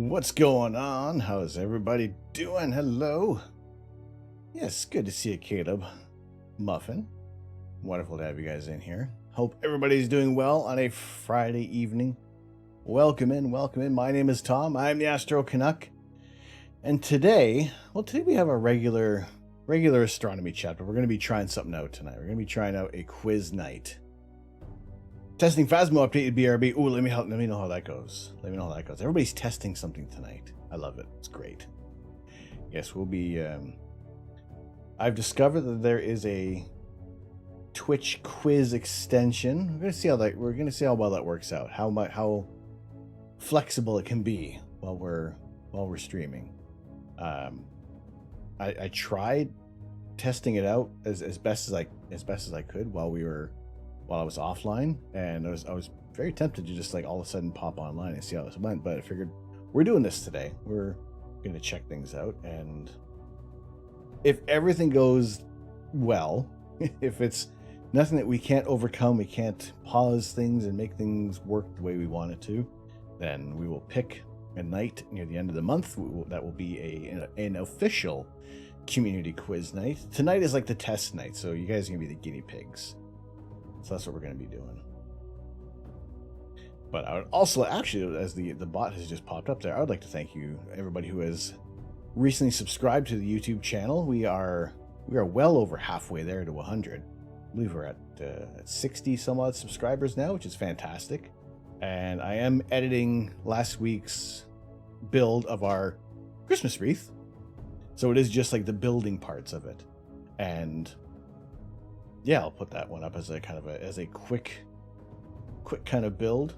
What's going on? How's everybody doing? Hello. Yes, good to see you, Caleb. Muffin. Wonderful to have you guys in here. Hope everybody's doing well on a Friday evening. Welcome in, welcome in. My name is Tom. I'm the Astro Canuck. And today we have a regular astronomy chat, but we're going to be trying something out tonight. We're going to be trying out a quiz night. Testing Phasmo updated BRB. Ooh, let me know how that goes. Let me know how that goes. Everybody's testing something tonight. I love it. It's great. Yes, we'll be. I've discovered that there is a Twitch quiz extension. We're gonna see how well that works out. How flexible it can be while we're streaming. I tried testing it out as best as I could while I was offline, and I was very tempted to just all of a sudden pop online and see how this went, but I figured we're doing this today. We're going to check things out, and if everything goes well, if it's nothing that we can't overcome, we can't pause things and make things work the way we want it to, then we will pick a night near the end of the month. That will be an official community quiz night. Tonight is like the test night, so you guys are going to be the guinea pigs. So that's what we're going to be doing. But I would also, actually, as the bot has just popped up there, I would like to thank you, everybody who has recently subscribed to the YouTube channel. We are well over halfway there to 100. I believe we're at 60 some odd subscribers now, which is fantastic. And I am editing last week's build of our Christmas wreath, so it is just like the building parts of it. And yeah, I'll put that one up as a quick kind of build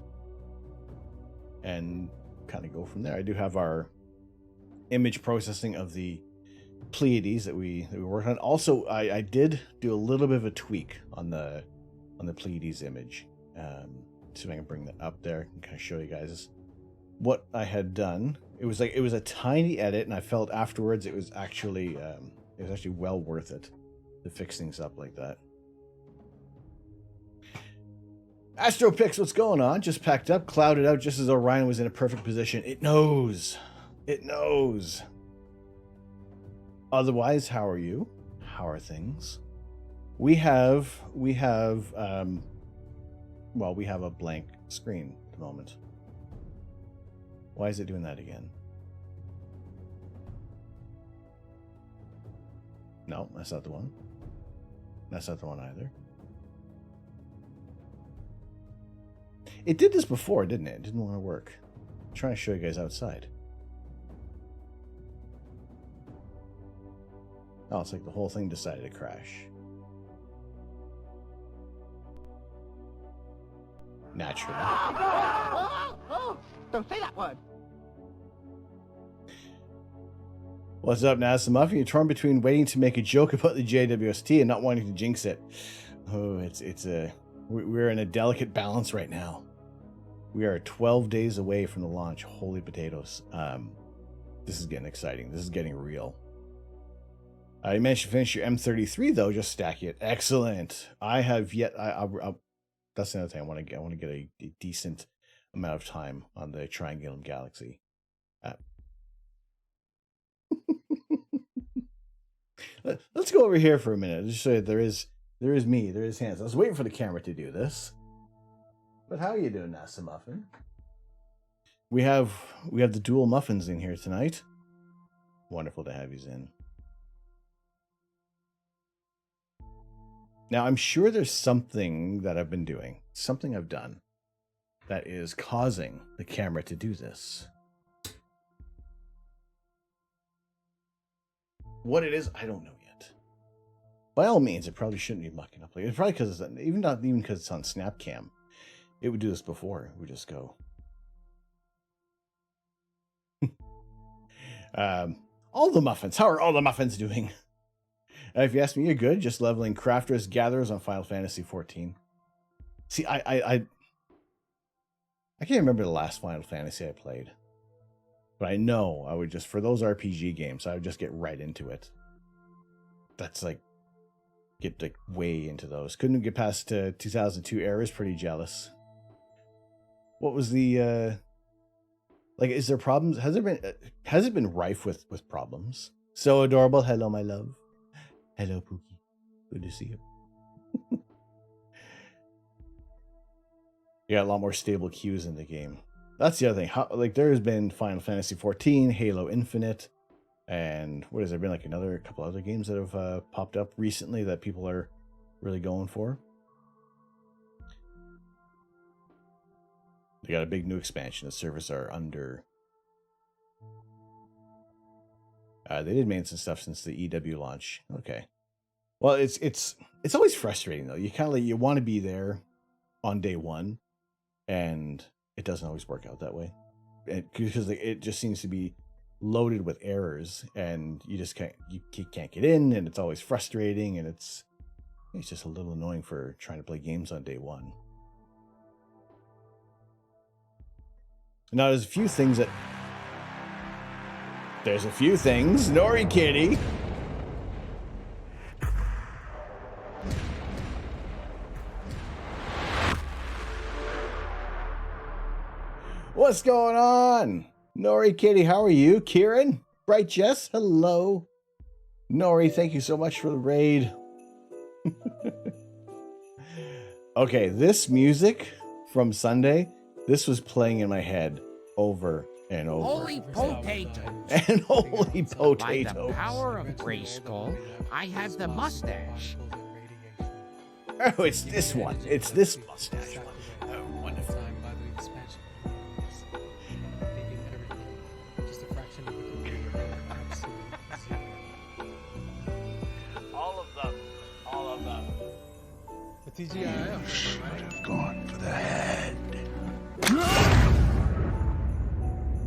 and kind of go from there. I do have our image processing of the Pleiades that we worked on. Also, I did do a little bit of a tweak on the Pleiades image. See if I can bring that up there and kind of show you guys what I had done. It was a tiny edit, and I felt afterwards it was actually well worth it to fix things up like that. AstroPix, what's going on? Just packed up, clouded out just as Orion was in a perfect position. It knows. It knows. Otherwise, how are you? How are things? We have a blank screen at the moment. Why is it doing that again? No, that's not the one. That's not the one either. It did this before, didn't it? It didn't want to work. I'm trying to show you guys outside. Oh, it's like the whole thing decided to crash. Naturally. Oh, don't say that word. What's up, NASA Muffin? You're torn between waiting to make a joke about the JWST and not wanting to jinx it. Oh, we're in a delicate balance right now. We are 12 days away from the launch. Holy potatoes. This is getting exciting. This is getting real. You managed to finish your M33 though, just stacking it. Excellent. I have yet. That's another thing I want to get a decent amount of time on the Triangulum Galaxy. Let's go over here for a minute. Just so there is me. There is hands. I was waiting for the camera to do this. But how are you doing, NASA Muffin? We have the dual muffins in here tonight. Wonderful to have you in. Now, I'm sure there's something that I've been doing, something I've done, that is causing the camera to do this. What it is, I don't know yet. By all means, it probably shouldn't be mucking up. It's probably because it's not even because it's on Snapcam. It would do this before. It would just go. All the muffins. How are all the muffins doing? If you ask me, you're good. Just leveling crafters, gatherers on Final Fantasy 14. See, I can't remember the last Final Fantasy I played, but I know I would just, for those RPG games, I would just get right into it. That's get way into those. Couldn't get past 2002 Era's. Pretty jealous. What was the Like, is there problems? Has it been rife with problems? So adorable. Hello, my love. Hello, Pookie. Good to see you. You got a lot more stable queues in the game. That's the other thing. How, like, there's been Final Fantasy 14, Halo Infinite, and what has there been, like another couple other games that have popped up recently that people are really going for. They got a big new expansion. The servers are under. They did maintain stuff since the EW launch. Okay. Well, it's always frustrating though. You kind of like, you want to be there on day one, and it doesn't always work out that way, because it just seems to be loaded with errors, and you can't get in, and it's always frustrating, and it's just a little annoying for trying to play games on day one. Now, there's a few things. Nori Kitty. What's going on? Nori Kitty, how are you? Kieran? Bright Jess, hello. Nori, thank you so much for the raid. Okay, this music from Sunday, this was playing in my head over and over. Holy potatoes! And holy potatoes. By the power of Grayskull, I have the mustache. Oh, it's this one. It's this mustache one. Oh, wonderful. All of them. The TGIF. Should have gone for the head.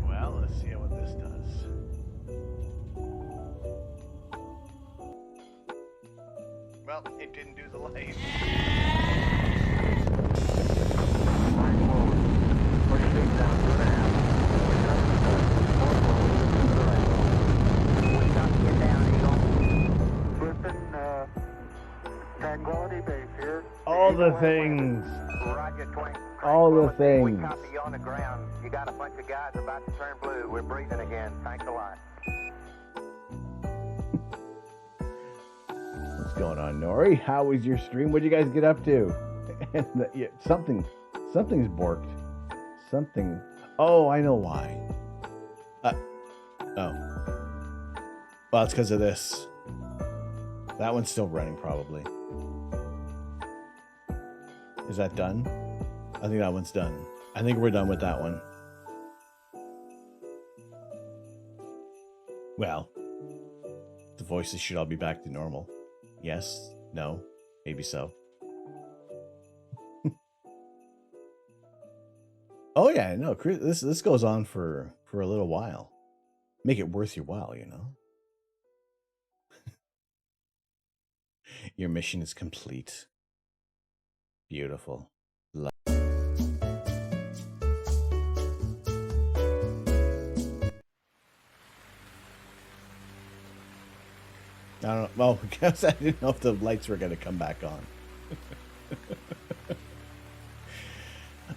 Well, let's see what this does. Well, it didn't do the light. All the things. All the things. We copy you on the ground. You got a bunch of guys about to turn blue. We're breathing again. Thanks a lot. What's going on, Nori? How was your stream? What'd you guys get up to? And yeah, something's borked. Something. Oh, I know why. Oh. Well, it's because of this. That one's still running, probably. Is that done? I think that one's done. I think we're done with that one. Well, the voices should all be back to normal. Yes? No? Maybe so. Oh yeah, no, this goes on for a little while. Make it worth your while, you know. Your mission is complete. Beautiful. I don't know. Well, because I didn't know if the lights were going to come back on.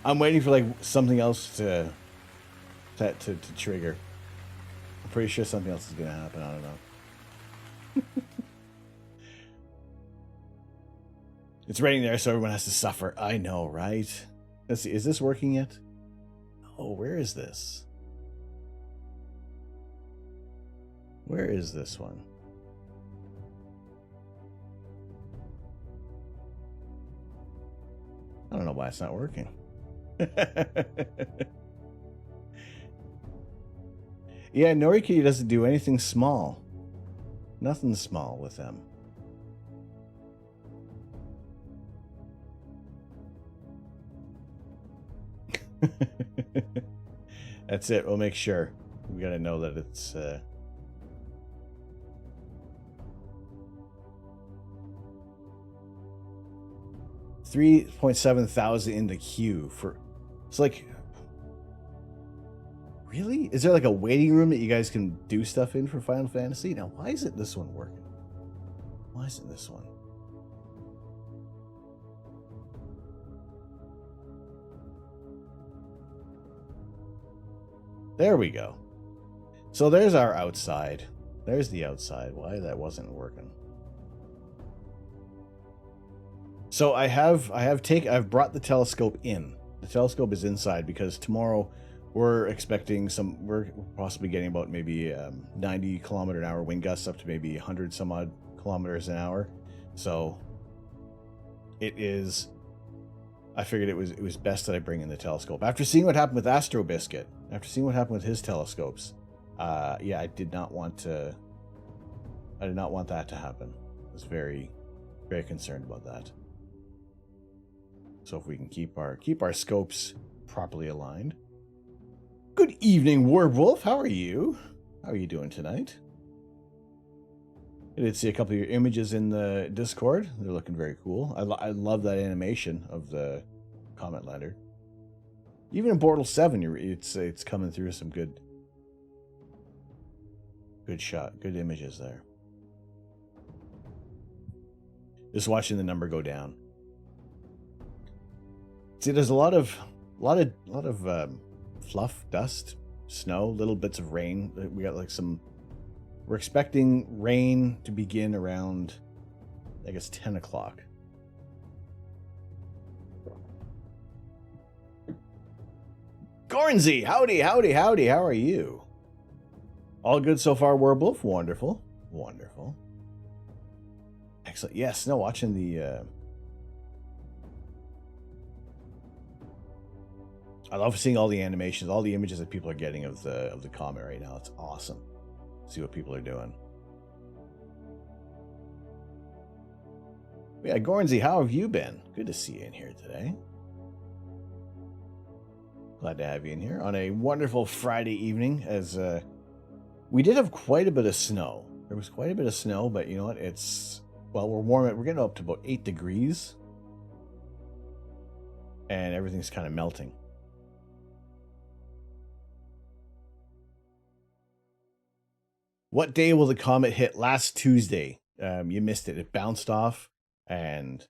I'm waiting for like something else to trigger. I'm pretty sure something else is going to happen. I don't know. It's raining there, so everyone has to suffer. I know, right? Let's see. Is this working yet? Oh, where is this? Where is this one? I don't know why it's not working. Yeah, Noriki doesn't do anything small. Nothing small with them. That's it. We'll make sure. We gotta know that it's 3.7 thousand in the queue for. It's like, really? Is there like a waiting room that you guys can do stuff in for Final Fantasy? Now, why isn't this one working? Why isn't this one? There we go. So there's our outside. There's the outside. Why that wasn't working. So I've brought the telescope in. The telescope is inside because tomorrow we're expecting we're possibly getting about maybe 90 kilometer an hour wind gusts up to maybe 100 some odd kilometers an hour. So I figured it was best that I bring in the telescope. After seeing what happened with Astro Biscuit, after seeing what happened with his telescopes, yeah, I did not want that to happen. I was very, very concerned about that. So if we can keep our scopes properly aligned. Good evening, Werewolf. How are you? How are you doing tonight? I did see a couple of your images in the Discord. They're looking very cool. I love that animation of the comet lander. Even in Portal 7, it's coming through some good images there. Just watching the number go down. See, there's a lot of fluff, dust, snow, little bits of rain. We got like we're expecting rain to begin around, I guess, 10 o'clock. Gornsey, howdy. How are you? All good so far, Werewolf? Wonderful. Excellent. Yes, no, watching the... I love seeing all the animations, all the images that people are getting of the comet right now. It's awesome. See what people are doing. Yeah, Gornsey, how have you been? Good to see you in here today. Glad to have you in here on a wonderful Friday evening, as we did have quite a bit of snow. There was quite a bit of snow, but you know what? We're warm. We're getting up to about 8 degrees, and everything's kind of melting. What day will the comet hit? Last Tuesday. You missed it. It bounced off, and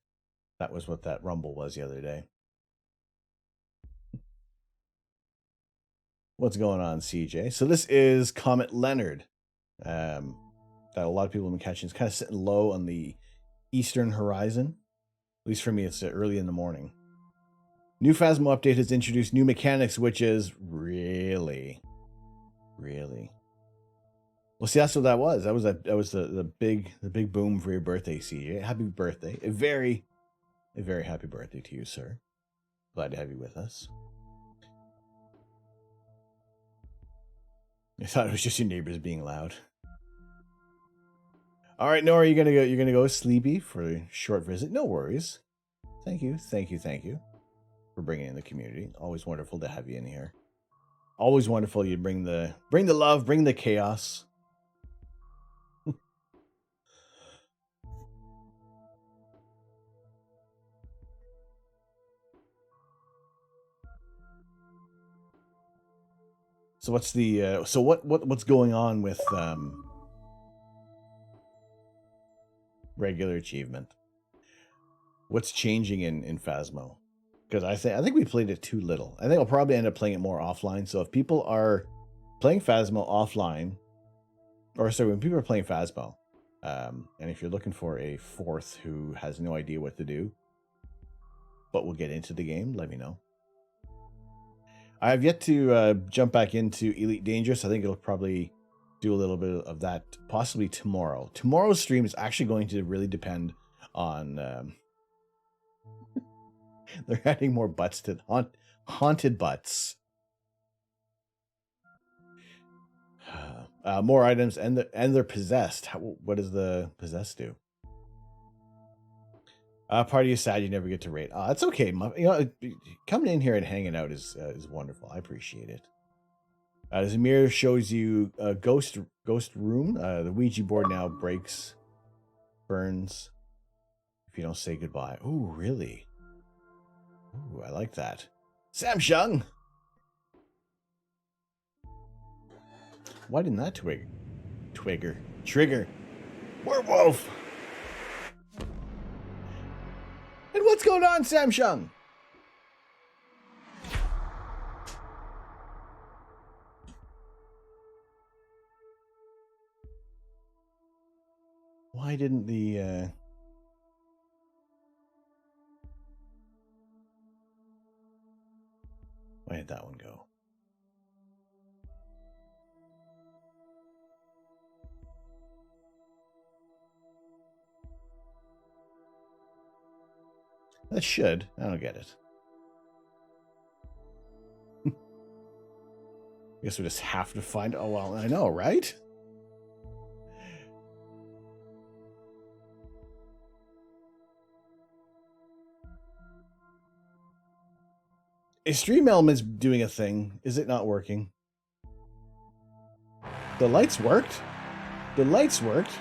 that was what that rumble was the other day. What's going on, CJ? So this is Comet Leonard. That a lot of people have been catching. It's kind of sitting low on the eastern horizon. At least for me, it's early in the morning. New Phasmo update has introduced new mechanics, which is really. Well, see, that's what that was. That was the big boom for your birthday, CJ. Happy birthday! A very happy birthday to you, sir. Glad to have you with us. I thought it was just your neighbors being loud. All right, Nora, you're gonna go sleepy for a short visit. No worries. Thank you for bringing in the community. Always wonderful to have you in here. Always wonderful. You bring the love, bring the chaos. So what's the what's going on with regular achievement? What's changing in Phasmo? Because I think we played it too little. I think I'll probably end up playing it more offline. So if people are playing Phasmo offline, or sorry, when people are playing Phasmo, and if you're looking for a fourth who has no idea what to do, but will get into the game, let me know. I have yet to jump back into Elite Dangerous. I think it'll probably do a little bit of that possibly tomorrow. Tomorrow's stream is actually going to really depend on... they're adding more butts to haunted butts. More items, and they're possessed. What does the possessed do? Part of you sad you never get to rate. It's okay. You know, coming in here and hanging out is wonderful. I appreciate it. Zamir shows you a ghost room. The Ouija board now burns if you don't say goodbye. Ooh, really? Ooh, I like that. Samsung. Why didn't that trigger? Werewolf. And what's going on, Samsung? Why didn't the why did that one go? That should. I don't get it. I guess we just have to find. Oh, well, I know, right? Is Stream Elements doing a thing? Is it not working? The lights worked. The lights worked.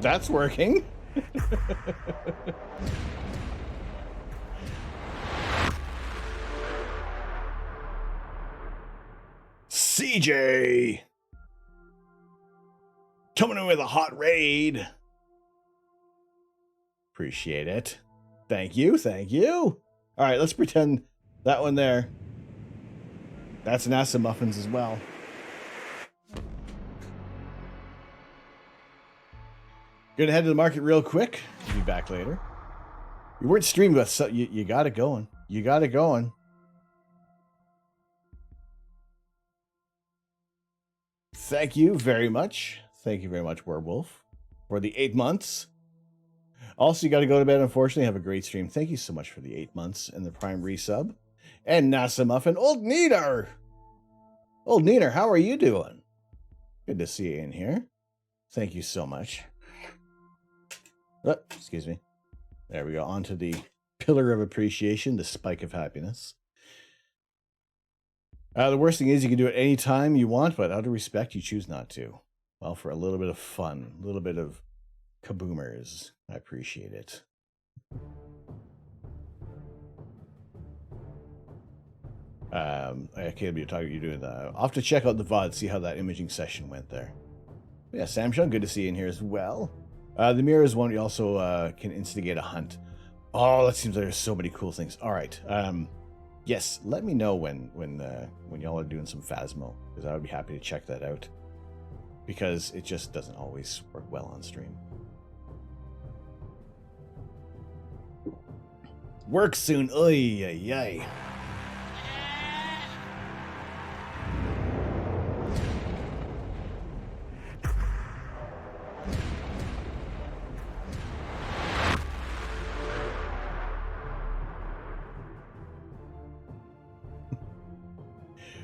That's working. CJ coming in with a hot raid. Appreciate it. Thank you. Thank you. All right, let's pretend that one there. That's NASA Muffins as well. Gonna head to the market real quick. Be back later. You weren't streaming, but so you got it going. You got it going. Thank you very much. Thank you very much, Werewolf, for the 8 months. Also, you got to go to bed, unfortunately. Have a great stream. Thank you so much for the 8 months and the Prime resub. And NASA Muffin. Old Neener! Old Neener, how are you doing? Good to see you in here. Thank you so much. Oh, excuse me. There we go. On to the pillar of appreciation, the spike of happiness. The worst thing is you can do it anytime you want, but out of respect, you choose not to. Well, for a little bit of fun, a little bit of kaboomers. I appreciate it. Caleb, you're doing that. I'll have to check out the VOD, see how that imaging session went there. Yeah, Samshung, good to see you in here as well. The mirror is one you also can instigate a hunt. Oh, that seems like there's so many cool things. All right. Yes, let me know when y'all are doing some Phasmo, because I would be happy to check that out. Because it just doesn't always work well on stream. Work soon. Oy, ay, ay.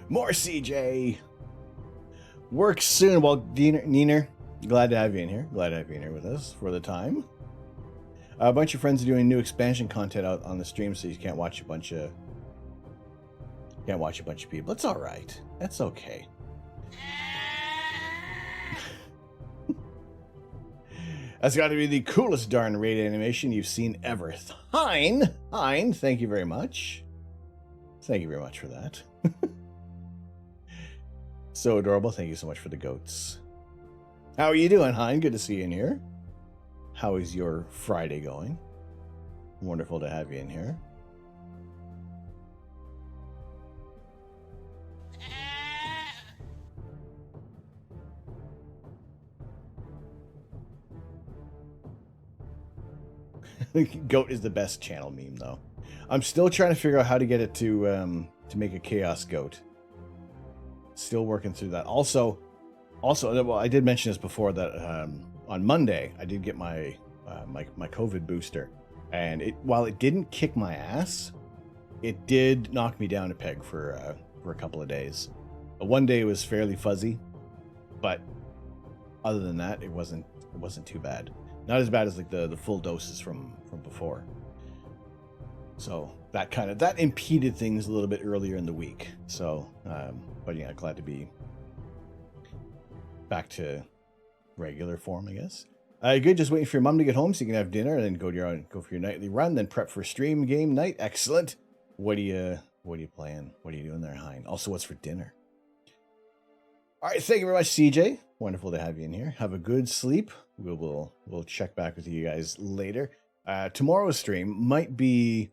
More CJ. Work soon. Well, Neener, glad to have you in here. Glad to have you in here with us for the time. A bunch of friends are doing new expansion content out on the stream, so you can't watch a bunch of people. It's all right. That's okay. That's got to be the coolest darn raid animation you've seen ever. Hein, thank you very much. Thank you very much for that. So adorable. Thank you so much for the goats. How are you doing, Hein? Good to see you in here. How is your Friday going? Wonderful to have you in here. Goat is the best channel meme, though. I'm still trying to figure out how to get it to make a chaos goat. Still working through that. Also, well, I did mention this before that on Monday I did get my my COVID booster, and while it didn't kick my ass, it did knock me down a peg for a couple of days. One day it was fairly fuzzy, but other than that, it wasn't too bad. Not as bad as like the full doses from before. So that impeded things a little bit earlier in the week. So, but yeah, glad to be back to regular form, I guess. Good. Just waiting for your mom to get home so you can have dinner and then go for your nightly run. Then prep for stream game night. Excellent. What are you playing? What are you doing there, Hein? Also, what's for dinner? All right. Thank you very much, CJ. Wonderful to have you in here. Have a good sleep. We'll check back with you guys later. Tomorrow's stream might be.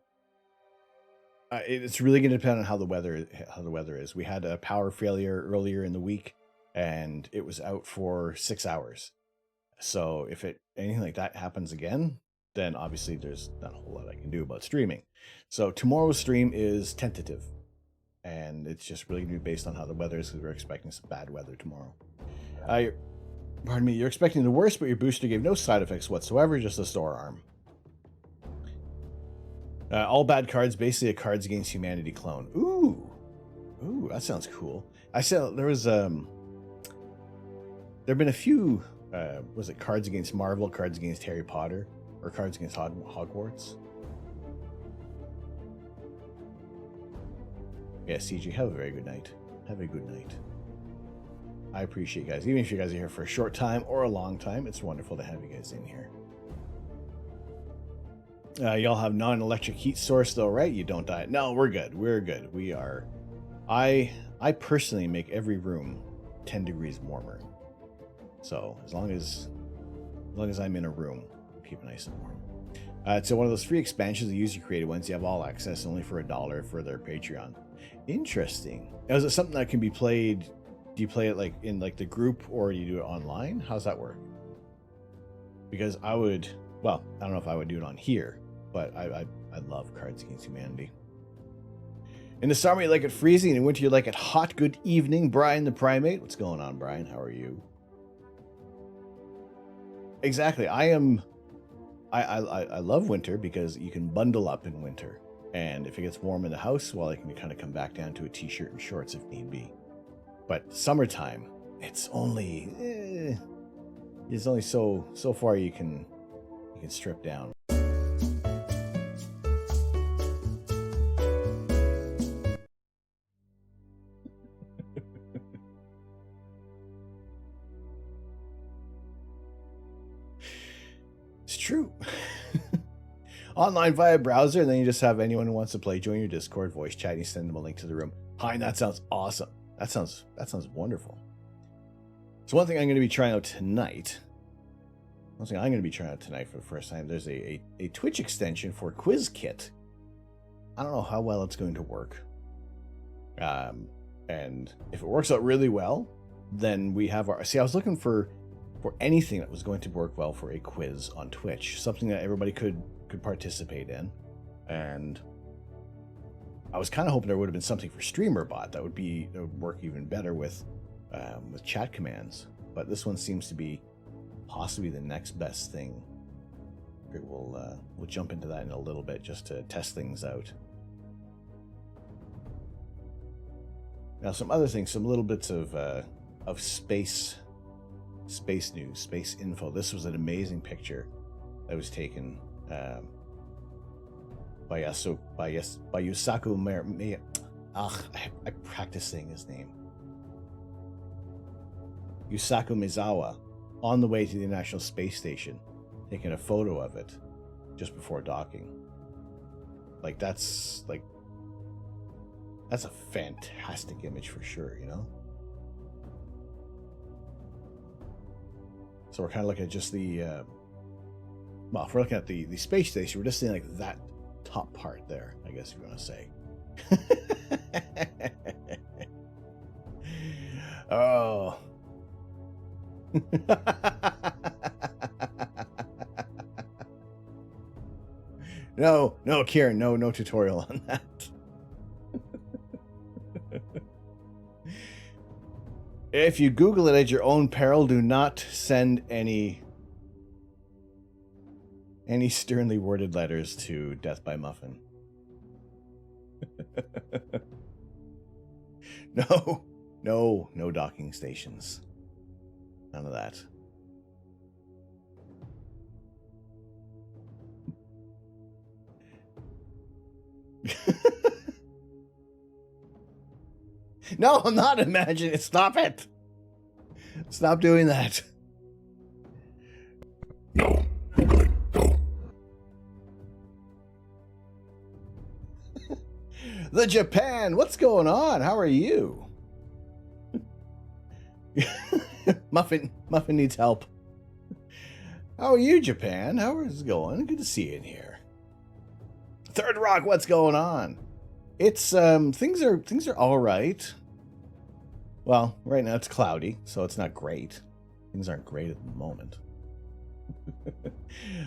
It's really going to depend on how the weather is. We had a power failure earlier in the week, and it was out for 6 hours. So if anything like that happens again, then obviously there's not a whole lot I can do about streaming. So tomorrow's stream is tentative, and it's just really going to be based on how the weather is, because we're expecting some bad weather tomorrow. Pardon me, you're expecting the worst, but your booster gave no side effects whatsoever, just a sore arm. All bad cards, basically a Cards Against Humanity clone. Ooh, that sounds cool. I said there was there've been a few. Was it Cards Against Marvel, Cards Against Harry Potter, or Cards Against Hogwarts? Yeah, CG, have a very good night. Have a good night. I appreciate you guys. Even if you guys are here for a short time or a long time, it's wonderful to have you guys in here. Y'all have non-electric heat source though, right? You don't die. No, we're good. We're good. We are. I personally make every room 10 degrees warmer. So as long as I'm in a room, keep it nice and warm. So one of those free expansions, the user created ones, you have all access only for $1 for their Patreon. Interesting. Now, is it something that can be played? Do you play it like in like the group, or do you do it online? How's that work? Because I don't know if I would do it on here, but I love Cards Against Humanity. In the summer, you like it freezing, and in winter, you like it hot. Good evening, Brian the Primate. What's going on, Brian? How are you? Exactly. I love winter because you can bundle up in winter, and if it gets warm in the house, well, I can kind of come back down to a t-shirt and shorts if need be. But summertime, it's only so far you can strip down. It's true. Online via browser, and then you just have anyone who wants to play join your Discord voice chat, and you send them a link to the room. Hi, that sounds awesome. That sounds wonderful. So one thing I'm going to be trying out tonight. For the first time, there's a Twitch extension for QuizKit. I don't know how well it's going to work. And if it works out really well, then we have our... See, I was looking for anything that was going to work well for a quiz on Twitch. Something that everybody could participate in. And I was kind of hoping there would have been something for StreamerBot that would work even better with chat commands. But this one seems to be possibly the next best thing. We'll jump into that in a little bit just to test things out. Now, some other things, some little bits of space news, space info. This was an amazing picture that was taken by Yusaku I practice saying his name. Yusaku Mizawa, on the way to the International Space Station, taking a photo of it just before docking. That's a fantastic image for sure, you know? So we're kind of looking at just the, if we're looking at the space station, we're just seeing like that top part there, I guess you want to say. Oh. No, Kieran, no tutorial on that. If you Google it at your own peril, do not send any sternly worded letters to Death by Muffin. No docking stations. None of that. No, I'm not imagining it. Stop it. Stop doing that. No, I'm good. No. The Japan, what's going on? How are you? Muffin needs help. How are you, Japan? How is it going? Good to see you in here. Third Rock, what's going on? It's things are all right. Well, right now it's cloudy, so it's not great. Things aren't great at the moment.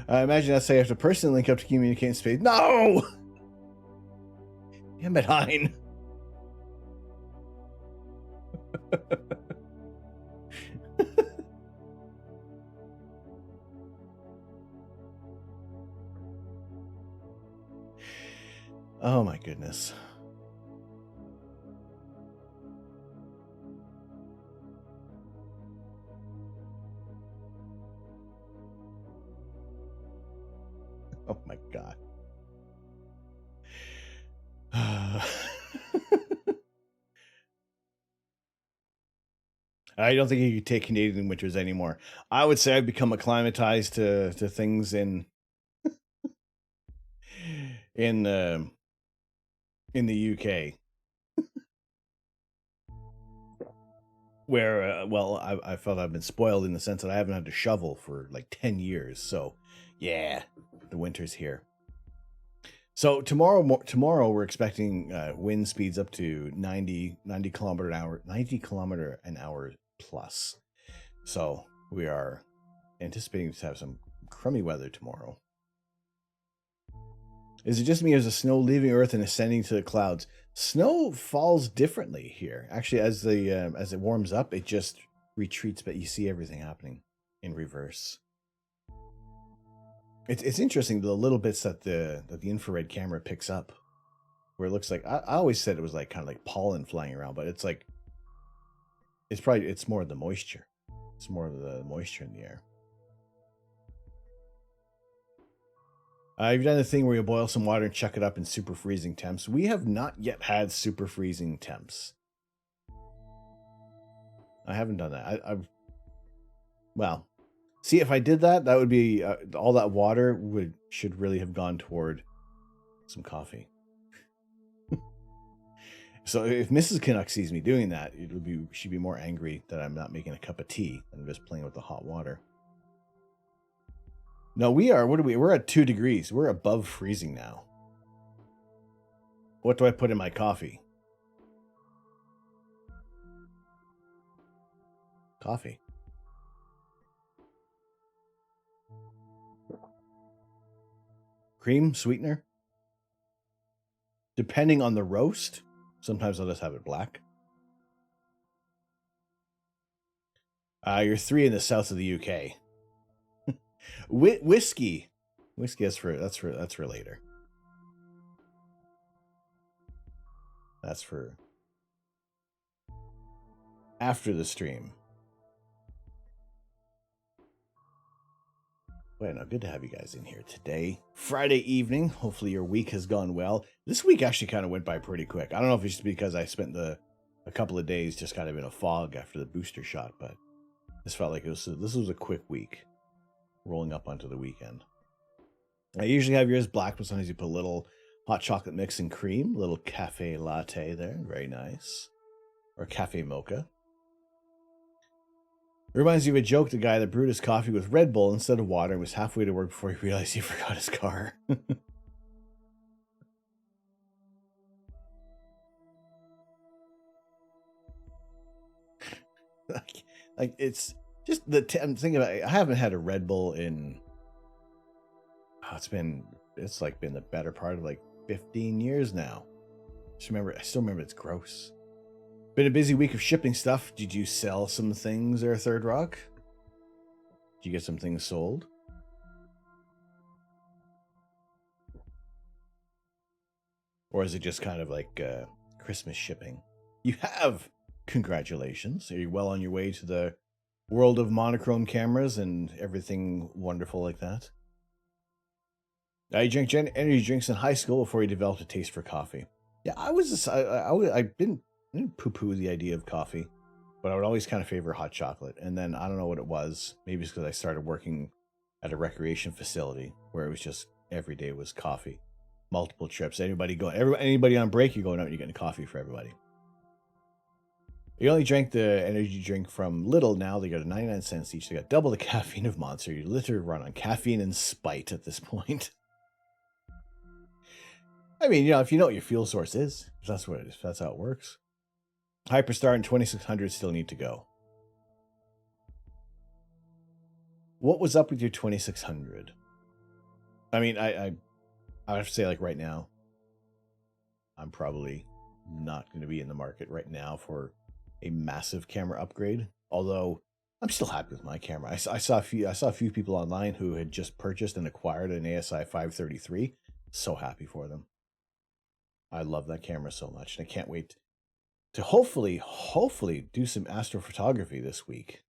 I imagine that's say I have to personally link up to communicate in space. No! Damn it, Hein. Oh my goodness. Oh my god. I don't think you could take Canadian winters anymore. I would say I've become acclimatized to things in in the UK, where well, I felt I've been spoiled in the sense that I haven't had to shovel for like 10 years. So, yeah, the winter's here. So tomorrow we're expecting wind speeds up to 90 kilometer an hour plus. So we are anticipating to have some crummy weather tomorrow. Is it just me, or is the snow leaving Earth and ascending to the clouds? Snow falls differently here. Actually, as it warms up, it just retreats, but you see everything happening in reverse. It's interesting, the little bits that the infrared camera picks up, where it looks like I always said it was like kind of like pollen flying around, but it's like it's more of the moisture. It's more of the moisture in the air. You've done the thing where you boil some water and chuck it up in super freezing temps. We have not yet had super freezing temps. I haven't done that. Well, see, if I did that, that would be all that water should really have gone toward some coffee. So if Mrs. Canuck sees me doing that, she'd be more angry that I'm not making a cup of tea and I'm just playing with the hot water. No, we're at 2 degrees. We're above freezing now. What do I put in my coffee? Coffee. Cream, sweetener. Depending on the roast, sometimes I'll just have it black. You're 3 in the south of the UK. Whiskey. That's for later. That's for after the stream. Well, no, good to have you guys in here today. Friday evening. Hopefully your week has gone well. This week actually kind of went by pretty quick. I don't know if it's just because I spent a couple of days just kind of in a fog after the booster shot, but this felt like this was a quick week, rolling up onto the weekend. I usually have yours black, but sometimes you put a little hot chocolate mix and cream, a little cafe latte there, very nice, or cafe mocha. It reminds you of a joke, the guy that brewed his coffee with Red Bull instead of water and was halfway to work before he realized he forgot his car. like it's just I'm thinking about it, I haven't had a Red Bull in it's like been the better part of like 15 years now. I still remember it's gross. Been a busy week of shipping stuff. Did you sell some things there, Third Rock? Did you get some things sold? Or is it just kind of like Christmas shipping? You have! Congratulations. Are you well on your way to the world of monochrome cameras and everything wonderful like that? I drank energy drinks in high school before you developed a taste for coffee. Yeah, I didn't poo-poo the idea of coffee, but I would always kind of favor hot chocolate. And then I don't know what it was. Maybe it's because I started working at a recreation facility where it was just every day was coffee, multiple trips. Anybody on break, you're going out and you're getting coffee for everybody. You only drank the energy drink from Lidl. Now they got 99 cents each. They got double the caffeine of Monster. You literally run on caffeine and spite at this point. I mean, if you know what your fuel source is, that's what it is. That's how it works. Hyperstar and 2600 still need to go. what was up with your 2600? I mean, I have to say, like, right now, I'm probably not going to be in the market right now for a massive camera upgrade. Although I'm still happy with my camera. I saw a few people online who had just purchased and acquired an ASI 533. So happy for them. I love that camera so much, and I can't wait to hopefully do some astrophotography this week.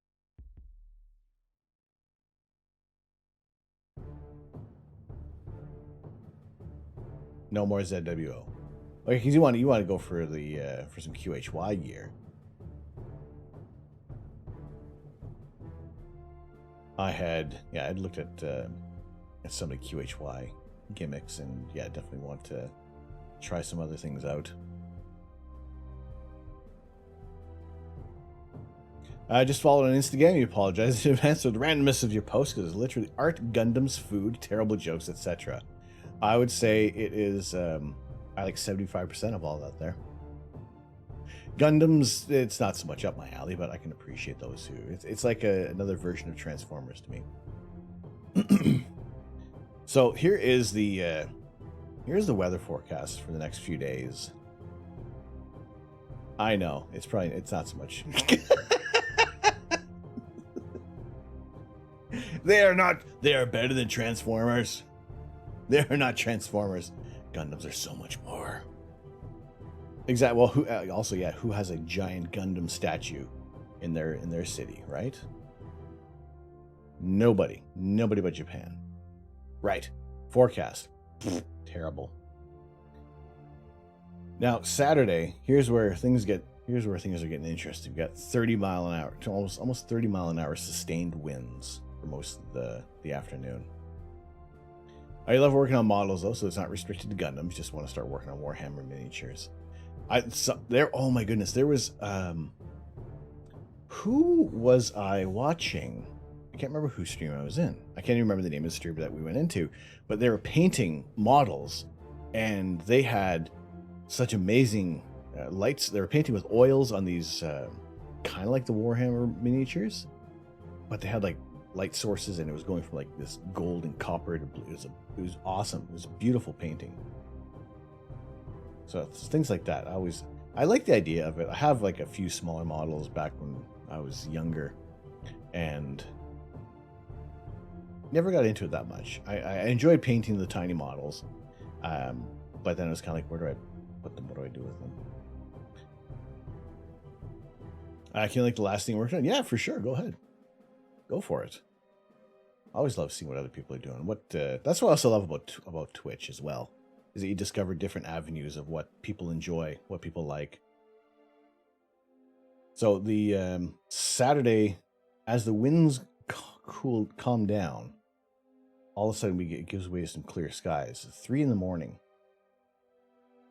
No more ZWO. Okay, because you want to go for the for some QHY gear. I'd looked at some of the QHY gimmicks, and yeah, definitely want to try some other things out. I just followed on Instagram. You apologize in advance for the randomness of your post, because it's literally art, Gundams, food, terrible jokes, etc. I would say it is I like 75% of all that there. Gundams, it's not so much up my alley, but I can appreciate those too. It's like another version of Transformers to me. So here's the weather forecast for the next few days. I know it's not so much. They are better than Transformers. They are not Transformers. Gundams are so much more. Exactly. Well, who has a giant Gundam statue in their city, right? Nobody but Japan. Right. Forecast. Terrible. Now, Saturday, here's where things are getting interesting. We've got 30 mile an hour to almost 30 mile an hour sustained winds for most of the afternoon. I love working on models though, so it's not restricted to Gundams. Just want to start working on Warhammer miniatures. Oh my goodness, there was who was I watching? I can't remember whose stream I was in. I can't even remember the name of the stream that we went into, but they were painting models, and they had such amazing lights. They were painting with oils on these kind of like the Warhammer miniatures, but they had like light sources, and it was going from like this gold and copper to blue. It was awesome. It was a beautiful painting. So things like that. I like the idea of it. I have like a few smaller models back when I was younger, and never got into it that much. I enjoyed painting the tiny models, but then it was kind of like, where do I put them? What do I do with them? I can like the last thing we're doing. Yeah, for sure. Go ahead. Go for it. I always love seeing what other people are doing. That's what I also love about Twitch as well, is that you discover different avenues of what people enjoy, what people like. So the Saturday, as the winds calm down, all of a sudden it gives way to some clear skies. 3 in.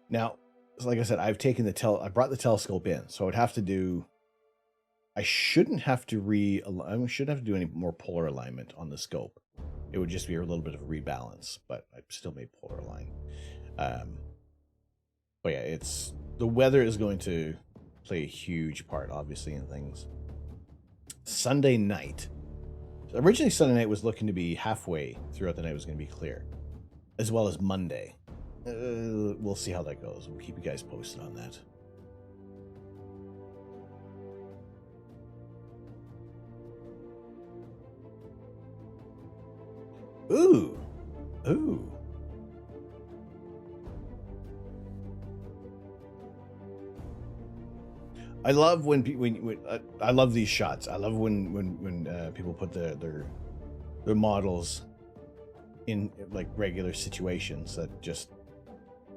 Now, like I said, I brought the telescope in, so I would have to do. I shouldn't have to do any more polar alignment on the scope. It would just be a little bit of a rebalance, but I still may polar align. But yeah, the weather is going to play a huge part, obviously, in things. Sunday night. Originally, Sunday night was looking to be halfway throughout the night was going to be clear, as well as Monday. We'll see how that goes. We'll keep you guys posted on that. Ooh. I love when I love these shots. I love when people put their models in like regular situations that just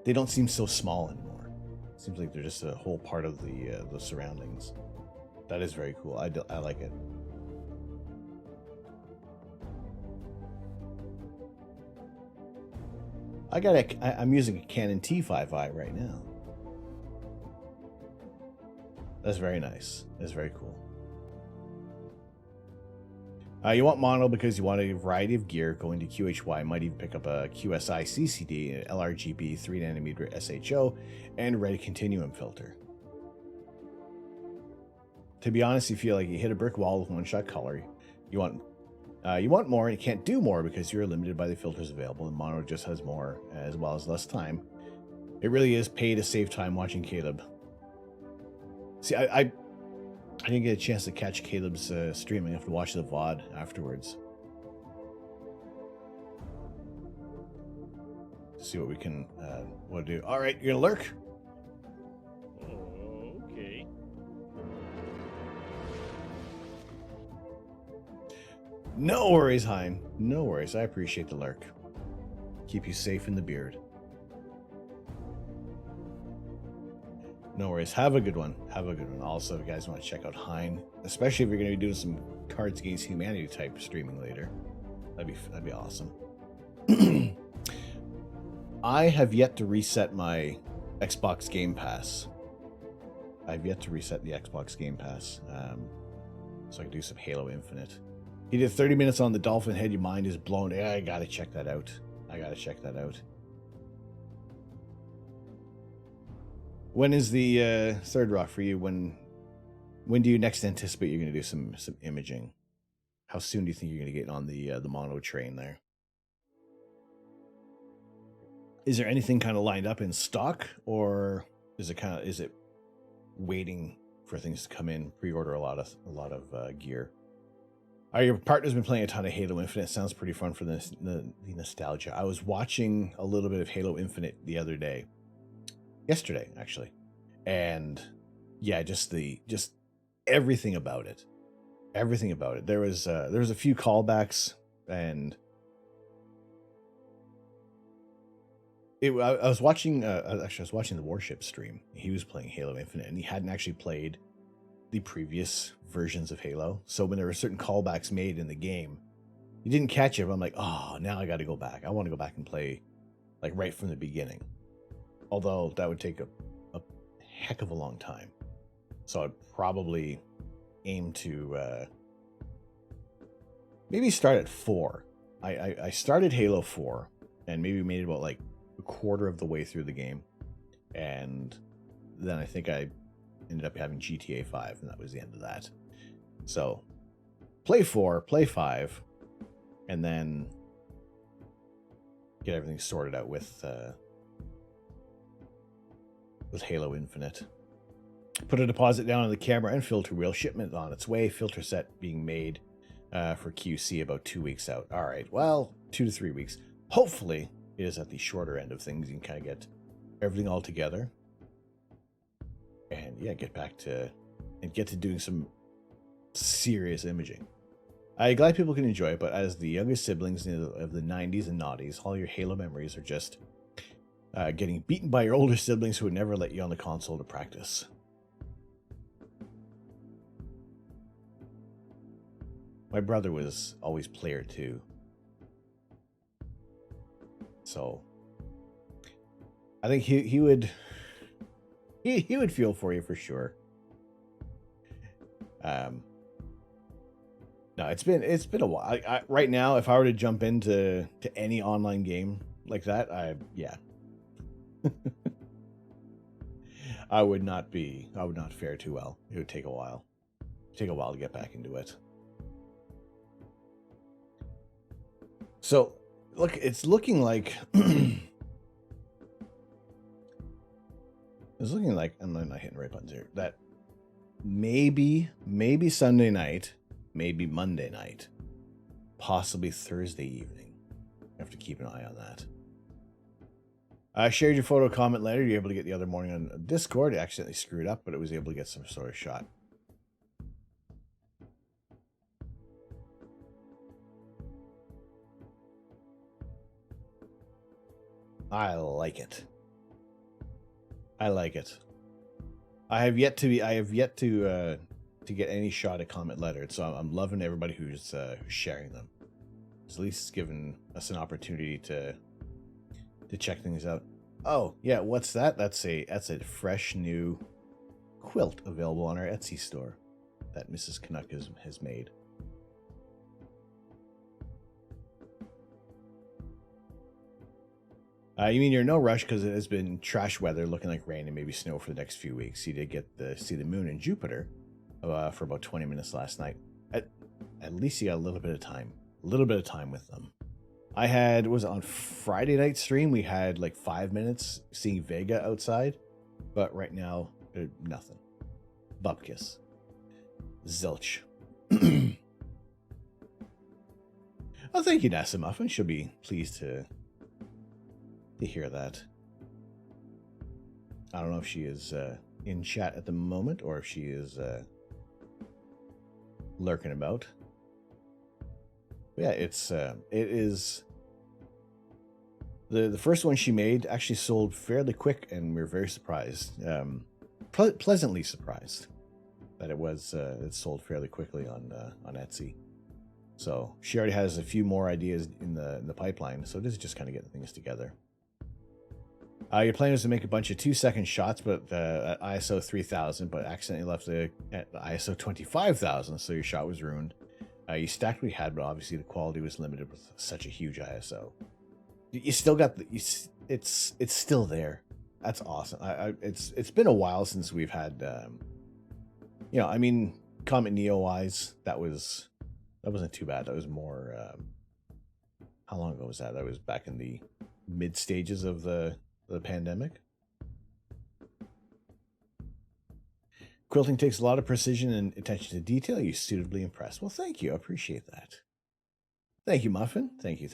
they don't seem so small anymore. It seems like they're just a whole part of the surroundings. That is very cool. I like it. I'm using a Canon T5i right now. That's very nice. That's very cool. You want mono because you want a variety of gear going to QHY. Might even pick up a QSI CCD, an LRGB 3nm SHO, and red continuum filter. To be honest, you feel like you hit a brick wall with one-shot color. You want You want more, and you can't do more because you're limited by the filters available, and mono just has more, as well as less time. It really is pay to save time watching Caleb. See, I didn't get a chance to catch Caleb's stream. I have to watch the VOD afterwards. See what we can what to do. All right, you're gonna lurk. Okay. No worries, Hein. No worries. I appreciate the lurk. Keep you safe in the beard. No worries. Have a good one. Have a good one. Also, if you guys want to check out Hein, especially if you're going to be doing some Cards Against Humanity type streaming later, that'd be awesome. I have yet to reset my Xbox Game Pass. I've yet to reset the Xbox Game Pass, so I can do some Halo Infinite. He did 30 minutes on the Dolphin Head. Your mind is blown. Yeah, I gotta check that out. When is the third rock for you? When do you next anticipate you're going to do some imaging? How soon do you think you're going to get on the mono train there? Is there anything kind of lined up in stock, or is it waiting for things to come in? Pre-order a lot of gear. Your partner's been playing a ton of Halo Infinite. Sounds pretty fun for the nostalgia. I was watching a little bit of Halo Infinite the other day. Yesterday, actually. And yeah, just everything about it. Everything about it. There was a few callbacks, and I was watching the Warship stream. He was playing Halo Infinite, and he hadn't actually played the previous versions of Halo. So when there were certain callbacks made in the game, he didn't catch it. But I'm like, oh, now I got to go back. I want to go back and play like right from the beginning. Although that would take a heck of a long time. So I'd probably aim to maybe start at 4. I started Halo 4 and maybe made it about like a quarter of the way through the game. And then I think I ended up having GTA 5, and that was the end of that. So play 4, play 5, and then get everything sorted out with Halo Infinite. Put a deposit down on the camera and filter wheel. Shipment on its way. Filter set being made for QC about 2 weeks out. All right, well, 2 to 3 weeks. Hopefully it is at the shorter end of things. You can kind of get everything all together, and yeah, get to doing some serious imaging. I'm glad people can enjoy it, but as the youngest siblings of the 90s and noughties, all your Halo memories are just getting beaten by your older siblings who would never let you on the console to practice. My brother was always player 2. So I think he would feel for you for sure. No, it's been a while. Right now, if I were to jump into any online game like that, I would not fare too well. It would take a while. Take a while to get back into it. So, look, it's looking like I'm not hitting the right buttons here. That maybe Sunday night, maybe Monday night, possibly Thursday evening. You have to keep an eye on that. I shared your photo comment later. You're able to get the other morning on Discord. I accidentally screwed up, but it was able to get some sort of shot. I like it. I have yet to get any shot at comment letter, so I'm loving everybody who's sharing them. It's at least given us an opportunity to check things out. Oh yeah, what's that? That's a fresh new quilt available on our Etsy store that Mrs. Canuck has made. You mean you're in no rush because it has been trash weather, looking like rain and maybe snow for the next few weeks. You did get see the moon and Jupiter for about 20 minutes last night. At least you got a little bit of time little bit of time with them. I had, was it on Friday night stream, we had like 5 minutes seeing Vega outside, but right now, nothing. Bupkis. Zilch. Oh, thank you, NASA Muffin. She'll be pleased to hear that. I don't know if she is in chat at the moment or if she is lurking about. Yeah, it is. The first one she made actually sold fairly quick, and we were very surprised, pleasantly surprised that it sold fairly quickly on Etsy. So she already has a few more ideas in the pipeline. So this is just kind of getting things together. Your plan was to make a bunch of 2-second shots, but at ISO 3000, but accidentally left at ISO 25,000, so your shot was ruined. You stacked what you had, but obviously the quality was limited with such a huge ISO. You still got it's still there. That's awesome. It's been a while since we've had, I mean, Comet Neo wise, that wasn't too bad. That was more. How long ago was that? That was back in the mid stages of the pandemic. Quilting takes a lot of precision and attention to detail. You suitably impressed. Well, thank you. I appreciate that. Thank you, Muffin. Thank you.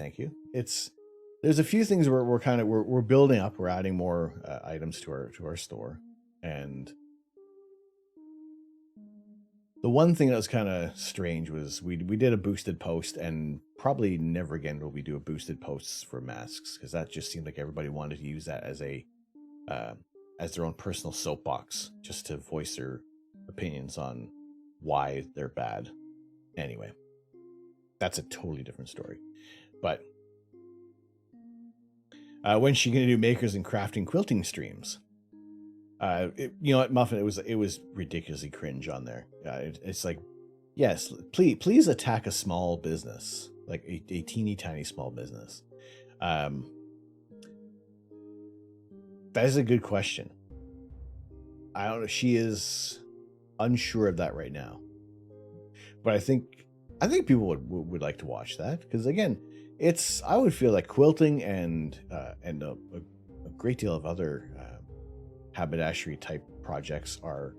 There's a few things we're building up. We're adding more items to our store, and the one thing that was kind of strange was we did a boosted post, and probably never again will we do a boosted posts for masks, because that just seemed like everybody wanted to use that as their own personal soapbox, just to voice their opinions on why they're bad. Anyway, that's a totally different story. But when's she going to do makers and crafting quilting streams? You know what, Muffin? It was ridiculously cringe on there. It's like, yes, please attack a small business, like a teeny tiny small business. That is a good question. I don't know. She is unsure of that right now, but I think people would like to watch that, because again, I would feel like quilting and a great deal of other haberdashery type projects are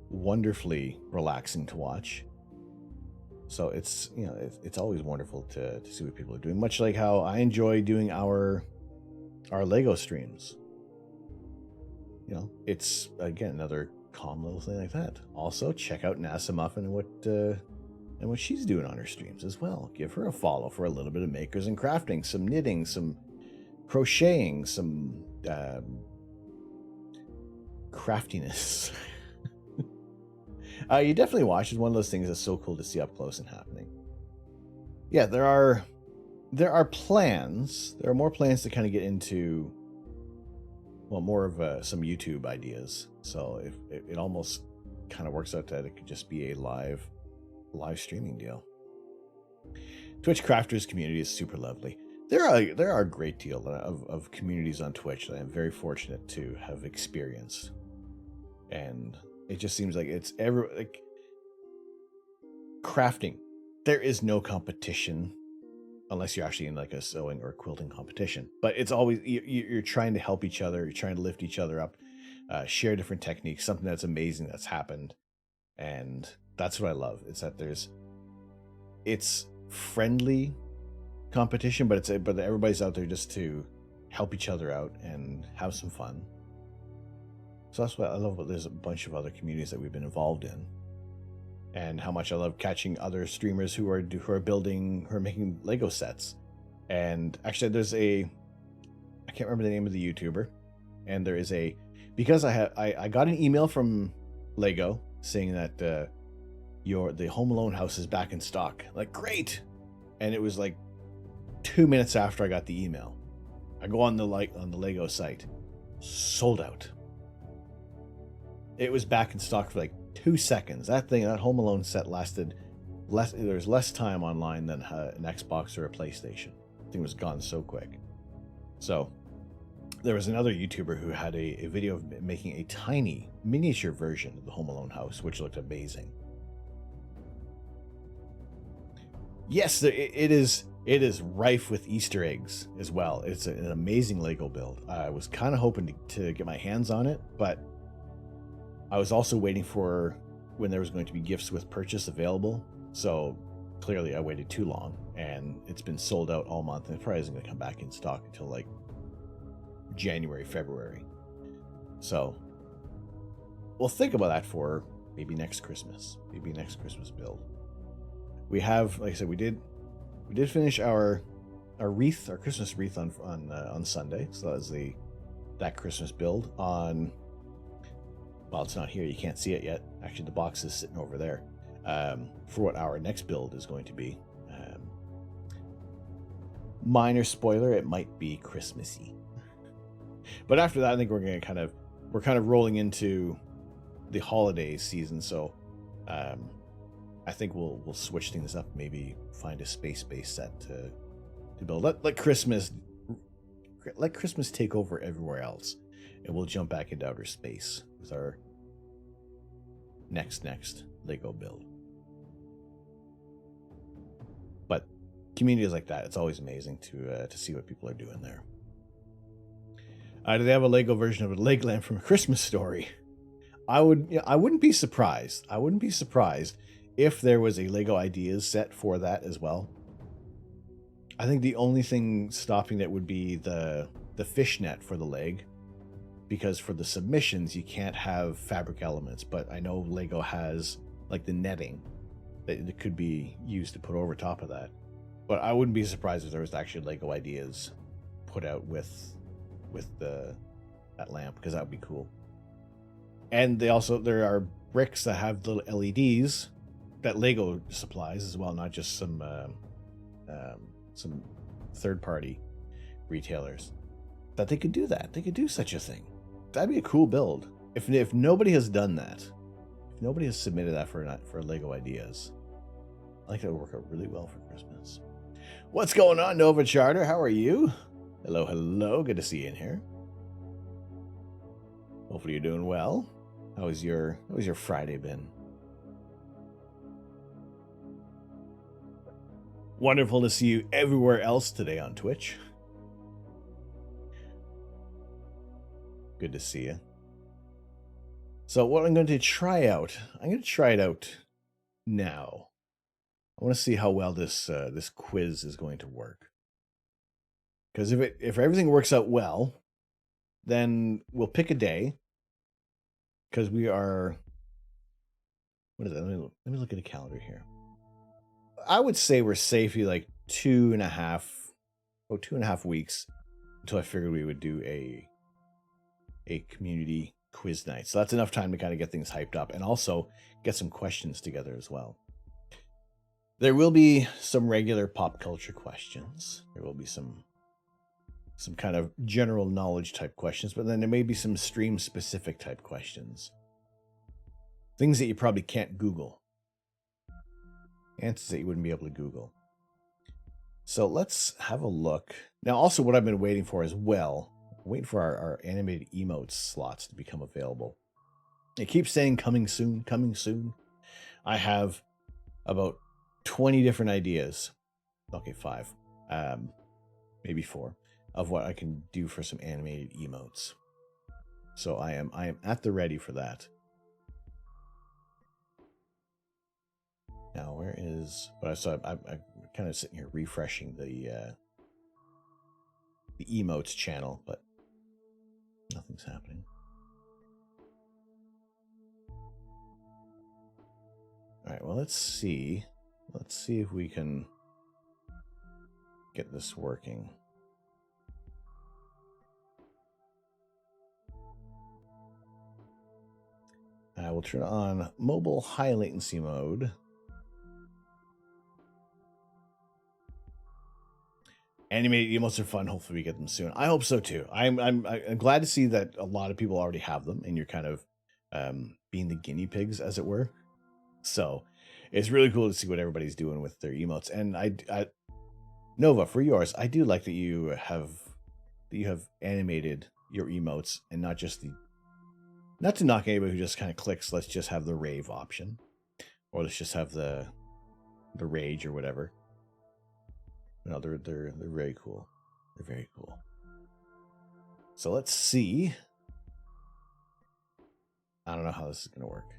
wonderfully relaxing to watch. So it's always wonderful to see what people are doing, much like how I enjoy doing our Lego streams. It's again another calm little thing like that. Also, check out NASA Muffin and what she's doing on her streams as well. Give her a follow for a little bit of makers and crafting, some knitting, some crocheting, some craftiness. You definitely watch. It's one of those things that's so cool to see up close and happening. Yeah, there are plans. There are more plans to kind of get into, well, more of some YouTube ideas. So if it almost kind of works out that it could just be a live streaming deal. Twitch crafters community is super lovely. There are a great deal of communities on Twitch that I'm very fortunate to have experienced, and it just seems like it's crafting. There is no competition unless you're actually in like a sewing or quilting competition. But it's always you're trying to help each other. You're trying to lift each other up, share different techniques. Something that's amazing that's happened, and that's what I love. It's that it's friendly competition, but everybody's out there just to help each other out and have some fun. So that's what I love about there's a bunch of other communities that we've been involved in, and how much I love catching other streamers who are making Lego sets. And actually I can't remember the name of the YouTuber, and there is because I got an email from Lego saying that the Home Alone house is back in stock. Like, great. And it was like 2 minutes after I got the email. I go on the Lego site. Sold out. It was back in stock for like 2 seconds. That Home Alone set lasted there's less time online than an Xbox or a PlayStation. The thing was gone so quick. So there was another YouTuber who had a video of making a tiny miniature version of the Home Alone house, which looked amazing. Yes, it is. It is rife with Easter eggs as well. It's an amazing Lego build. I was kind of hoping to get my hands on it, but I was also waiting for when there was going to be gifts with purchase available. So clearly I waited too long, and it's been sold out all month, and it probably isn't going to come back in stock until like January, February. So we'll think about that for maybe next Christmas. Maybe next Christmas build. We have, like I said, we did finish our wreath, our Christmas wreath on Sunday. So that was that Christmas build on. Well, it's not here. You can't see it yet. Actually, the box is sitting over there. For what our next build is going to be. Minor spoiler: it might be Christmassy. But after that, I think we're kind of rolling into the holiday season. So. I think we'll switch things up. Maybe find a space-based set to build. Let Christmas take over everywhere else, and we'll jump back into outer space with our next Lego build. But communities like that, it's always amazing to see what people are doing there. Do they have a Lego version of a Legoland from A Christmas Story? I wouldn't be surprised. I wouldn't be surprised if there was a Lego Ideas set for that as well. I think the only thing stopping that would be the fishnet for the leg, because for the submissions you can't have fabric elements, but I know Lego has like the netting that could be used to put over top of that. But I wouldn't be surprised if there was actually Lego Ideas put out with that lamp, because that would be cool. And there are bricks that have little LEDs that Lego supplies as well, not just some third-party retailers. That they could do that. They could do such a thing. That'd be a cool build. If nobody has done that, if nobody has submitted that for Lego Ideas, I think that would work out really well for Christmas. What's going on, Nova Charter? How are you? Hello. Good to see you in here. Hopefully you're doing well. How was your Friday been? Wonderful to see you everywhere else today on Twitch. Good to see you. So what I'm going to try it out now. I want to see how well this quiz is going to work. Because if everything works out well, then we'll pick a day. Because we are, what is it? Let me look at a calendar here. I would say we're safely like 2.5 weeks until I figured we would do a community quiz night. So that's enough time to kind of get things hyped up and also get some questions together as well. There will be some regular pop culture questions. There will be some kind of general knowledge type questions, but then there may be some stream specific type questions. Things that you probably can't Google. Answers that you wouldn't be able to Google. So let's have a look. Now, also what I've been waiting for as well, waiting for our animated emotes slots to become available. It keeps saying coming soon, coming soon. I have about 20 different ideas. Okay, 5. Maybe 4 of what I can do for some animated emotes. So I am at the ready for that. Now, where is... But I'm kind of sitting here refreshing the emotes channel, but nothing's happening. All right, well, let's see. Let's see if we can get this working. I will turn on mobile high latency mode. Animated emotes are fun. Hopefully we get them soon. I hope so too. I'm glad to see that a lot of people already have them, and you're kind of being the guinea pigs, as it were. So it's really cool to see what everybody's doing with their emotes. And I Nova, for yours, I do like that you have animated your emotes and not just not to knock anybody who just kind of clicks, let's just have the rave option, or let's just have the rage or whatever. No, they're very cool. They're very cool. So let's see. I don't know how this is going to work.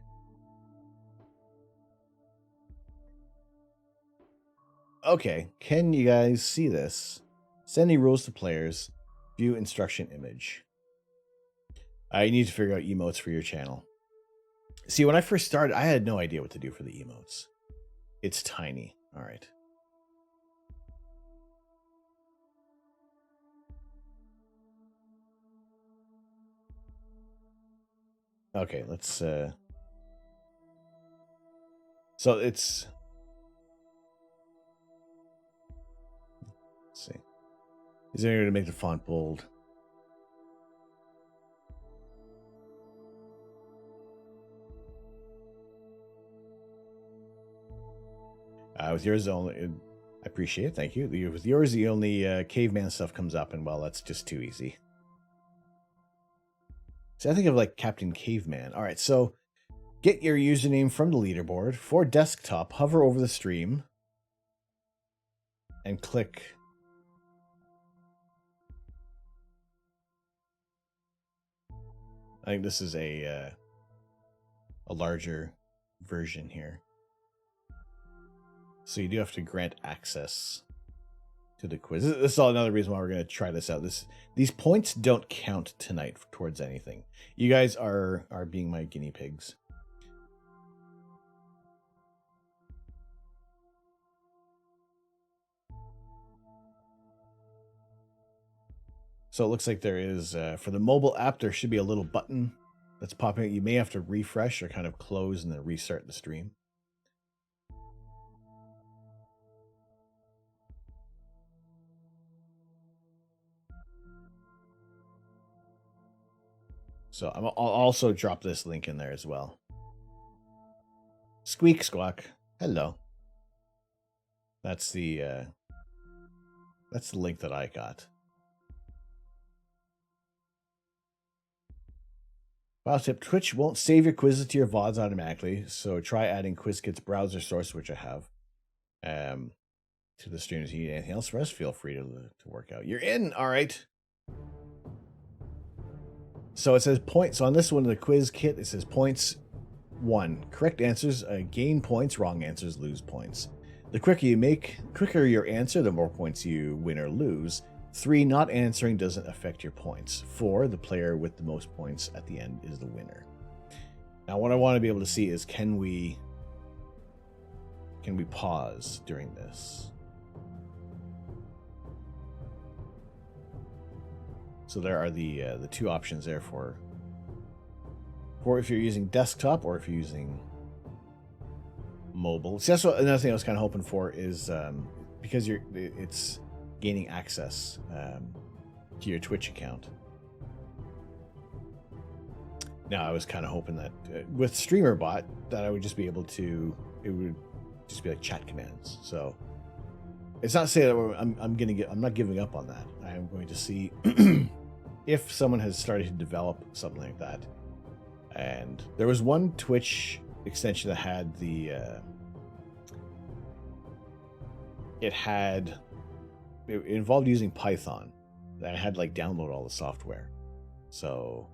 Okay, can you guys see this? Sending rules to players. View instruction image. I need to figure out emotes for your channel. See, when I first started, I had no idea what to do for the emotes. It's tiny. All right. Okay, let's so it's, let's see. Is there any way to make the font bold? With yours only, I appreciate it. Thank you. With yours, the only caveman stuff comes up, and well, that's just too easy. See, I think of like Captain Caveman. All right, so get your username from the leaderboard. For desktop, hover over the stream and click. I think this is a larger version here. So you do have to grant access to the quiz. This is all another reason why we're going to try this out. These points don't count tonight towards anything. You guys are being my guinea pigs. So it looks like there is, for the mobile app, there should be a little button that's popping. You may have to refresh or kind of close and then restart the stream. So I'll also drop this link in there as well. Squeak squawk. Hello. That's the link that I got. Wow tip, Twitch won't save your quizzes to your VODs automatically, so try adding QuizKit's browser source, which I have, to the stream. If you need anything else from us, feel free to work out. You're in, all right. So it says points. So on this one, the quiz kit, it says points 1. Correct answers gain points, wrong answers lose points. The quicker your answer, the more points you win or lose. 3, not answering doesn't affect your points. 4, the player with the most points at the end is the winner. Now, what I want to be able to see is can we pause during this? So there are the 2 options there for if you're using desktop or if you're using mobile. See, that's what another thing I was kind of hoping for is because it's gaining access to your Twitch account. Now I was kind of hoping that with StreamerBot that I would just be able to, it would just be like chat commands. So it's not saying that I'm not giving up on that. I am going to see if someone has started to develop something like that. And there was one Twitch extension that had it involved using Python. I had like download all the software. So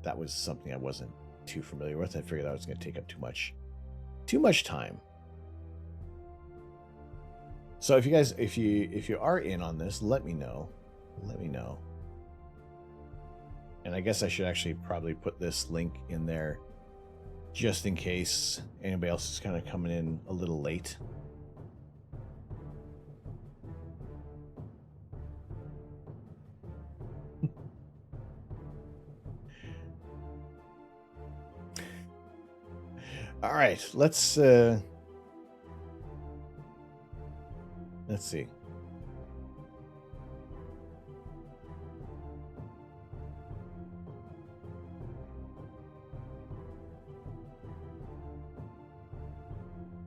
that was something I wasn't too familiar with. I figured that was going to take up too much time. So if you guys, if you are in on this, let me know. Let me know. And I guess I should actually probably put this link in there just in case anybody else is kind of coming in a little late. All right, let's see.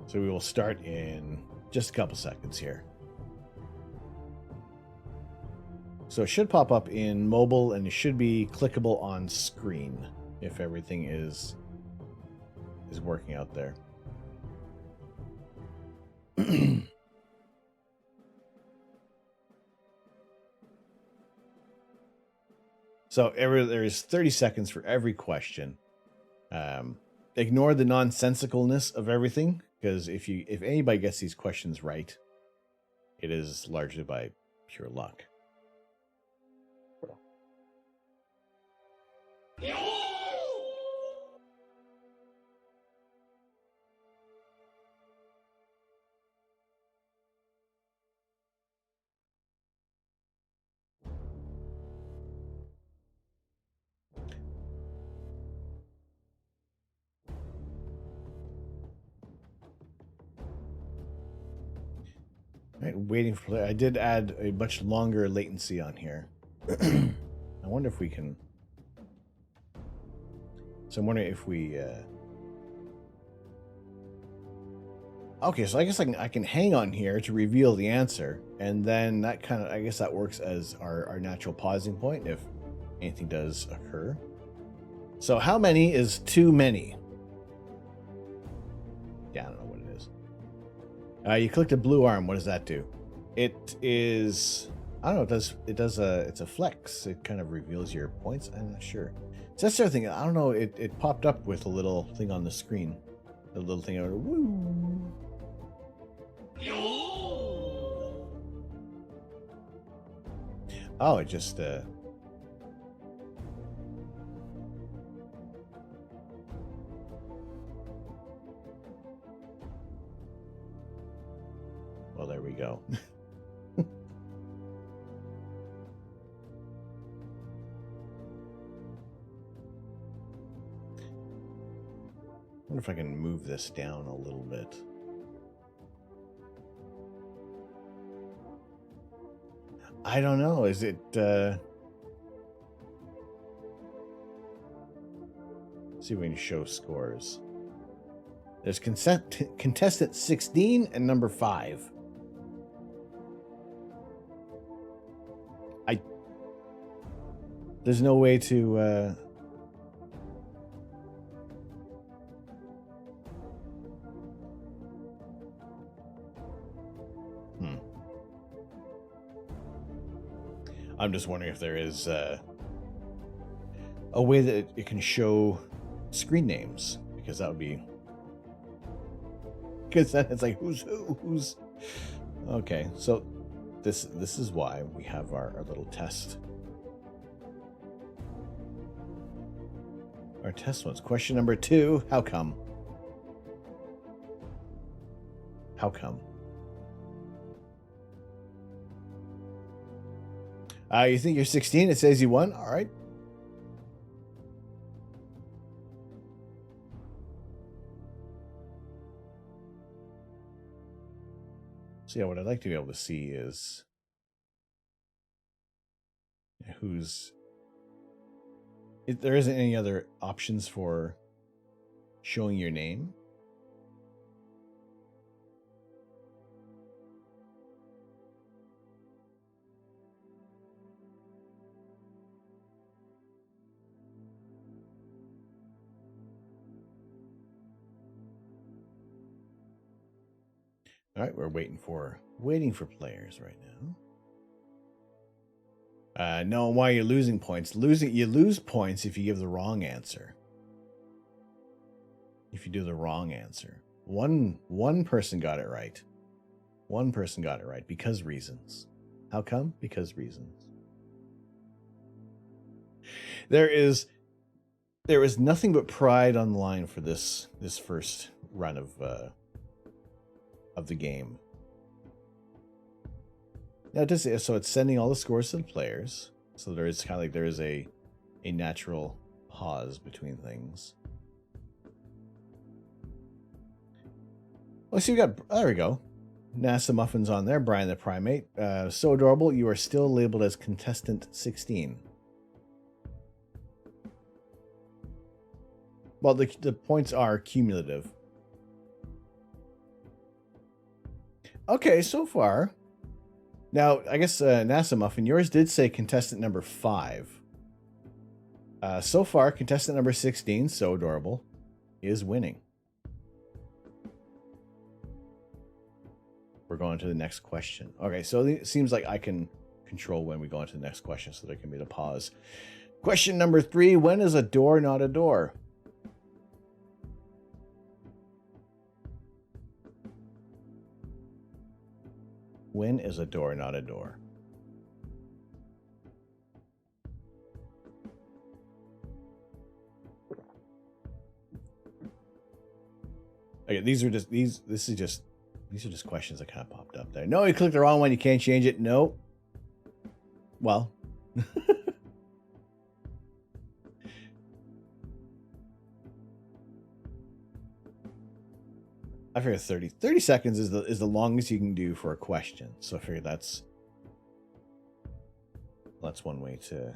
So we will start in just a couple seconds here. So it should pop up in mobile and it should be clickable on screen if everything is working out there. So there's 30 seconds for every question. Ignore the nonsensicalness of everything, because if anybody gets these questions right, it is largely by pure luck. Right, waiting for play. I did add a much longer latency on here. I wonder if we can. So I'm wondering if we. Okay, so I guess I can hang on here to reveal the answer, and then that kind of, I guess that works as our natural pausing point if anything does occur. So how many is too many? Yeah, I don't know what it is. You clicked a blue arm. What does that do? It is, I don't know. It's a flex. It kind of reveals your points. I'm not sure. So that's the other thing. I don't know. It popped up with a little thing on the screen. A little thing. Woo. Oh, it just. Well, there we go. I wonder if I can move this down a little bit. I don't know. Is it... see if we can show scores. There's contestant 16 and number 5. There's no way to... I'm just wondering if there is a way that it can show screen names, because that would be... Because then it's like, who's... Okay, so this is why we have our little test. Our test ones. Question number 2, how come? How come? You think you're 16? It says you won? All right. So yeah, what I'd like to be able to see is who's... If there isn't any other options for showing your name. All right, we're waiting for players right now. No, why are you losing points? You lose points if you give the wrong answer. If you do the wrong answer. One person got it right. One person got it right because reasons. How come? Because reasons. There is nothing but pride on the line for this first run of the game. Now so it's sending all the scores to the players. So there is kind of like there is a natural pause between things. Let's see, there we go. NASA Muffin's on there. Brian the Primate. So adorable. You are still labeled as contestant 16. Well, the points are cumulative. Okay, so far. Now, I guess NASA Muffin, yours did say contestant number 5. So far, contestant number 16, so adorable, is winning. We're going to the next question. Okay, so it seems like I can control when we go into the next question, so there can be the pause. Question number 3. When is a door not a door? When is a door not a door? Okay, these are just questions that kind of popped up there. No, you clicked the wrong one. You can't change it. No. Well. I figure 30 seconds is the longest you can do for a question. So I figure that's one way to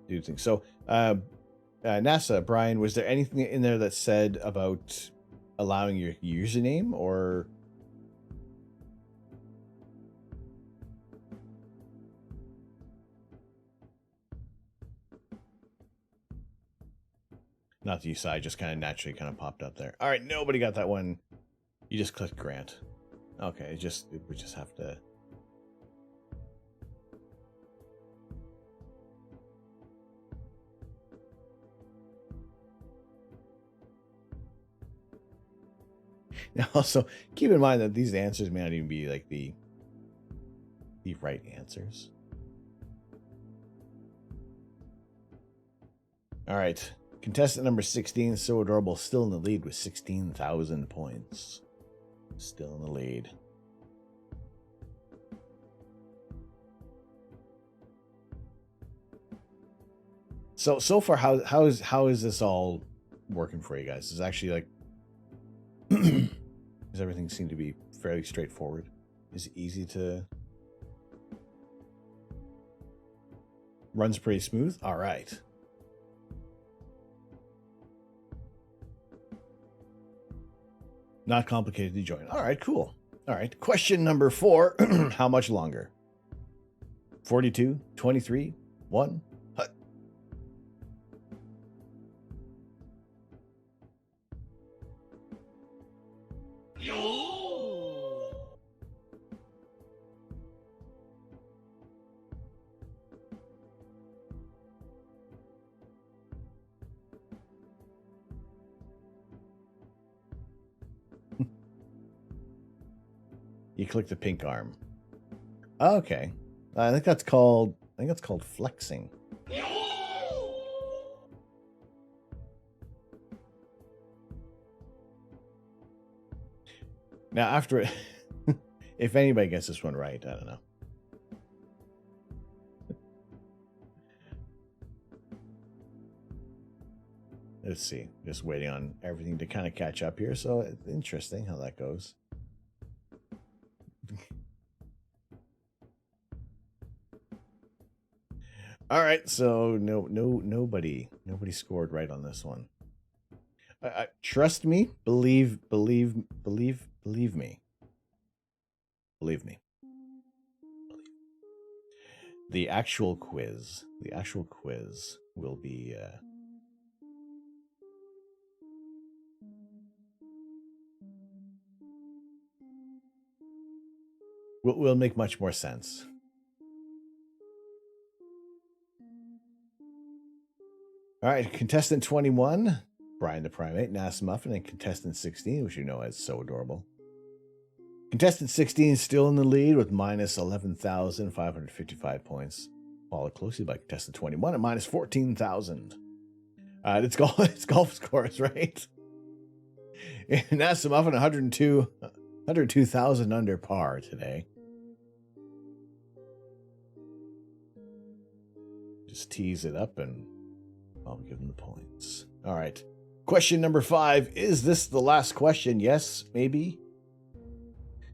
do things. So NASA, Brian, was there anything in there that said about allowing your username or? Not that you saw, I just kind of naturally kind of popped up there. All right, nobody got that one. You just clicked Grant. Okay, we just have to. Now, also keep in mind that these answers may not even be like the right answers. All right. Contestant number 16, So Adorable, still in the lead with 16,000 points. Still in the lead. So far, how is this all working for you guys? Is actually like, does everything seem to be fairly straightforward? Is it easy to? Runs pretty smooth. All right. Not complicated to join. All right, cool. All right. Question number 4. How much longer? 42, 23, 1. Hut. You click the pink arm. Okay. I think that's called flexing. Now after it, if anybody gets this one right, I don't know. Let's see. Just waiting on everything to kind of catch up here. So it's interesting how that goes. All right, so nobody scored right on this one. Trust me, believe me. The actual quiz will be will make much more sense. All right, contestant 21, Brian the Primate, NASA Muffin, and contestant 16, which you know as So Adorable. Contestant 16 is still in the lead with minus 11,555 points, followed closely by contestant 21 at minus 14,000. It's golf scores, right? NASA Muffin 102,000 under par today. Just tease it up and I'll give them the points. All right. Question number 5. Is this the last question? Yes, maybe.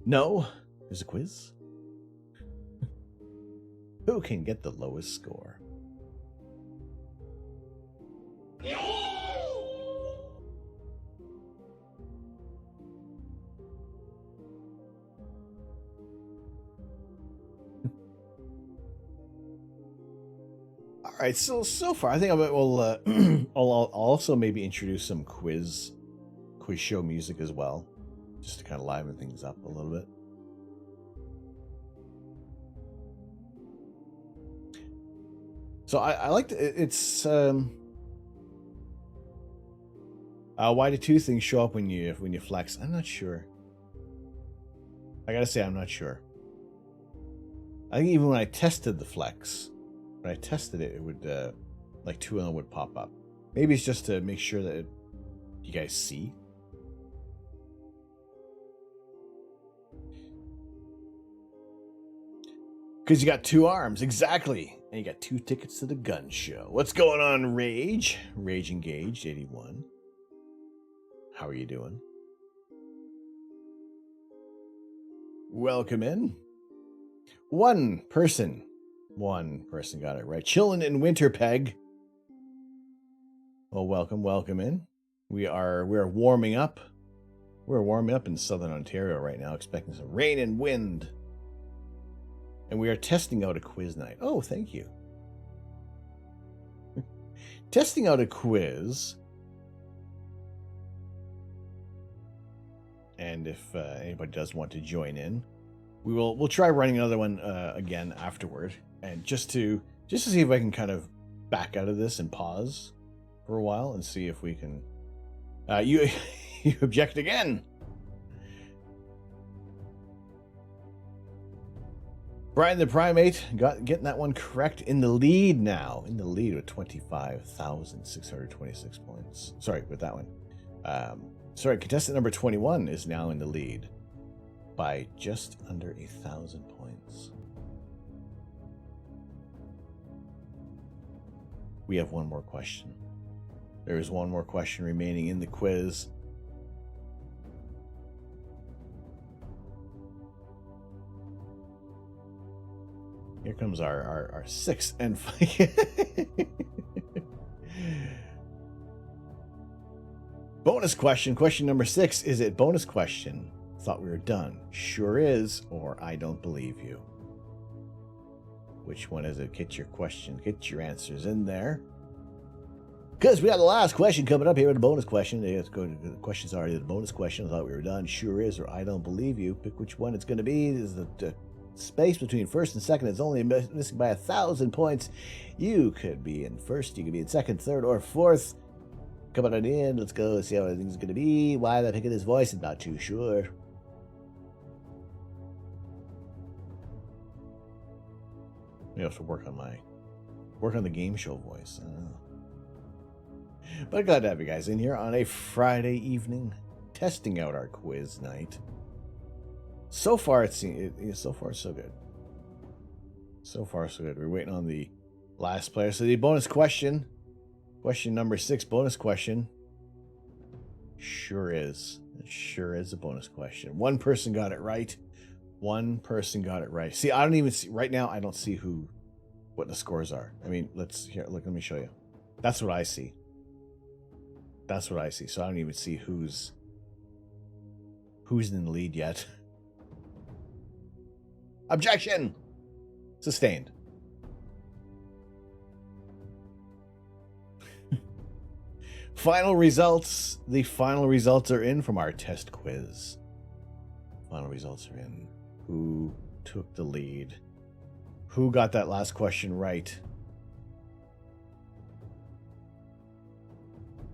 No. There's a quiz. Who can get the lowest score? All right, so far, I think I'll also maybe introduce some quiz show music as well, just to kind of liven things up a little bit. So I like it's why do two things show up when you flex? I'm not sure. I gotta say I'm not sure. I think even when I tested the flex, when I tested it, it would like two of them would pop up. Maybe it's just to make sure that you guys see. Because you got two arms, exactly. And you got 2 tickets to the gun show. What's going on, Rage? Rage Engaged, 81. How are you doing? Welcome in. One person got it right. Chillin' in Winterpeg. Well, welcome in. We're warming up. We're warming up in Southern Ontario right now, expecting some rain and wind. And we are testing out a quiz night. Oh, thank you. Testing out a quiz. And if anybody does want to join in, we'll try running another one again afterward, and just to see if I can kind of back out of this and pause for a while and see if we can. You you object again. Brian the Primate getting that one correct, in the lead now. In the lead with 25,626 points. Sorry, with that one. Sorry, contestant number 21 is now in the lead by just under 1,000 points. We have one more question. There is one more question remaining in the quiz. Here comes our sixth and bonus question. Question number 6. Is it bonus question? Thought we were done. Sure is, or I don't believe you. Which one is it? Get your question. Get your answers in there. Because we got the last question coming up here with the bonus question. Let's go to the questions already. The bonus question. I thought we were done. Sure is, or I don't believe you. Pick which one it's going to be. This is the space between first and second is only missing by 1,000 points. You could be in first, you could be in second, third, or fourth. Come on in, let's go see how everything's going to be. Why am I picking his voice? I'm not too sure. Maybe I have to work on the game show voice. But glad to have you guys in here on a Friday evening, testing out our quiz night. So far, so far so good. So far so good. We're waiting on the last player. So the bonus question, question number 6, bonus question. Sure is. It sure is a bonus question. One person got it right. One person got it right. See, I don't even see right now. I don't see what the scores are. I mean, look. Let me show you. That's what I see. That's what I see. So I don't even see who's in the lead yet. Objection! Sustained. Final results. The final results are in from our test quiz. Final results are in. Who took the lead? Who got that last question right?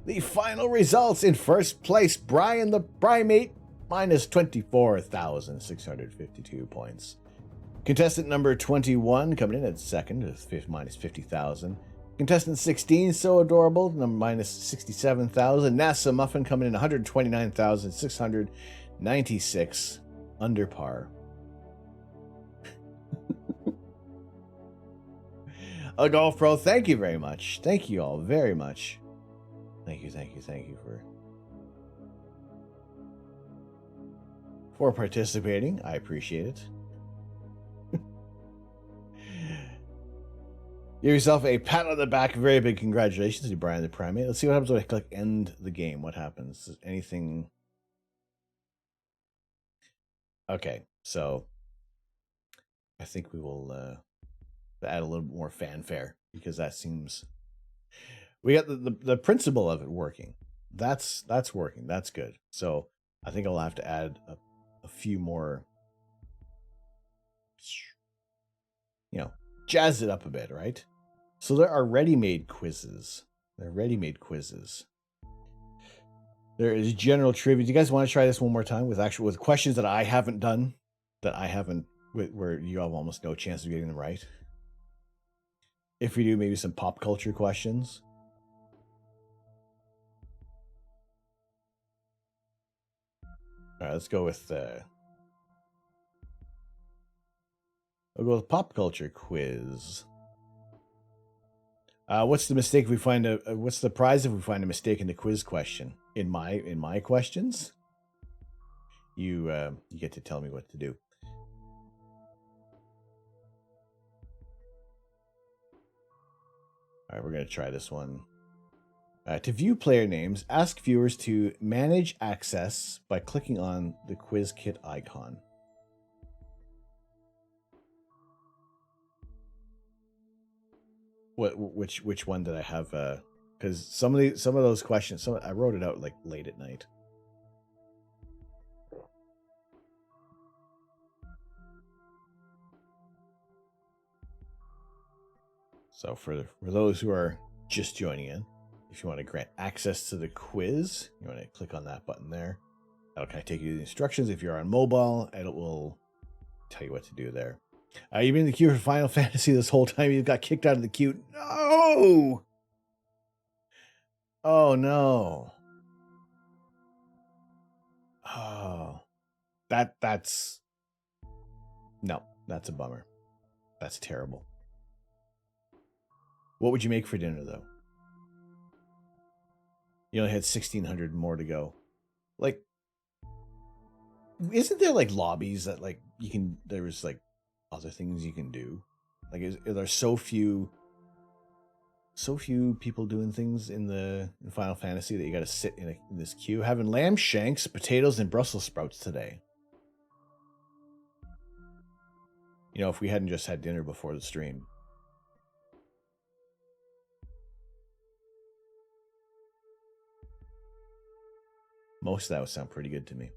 The final results: in first place, Brian the Primate, minus 24,652 points. Contestant number 21 coming in at second with minus 50,000. Contestant 16, so adorable, minus 67,000. NASA Muffin coming in 129,696, under par. A Golf Pro, thank you very much. Thank you all very much. Thank you for participating. I appreciate it. Give yourself a pat on the back. Very big congratulations to Brian the Primate. Let's see what happens when I click end the game. What happens? Is anything? Okay, so I think we will add a little bit more fanfare, because that seems we got the principle of it working. That's working. That's good. So I think I'll have to add a few more, jazz it up a bit, right? So there are ready-made quizzes. There are ready-made quizzes. There is general trivia. Do you guys want to try this one more time with questions that I haven't done, where you have almost no chance of getting them right? If we do, maybe some pop culture questions. All right, let's go with I'll go with pop culture quiz. What's the mistake if we find what's the prize if we find a mistake in the quiz question? In my questions, you get to tell me what to do. All right, we're gonna try this one. To view player names, ask viewers to manage access by clicking on the quiz kit icon. Which one did I have? Because some of those questions, I wrote it out like late at night. So for those who are just joining in, if you want to grant access to the quiz, you want to click on that button there. That'll kind of take you to the instructions. If you're on mobile, it will tell you what to do there. You've been in the queue for Final Fantasy this whole time. You got kicked out of the queue. No! Oh, no. Oh. That's... No, that's a bummer. That's terrible. What would you make for dinner, though? You only had 1,600 more to go. Like, isn't there, like, lobbies that, like, you can... There's, like, other things you can do? Like, are there so few people doing things in Final Fantasy that you got to sit in this queue? Having lamb shanks, potatoes, and Brussels sprouts today. You know, if we hadn't just had dinner before the stream. Most of that would sound pretty good to me.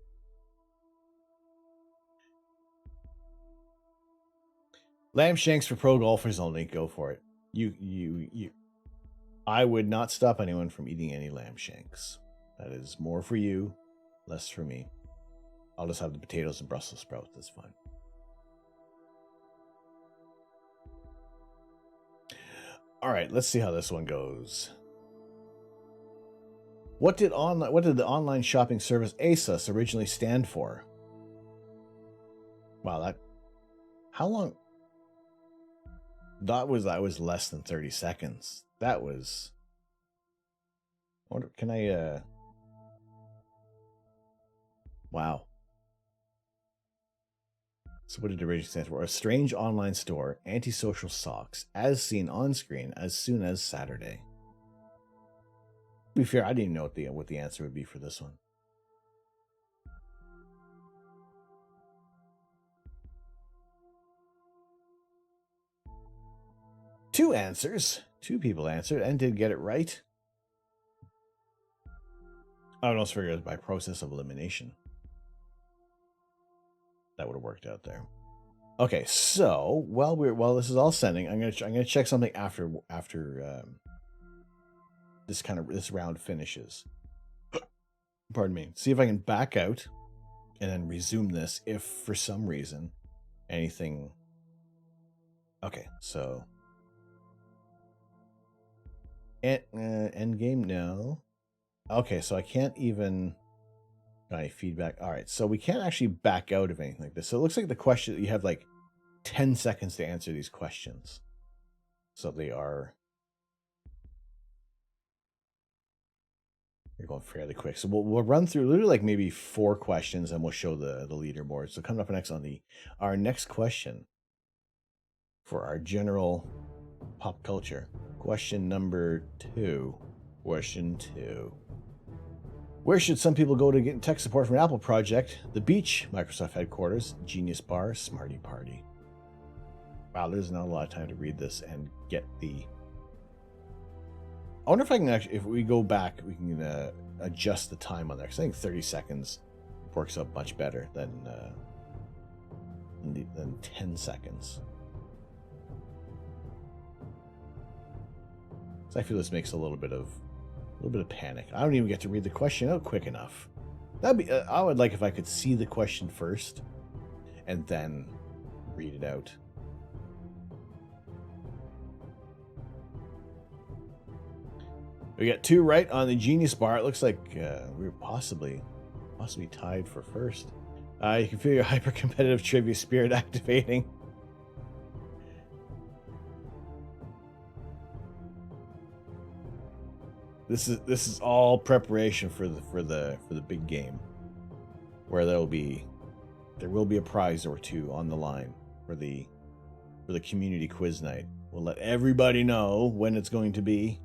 Lamb shanks for pro golfers only. Go for it. You. I would not stop anyone from eating any lamb shanks. That is more for you, less for me. I'll just have the potatoes and Brussels sprouts. That's fine. All right, let's see how this one goes. What did the online shopping service ASOS originally stand for? Wow, how long? That was less than 30 seconds. That was... Can I... Wow. So what did it originally stand for? A strange online store, antisocial socks, as seen on screen as soon as Saturday. To be fair, I didn't know what the answer would be for this one. Two answers. Two people answered and did get it right. I would also figure it was by process of elimination. That would have worked out there. Okay, so while this is all sending, I'm gonna check something after this round finishes. Pardon me. See if I can back out and then resume this if for some reason anything. Okay, so end game, no. Okay, so I can't even got any feedback. All right, so we can't actually back out of anything like this. So it looks like the question, you have like 10 seconds to answer these questions. So they're going fairly quick. So we'll run through literally like maybe 4 questions and we'll show the leaderboard. So coming up next on our next question for our general pop culture. Question number 2. Question 2. Where should some people go to get tech support from an Apple project? The beach, Microsoft headquarters, Genius Bar, Smarty Party. Wow, there's not a lot of time to read this and get the... I wonder if I can actually, if we go back, we can adjust the time on there. Because I think 30 seconds works out much better than 10 seconds. So I feel this makes a little bit of panic. I don't even get to read the question out quick enough. That'd be. I would like if I could see the question first, and then read it out. We got 2 right on the Genius Bar. It looks like we're possibly tied for first. You can feel your hyper-competitive trivia spirit activating. This is all preparation for the big game, where there will be a prize or 2 on the line for the community quiz night. We'll let everybody know when it's going to be,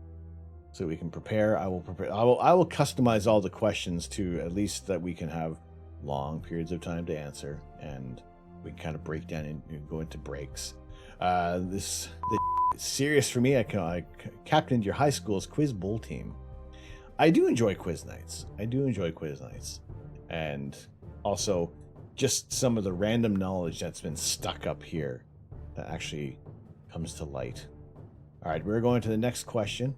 so we can prepare. I will customize all the questions to at least that we can have long periods of time to answer, and we can kind of break down and go into breaks. It's serious for me. I captained your high school's quiz bowl team. I do enjoy quiz nights. And also just some of the random knowledge that's been stuck up here that actually comes to light. All right, we're going to the next question.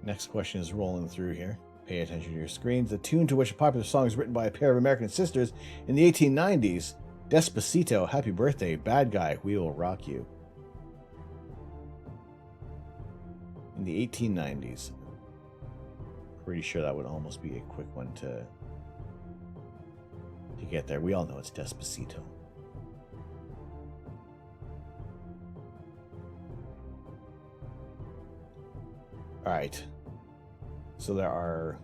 Next question is rolling through here. Pay attention to your screens. The tune to which a popular song is written by a pair of American sisters in the 1890s. Despacito, Happy Birthday, Bad Guy, We Will Rock You. In the 1890s. Pretty sure that would almost be a quick one to get there. We all know it's Despacito. All right. So there are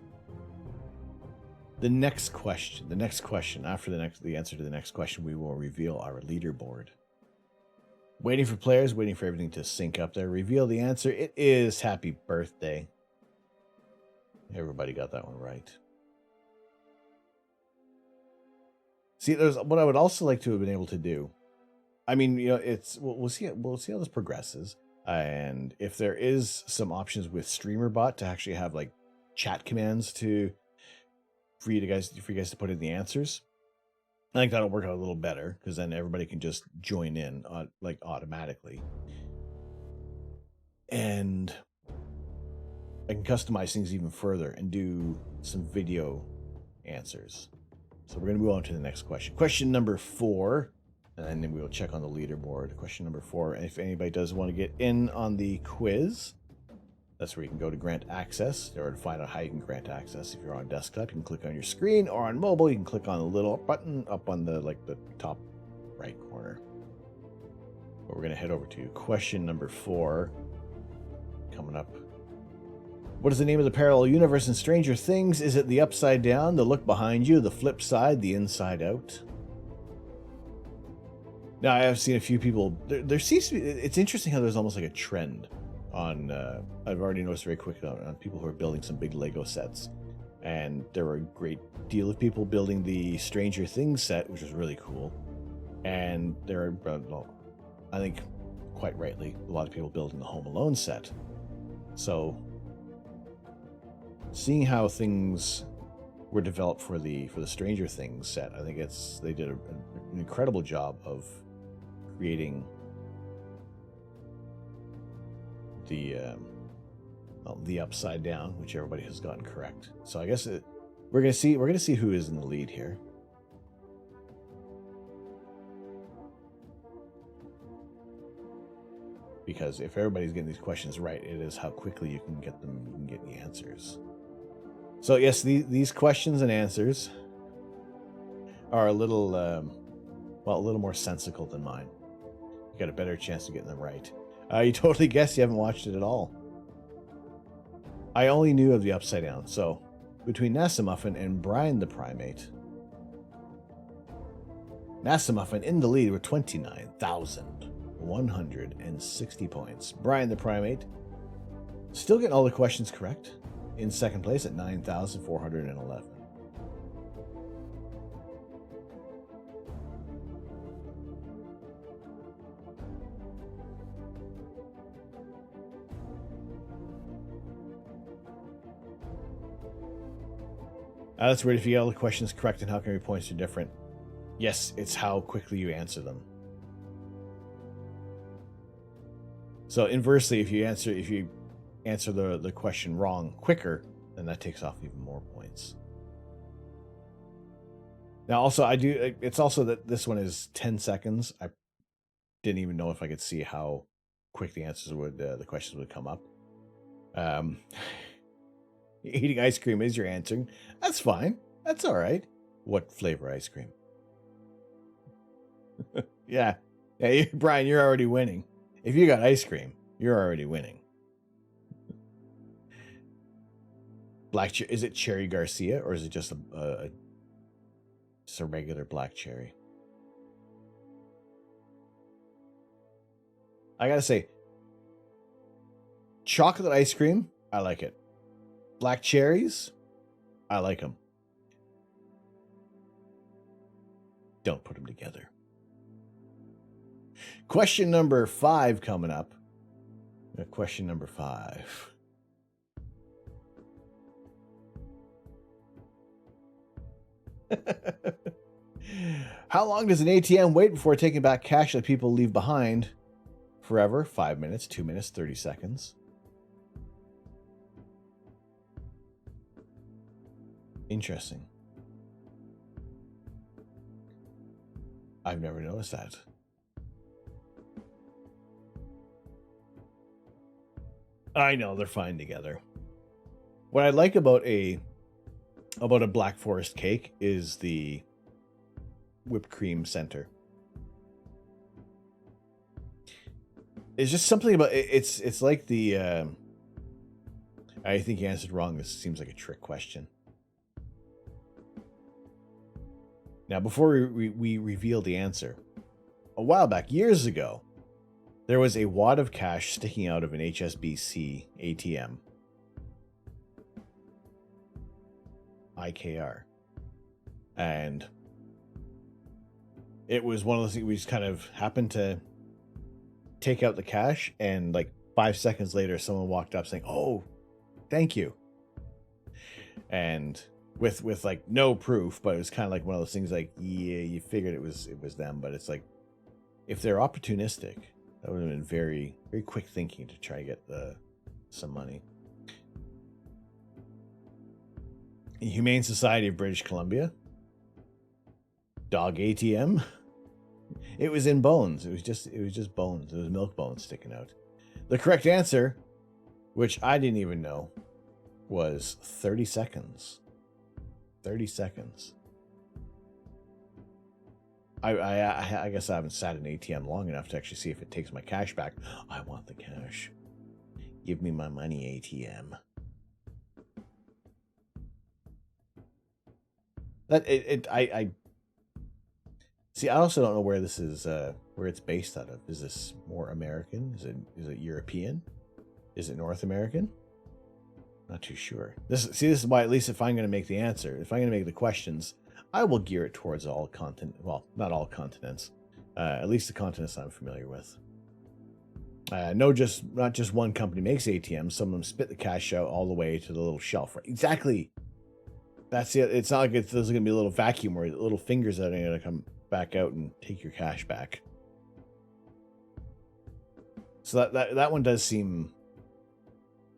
the next question. After the answer to the next question, we will reveal our leaderboard. Waiting for players, waiting for everything to sync up there. Reveal the answer. It is Happy Birthday. Everybody got that one right. See, there's what I would also like to have been able to do. I mean, we'll see how this progresses, and if there is some options with StreamerBot to actually have like chat commands for you guys to put in the answers. I think that'll work out a little better, because then everybody can just join in like automatically, and I can customize things even further and do some video answers. So we're going to move on to the next question. Question number 4, and then we will check on the leaderboard. Question number 4, if anybody does want to get in on the quiz, that's where you can go to grant access, or to find out how you can grant access. If you're on desktop, you can click on your screen, or on mobile, you can click on the little button up on the top right corner. But we're going to head over to question number 4 coming up. What is the name of the parallel universe in Stranger Things? Is it the upside down, the look behind you, the flip side, the inside out? Now, I have seen a few people. There seems to be. It's interesting how there's almost like a trend on. I've already noticed very quickly on people who are building some big Lego sets, and there were a great deal of people building the Stranger Things set, which was really cool. And there are, well, I think, quite rightly, a lot of people building the Home Alone set. So, seeing how things were developed for the Stranger Things set, I think they did an incredible job of creating the upside down, which everybody has gotten correct. So I guess we're gonna see who is in the lead here. Because if everybody's getting these questions right, it is how quickly you can get the answers. So yes, these questions and answers are a little more sensical than mine. You got a better chance of getting them right. You totally guessed. You haven't watched it at all. I only knew of the upside down. So between NASA Muffin and Brian the Primate, NASA Muffin in the lead with 29,160 points. Brian the Primate still getting all the questions correct, in second place at 9,411. That's weird. If you get all the questions correct, and how come your points are different? Yes, it's how quickly you answer them. So inversely, if you answer the question wrong quicker, then that takes off even more points. Now, also, it's also that this one is 10 seconds. I didn't even know if I could see how quick the answers the questions would come up. Eating ice cream is your answering. That's fine. That's all right. What flavor ice cream? Yeah. Brian, you're already winning. If you got ice cream, you're already winning. Is it Cherry Garcia, or is it just a regular black cherry? I gotta say, chocolate ice cream, I like it. Black cherries, I like them. Don't put them together. Question number 5 coming up. Question number 5. How long does an ATM wait before taking back cash that people leave behind? Forever, 5 minutes, 2 minutes, 30 seconds. Interesting. I've never noticed that. I know, they're fine together. What I like about a Black Forest cake is the whipped cream center. It's just something about it. It's like the I think you answered wrong. This seems like a trick question. Now, before we reveal the answer, a while back, years ago, there was a wad of cash sticking out of an HSBC ATM. IKR. And it was one of those things we just kind of happened to take out the cash, and like 5 seconds later, someone walked up saying, "Oh, thank you." And with like no proof, but it was kind of like one of those things like, yeah, you figured it was them, but it's like, if they're opportunistic, that would have been very, very quick thinking to try to get some money. Humane Society of British Columbia. Dog ATM. It was in bones. It was just bones. It was milk bones sticking out. The correct answer, which I didn't even know, was 30 seconds. 30 seconds. I guess I haven't sat in an ATM long enough to actually see if it takes my cash back. I want the cash. Give me my money, ATM. I see. I also don't know where this is, where it's based out of. Is this more American? Is it European? Is it North American? Not too sure. This is why, at least if I'm going to make the answer, if I'm going to make the questions, I will gear it towards all continent. Well, not all continents. At least the continents I'm familiar with. Not just one company makes ATMs. Some of them spit the cash out all the way to the little shelf. Right? Exactly. That's it. It's not like there's going to be a little vacuum where little fingers that are going to come back out and take your cash back. So that one does seem.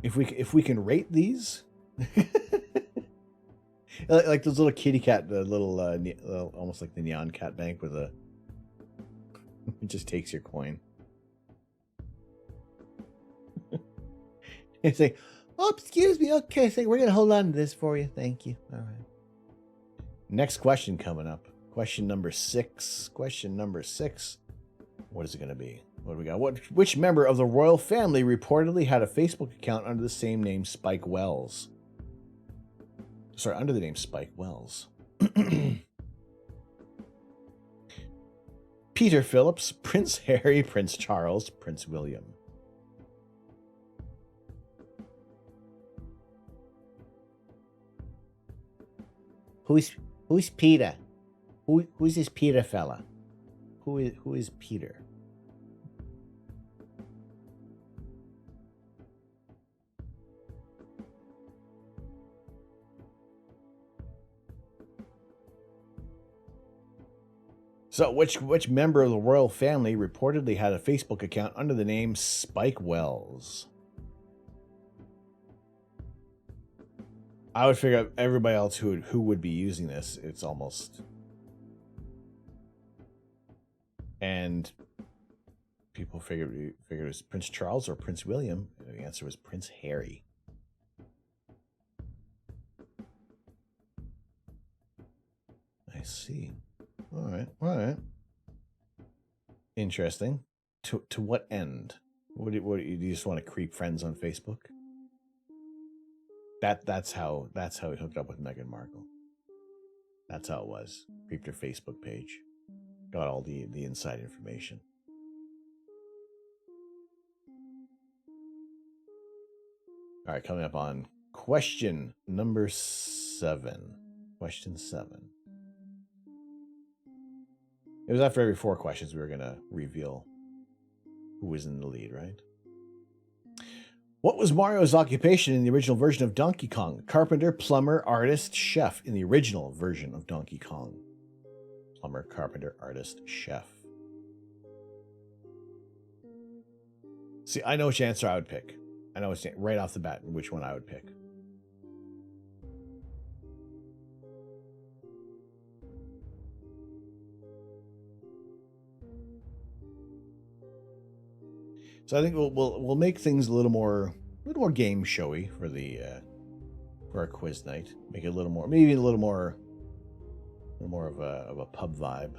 If we can rate these, like those little kitty cat, the little almost like the Neon Cat Bank with it just takes your coin. It's like, oh, excuse me. Okay, so we're gonna hold on to this for you. Thank you. All right. Next question coming up. Question number 6. Question number 6. What is it gonna be? What do we got? Which member of the royal family reportedly had a Facebook account under the same name, Spike Wells? Sorry, under the name Spike Wells. Peter Phillips, Prince Harry, Prince Charles, Prince William. Who's Peter? Who's this Peter fella? Who is Peter? So, which member of the royal family reportedly had a Facebook account under the name Spike Wells? I would figure out everybody else who would be using this. It's almost, and people figured it was Prince Charles or Prince William. And the answer was Prince Harry. I see. All right. All right. Interesting. To what end? What do you just want to creep friends on Facebook? That's how he hooked up with Meghan Markle. That's how it was. Creeped her Facebook page. Got all the inside information. All right, coming up on question number 7. Question 7. It was after every 4 questions we were going to reveal who was in the lead, right? What was Mario's occupation in the original version of Donkey Kong? Carpenter, plumber, artist, chef in the original version of Donkey Kong. Plumber, carpenter, artist, chef. See, I know which answer I would pick. I know it's right off the bat which one I would pick. So I think we'll make things a little more game showy for the for our quiz night. Make it a little more, maybe a little more of a pub vibe.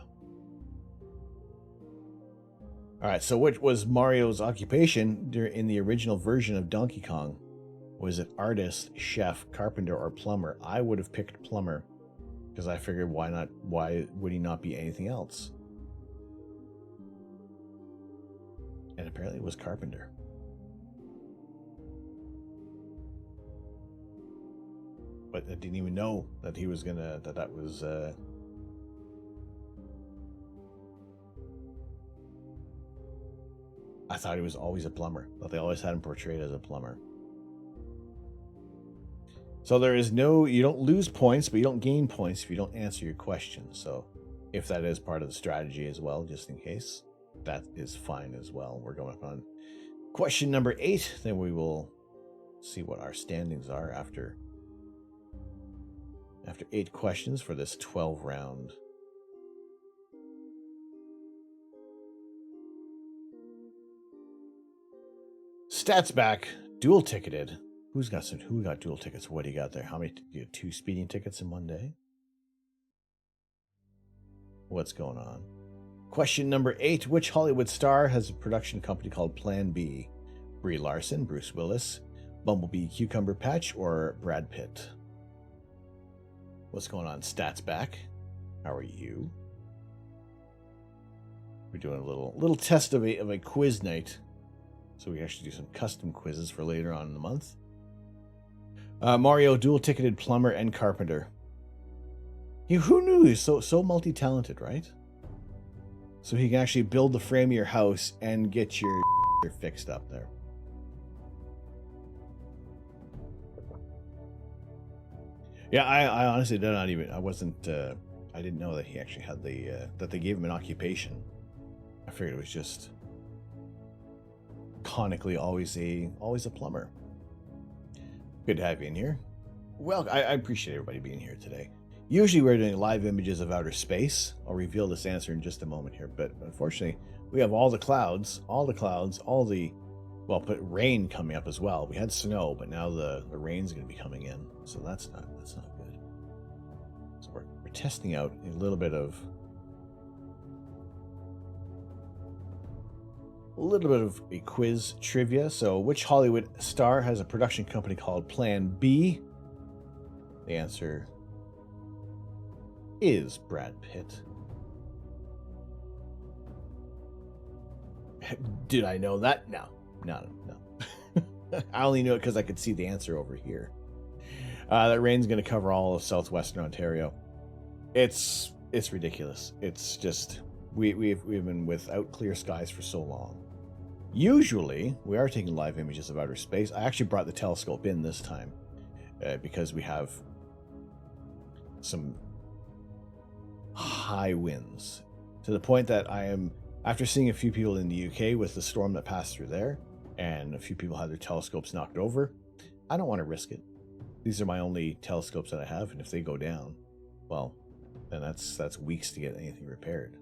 All right. So what was Mario's occupation in the original version of Donkey Kong? Was it artist, chef, carpenter, or plumber? I would have picked plumber because I figured why not? Why would he not be anything else? And apparently it was carpenter. But I didn't even know that he was gonna, that was, I thought he was always a plumber. I thought they always had him portrayed as a plumber. So there is no, you don't lose points, but you don't gain points if you don't answer your question. So if that is part of the strategy as well, just in case, that is fine as well. We're going up on question number 8. Then we will see what our standings are after 8 questions for this 12 round. Stats back, dual ticketed. Who got dual tickets? What do you got there? How many? You have 2 speeding tickets in one day? What's going on? Question number 8. Which Hollywood star has a production company called Plan B? Brie Larson, Bruce Willis, Bumblebee Cucumber Patch, or Brad Pitt? What's going on? Stats back. How are you? We're doing a little test of a quiz night. So we actually do some custom quizzes for later on in the month. Mario dual-ticketed plumber and carpenter. Who knew he's so multi-talented, right? So he can actually build the frame of your house and get your fixed up there. Yeah, I honestly did not even. I wasn't. I didn't know that he actually had that they gave him an occupation. I figured it was just conically always a plumber. Good to have you in here. Well, I appreciate everybody being here today. Usually we're doing live images of outer space. I'll reveal this answer in just a moment here, but unfortunately we have all the clouds, but rain coming up as well. We had snow, but now the rain's going to be coming in, so that's not good. So we're testing out a little bit of a quiz trivia. So which Hollywood star has a production company called Plan B? The answer is Brad Pitt. Did I know that? No. I only knew it because I could see the answer over here. That rain's going to cover all of southwestern Ontario. It's ridiculous. It's just we've been without clear skies for so long. Usually we are taking live images of outer space. I actually brought the telescope in this time because we have some high winds to the point that I am, after seeing a few people in the UK with the storm that passed through there, and a few people had their telescopes knocked over, I don't want to risk it. These are my only telescopes that I have, and if they go down, well, then that's weeks to get anything repaired.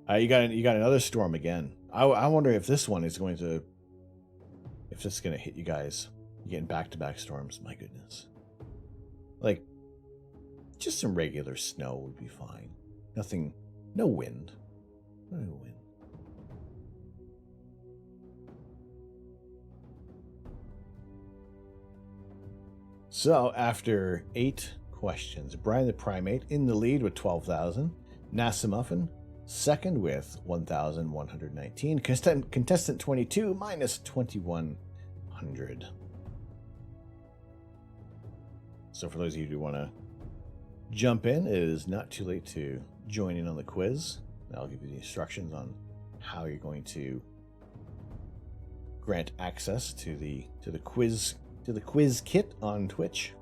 You got another storm again. I wonder if this one is going to, if this is going to hit you guys. You're getting back-to-back storms. My goodness. Like, just some regular snow would be fine. Nothing, no wind. No wind. So, after 8 questions, Brian the Primate in the lead with 12,000. NASA Muffin second with 1,119. Contestant 22 minus 2,100. So for those of you who want to jump in, it is not too late to join in on the quiz. I'll give you the instructions on how you're going to grant access to the quiz kit on Twitch.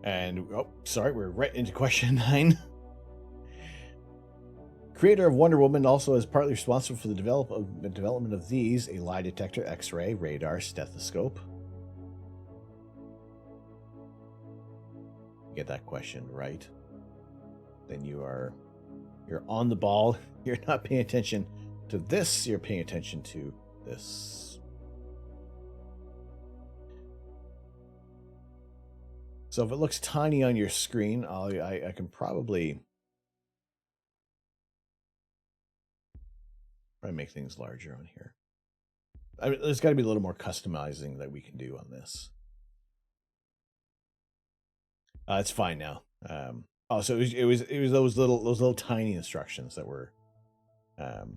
And oh, sorry, we're right into question 9. Creator of Wonder Woman also is partly responsible for the development of these: a lie detector, X-ray, radar, stethoscope. Get that question right, then you're on the ball. You're not paying attention to this, you're paying attention to this. So if it looks tiny on your screen, I can probably make things larger on here. I mean, there's got to be a little more customizing that we can do on this. It's fine now. So it was those little tiny instructions that were that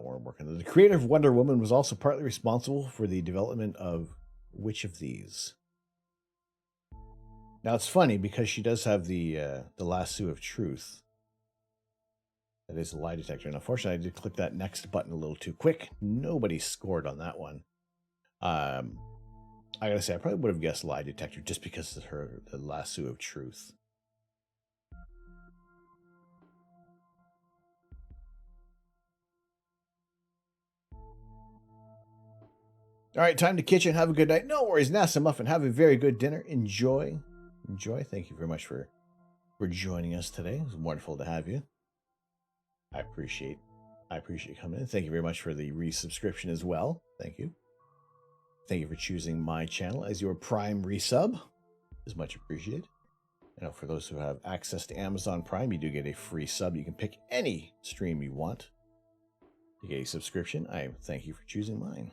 weren't working. The creator of Wonder Woman was also partly responsible for the development of which of these? Now it's funny because she does have the lasso of truth. That is a lie detector. And unfortunately, I did click that next button a little too quick. Nobody scored on that one. I gotta say, I probably would have guessed lie detector just because of the lasso of truth. All right, time to kitchen. Have a good night. No worries, NASA Muffin. Have a very good dinner. Enjoy. Thank you very much for joining us today. It was wonderful to have you. I appreciate coming in. Thank you very much for the resubscription as well. Thank you. Thank you for choosing my channel as your Prime resub. Is much appreciated. You know, for those who have access to Amazon Prime, you do get a free sub. You can pick any stream you want. You get a subscription. I thank you for choosing mine.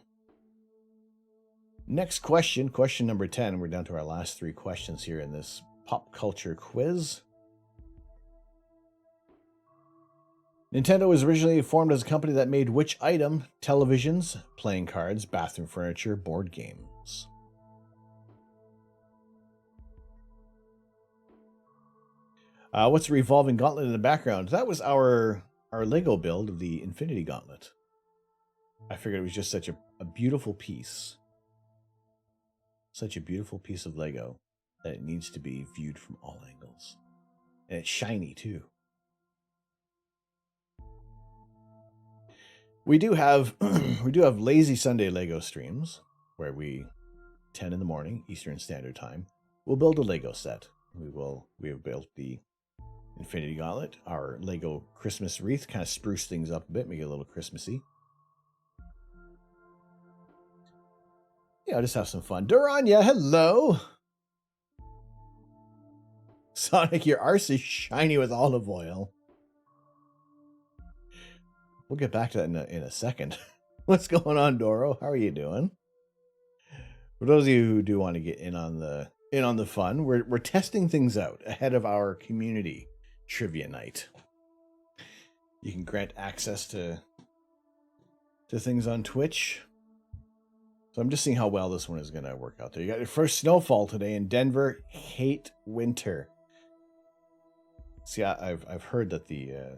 Next question, question number 10. We're down to our last 3 questions here in this pop culture quiz. Nintendo was originally formed as a company that made which item? Televisions, playing cards, bathroom furniture, board games. What's the revolving gauntlet in the background? That was our Lego build of the Infinity Gauntlet. I figured it was just such a beautiful piece. Such a beautiful piece of Lego that it needs to be viewed from all angles. And it's shiny too. We do have lazy Sunday Lego streams where we 10 in the morning Eastern Standard Time. We'll build a Lego set. We have built the Infinity Gauntlet, our Lego Christmas wreath, kind of spruce things up a bit, make it a little Christmassy. Yeah, I'll just have some fun. Duranya, hello. Sonic, your arse is shiny with olive oil. We'll get back to that in a second. What's going on, Doro? How are you doing? For those of you who do want to get in on the fun, we're testing things out ahead of our community trivia night. You can grant access to things on Twitch. So I'm just seeing how well this one is going to work out there. You got your first snowfall today in Denver. Hate winter. See, I've heard that the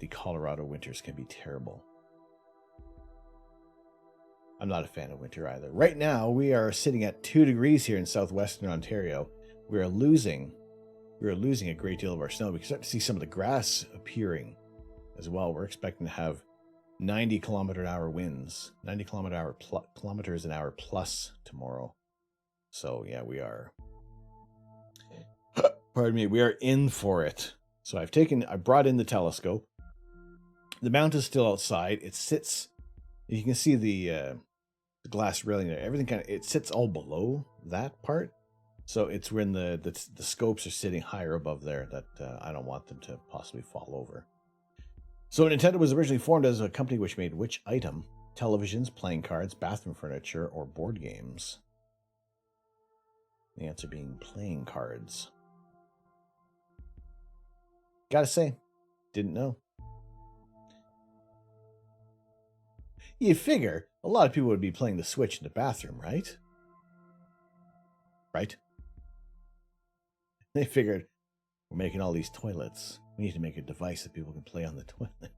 Colorado winters can be terrible. I'm not a fan of winter either. Right now, we are sitting at 2 degrees here in southwestern Ontario. We are losing a great deal of our snow. We can start to see some of the grass appearing as well. We're expecting to have 90-kilometer-an-hour winds, 90 kilometers an hour plus tomorrow. So yeah, we are. Pardon me, we are in for it. So I brought in the telescope. The mount is still outside. It sits. You can see the glass railing there. Everything it sits all below that part. So it's when the scopes are sitting higher above there that I don't want them to possibly fall over. So Nintendo was originally formed as a company which made which item? Televisions, playing cards, bathroom furniture, or board games? The answer being playing cards. Gotta say, didn't know. You'd figure a lot of people would be playing the Switch in the bathroom, right? Right? They figured, we're making all these toilets. We need to make a device that people can play on the toilet.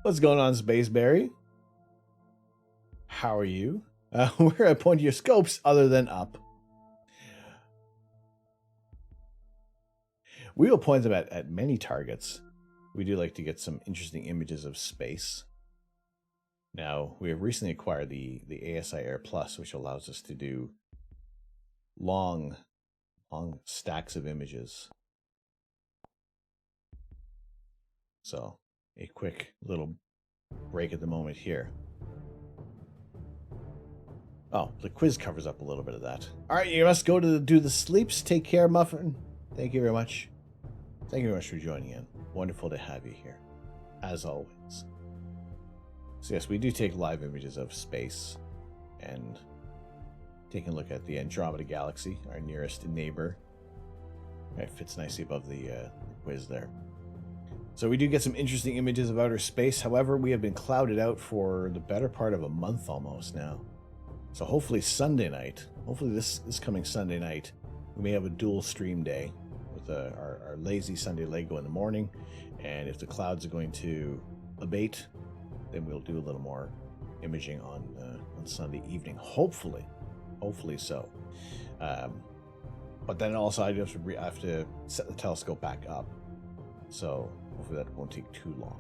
What's going on, Spaceberry? How are you? Where I point your scopes other than up? We will point them at many targets. We do like to get some interesting images of space. Now, we have recently acquired the ASI Air Plus, which allows us to do long stacks of images. So, a quick little break at the moment here. Oh, the quiz covers up a little bit of that. All right, you must go to do the sleeps. Take care, Muffin. Thank you very much. Thank you very much for joining in. Wonderful to have you here, as always. So yes, we do take live images of space and taking a look at the Andromeda Galaxy, our nearest neighbor. It fits nicely above the quiz there. So we do get some interesting images of outer space. However, we have been clouded out for the better part of a month almost now. So hopefully Sunday night, hopefully this coming Sunday night, we may have a dual stream day with our lazy Sunday Lego in the morning. And if the clouds are going to abate, then we'll do a little more imaging on Sunday evening. Hopefully so. But then also I have to set the telescope back up. So hopefully that won't take too long.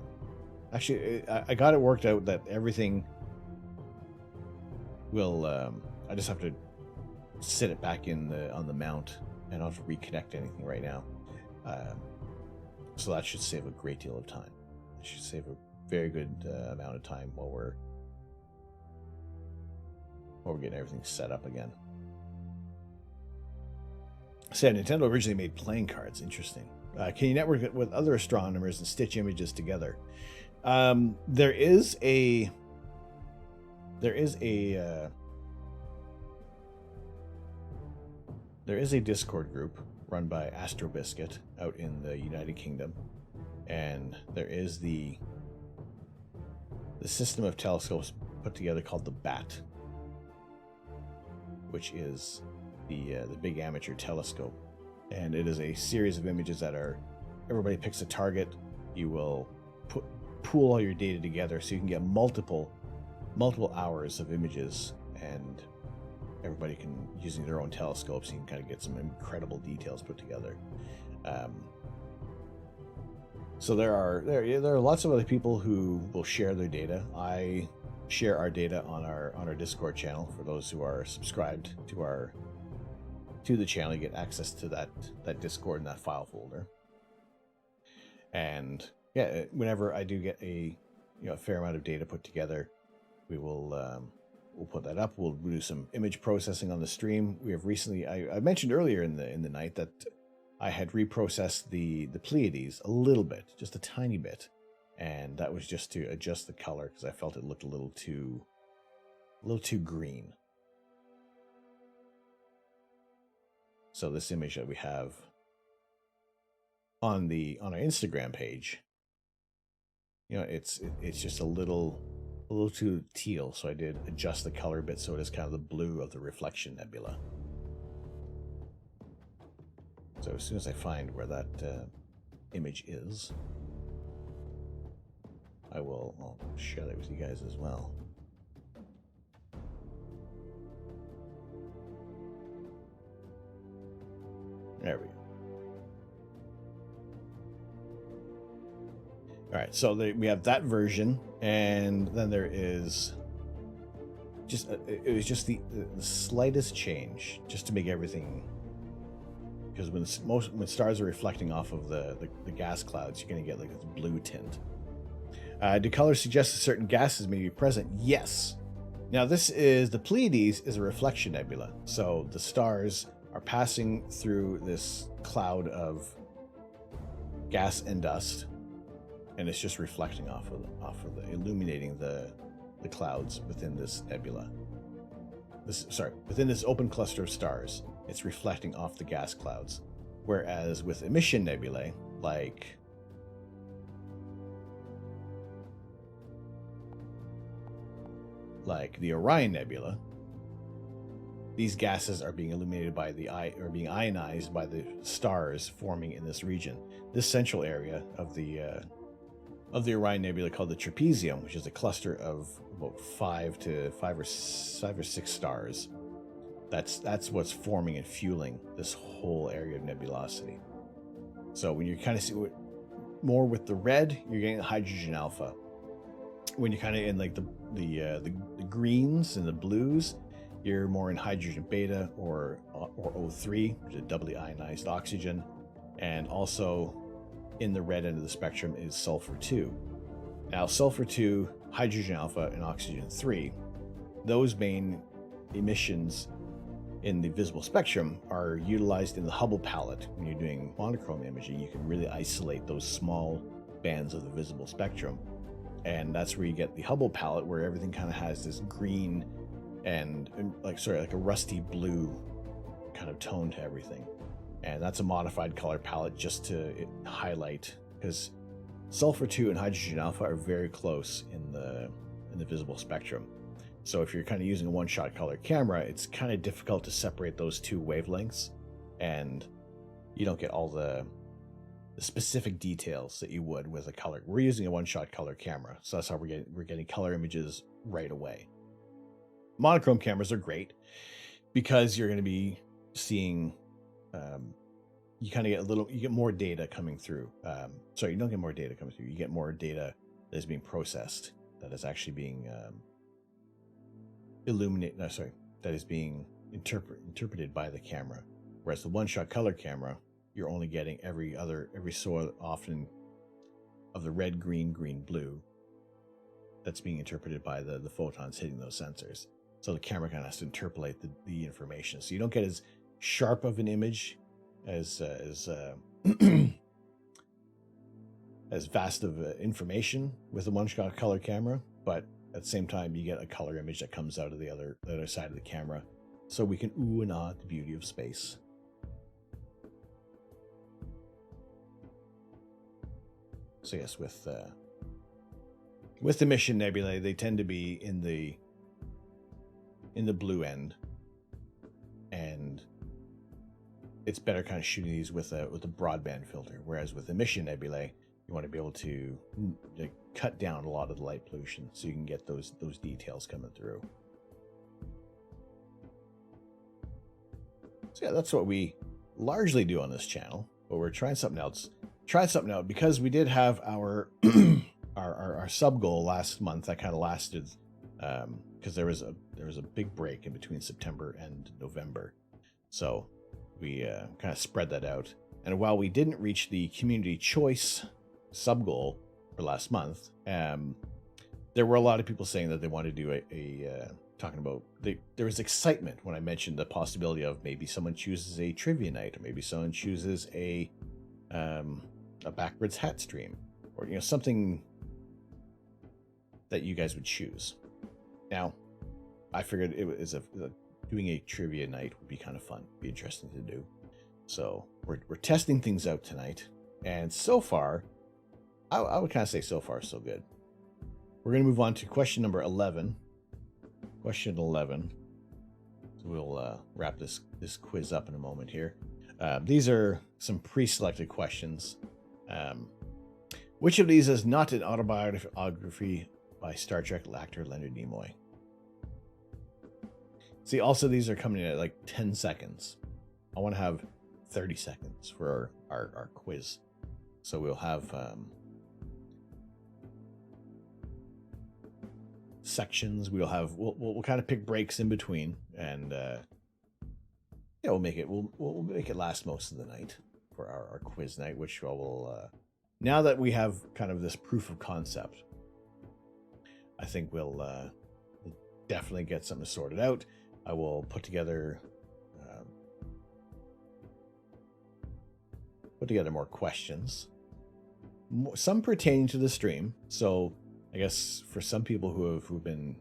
Actually, I got it worked out that everything will. I just have to sit it back on the mount, and I don't have to reconnect anything right now. So that should save a great deal of time. It should save a very good amount of time while we're getting everything set up again. So Nintendo originally made playing cards. Interesting. Can you network with other astronomers and stitch images together? There is a Discord group run by AstroBiscuit out in the United Kingdom, and there is the system of telescopes put together called the BAT, which is the big amateur telescope, and it is a series of images that are, everybody picks a target. You will pool all your data together so you can get multiple hours of images, and everybody can, using their own telescopes, you can kind of get some incredible details put together. So there are lots of other people who will share their data. I share our data on our Discord channel. For those who are subscribed to the channel, you get access to that Discord and that file folder. And yeah, whenever I do get a fair amount of data put together, we will we'll put that up. We'll do some image processing on the stream. We have recently, I mentioned earlier in the night that I had reprocessed the Pleiades a little bit, just a tiny bit, and that was just to adjust the color because I felt it looked a little too green. So this image that we have on our Instagram page, it's just a little too teal, so I did adjust the color a bit so it is kind of the blue of the reflection nebula. So as soon as I find where that image is, I'll share that with you guys as well. There we go. All right, so we have that version, and then there is just it was just the slightest change just to make everything, because when stars are reflecting off of the gas clouds, you're going to get like this blue tint. Do colors suggest that certain gases may be present? Yes. Now this is the Pleiades is a reflection nebula, so the stars are passing through this cloud of gas and dust, and it's just reflecting off of the illuminating the clouds within this nebula. Within this open cluster of stars, it's reflecting off the gas clouds. Whereas with emission nebulae, like the Orion Nebula, these gases are being illuminated by being ionized by the stars forming in this region. This central area of the Orion Nebula, called the trapezium, which is a cluster of about five or six stars. That's what's forming and fueling this whole area of nebulosity. So when you kind of see more with the red, you're getting hydrogen alpha. When you're kind of in like the greens and the blues, you're more in hydrogen beta or O3, which is doubly ionized oxygen, and also in the red end of the spectrum is sulfur 2. Now sulfur 2, hydrogen alpha, and oxygen 3, those main emissions in the visible spectrum are utilized in the Hubble palette. When you're doing monochrome imaging, you can really isolate those small bands of the visible spectrum. And that's where you get the Hubble palette, where everything kind of has this green and like a rusty blue kind of tone to everything. And that's a modified color palette just to highlight, because sulfur 2 and hydrogen alpha are very close in the visible spectrum. So if you're kind of using a one-shot color camera, it's kind of difficult to separate those two wavelengths, and you don't get all the specific details that you would with a color. We're using a one-shot color camera, so that's how we're getting color images right away. Monochrome cameras are great because you're going to be seeing, you kind of get more data coming through. Sorry, you don't get more data coming through. You get more data that is being processed, that is actually being that is being interpreted by the camera. Whereas the one-shot color camera, you're only getting every so often of the red, green, blue that's being interpreted by the photons hitting those sensors. So the camera kind of has to interpolate the information. So you don't get as sharp of an image, as vast of information with a one-shot color camera, but at the same time you get a color image that comes out of the other side of the camera, so we can ooh and ah at the beauty of space. So yes, with emission nebulae, they tend to be in the blue end, and it's better kind of shooting these with a broadband filter. Whereas with emission nebulae, you want to be able to cut down a lot of the light pollution, so you can get those details coming through. So yeah, that's what we largely do on this channel, but we're trying something else. Try something out, because we did have our our sub goal last month that kind of lasted, because there was a big break in between September and November, so we kind of spread that out. And while we didn't reach the community choice sub goal for last month, there were a lot of people saying that they wanted to do talking about there was excitement when I mentioned the possibility of maybe someone chooses a trivia night, or maybe someone chooses a backwards hat stream, or something that you guys would choose. Now, I figured it was doing a trivia night would be kind of fun, be interesting to do. So we're testing things out tonight, and so far, I would kind of say so far so good. We're going to move on to question number 11. Question 11. So we'll wrap this quiz up in a moment here. These are some pre-selected questions. Which of these is not an autobiography by Star Trek actor Leonard Nimoy? See, also these are coming in at like 10 seconds. I want to have 30 seconds for our quiz. So we'll have sections. We'll kind of pick breaks in between, and yeah, we'll make it last most of the night for our quiz night, which will now that we have kind of this proof of concept, I think we'll definitely get something sorted out. I will put together more questions, some pertaining to the stream. So I guess for some people who've been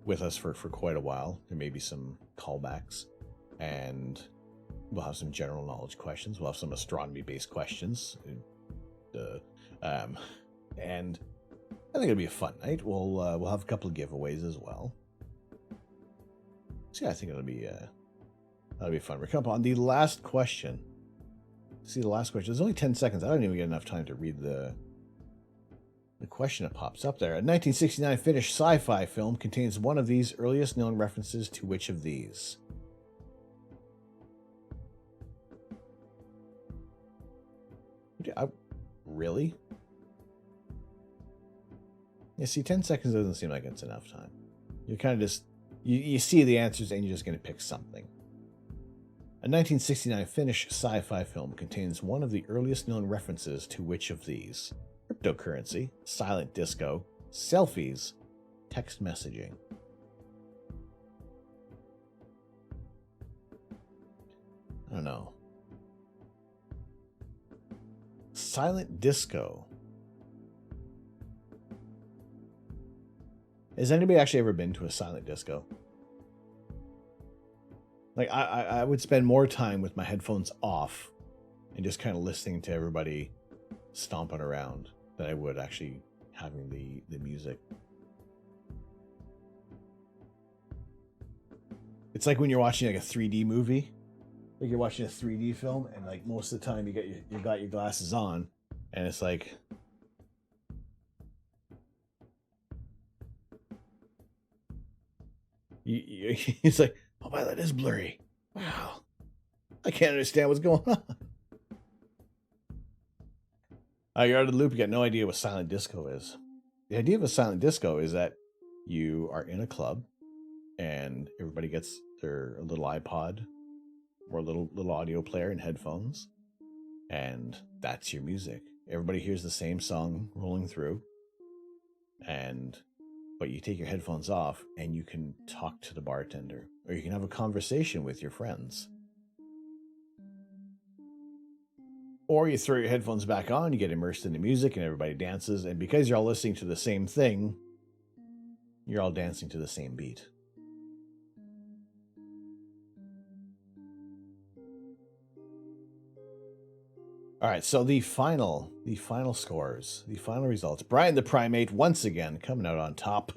with us for quite a while, there may be some callbacks, and we'll have some general knowledge questions. We'll have some astronomy-based questions, and I think it'll be a fun night. We'll have a couple of giveaways as well. So yeah, I think that'll be fun. We're coming up on the last question. See the last question. There's only 10 seconds. I don't even get enough time to read the question that pops up there. A 1969 Finnish sci-fi film contains one of these earliest known references to which of these? Really? Yeah, see, 10 seconds doesn't seem like it's enough time. You're kind of just... You see the answers and you're just going to pick something. A 1969 Finnish sci-fi film contains one of the earliest known references to which of these? Cryptocurrency, silent disco, selfies, text messaging. I don't know. Silent disco. Has anybody actually ever been to a silent disco? Like, I would spend more time with my headphones off and just kind of listening to everybody stomping around than I would actually having the music. It's like when you're watching like a 3D movie. Like you're watching a 3D film, and like most of the time you got your glasses on, and it's like... It's like, oh wow, that is blurry. Wow. I can't understand what's going on. You're out of the loop. You got no idea what silent disco is. The idea of a silent disco is that you are in a club and everybody gets their little iPod or a little audio player and headphones, and that's your music. Everybody hears the same song rolling through, but you take your headphones off and you can talk to the bartender, or you can have a conversation with your friends. Or you throw your headphones back on, you get immersed in the music, and everybody dances. And because you're all listening to the same thing, you're all dancing to the same beat. All right, so the final scores, the final results. Brian the Primate, once again, coming out on top,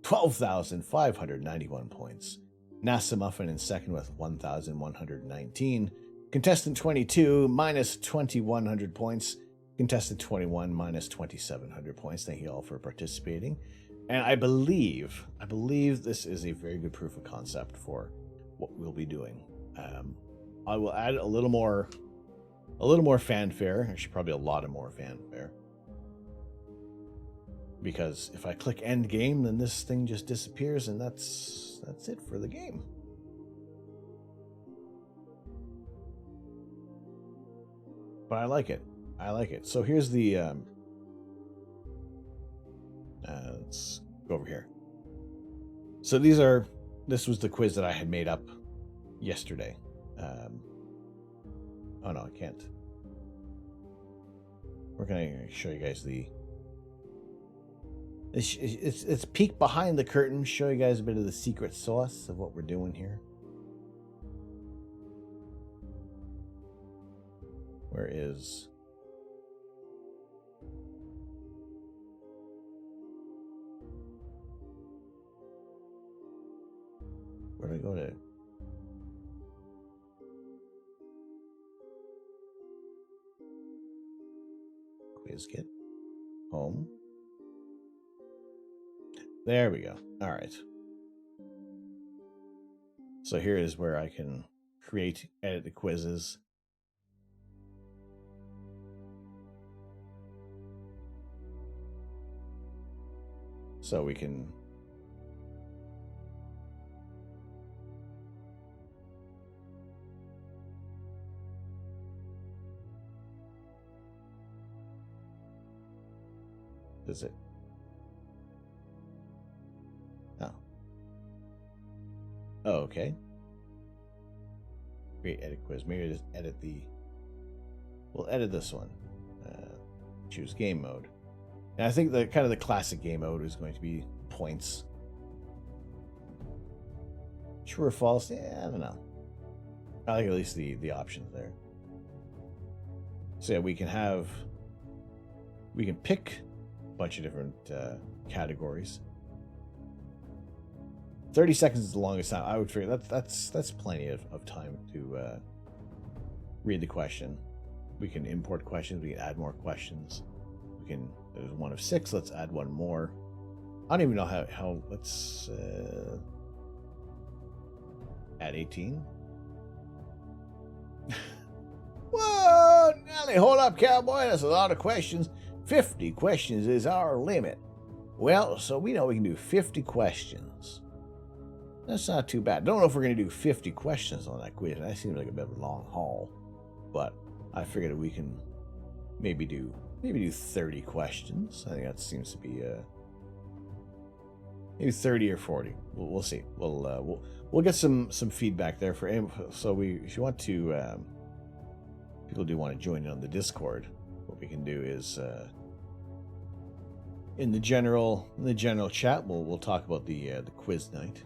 12,591 points. NASA Muffin in second with 1,119. Contestant 22, minus 2,100 points. Contestant 21, minus 2,700 points. Thank you all for participating. And I believe this is a very good proof of concept for what we'll be doing. I will add a little more fanfare. Actually, probably a lot of more fanfare. Because if I click end game, then this thing just disappears, and that's it for the game. But I like it. So here's the let's go over here. So this was the quiz that I had made up yesterday. Oh no, I can't. We're gonna show you guys it's peek behind the curtain, show you guys a bit of the secret sauce of what we're doing here. Where'd I go to? Quiz kit. Home. There we go. All right. So here is where I can edit the quizzes. so we can. Does it? Oh. Oh, okay. Create edit quiz. Maybe I just edit the. We'll edit this one. Choose game mode. And I think the kind of the classic game mode is going to be points. True or false? Yeah, I don't know. I like at least the options there. So yeah, we can pick a bunch of different categories. 30 seconds is the longest time. I would figure that's plenty of time to read the question. We can import questions. We can add more questions. There's one of 6. Let's add one more. I don't even know how let's add 18. Whoa, Nelly, hold up, cowboy. That's a lot of questions. 50 questions is our limit. Well, so we know we can do 50 questions. That's not too bad. Don't know if we're going to do 50 questions on that quiz. That seems like a bit of a long haul. But I figured we can maybe do 30 questions. I think that seems to be maybe 30 or 40. We'll see. We'll get some feedback there for him. So if you want to, people do want to join in on the Discord. What we can do is in the general chat, we'll talk about the quiz night.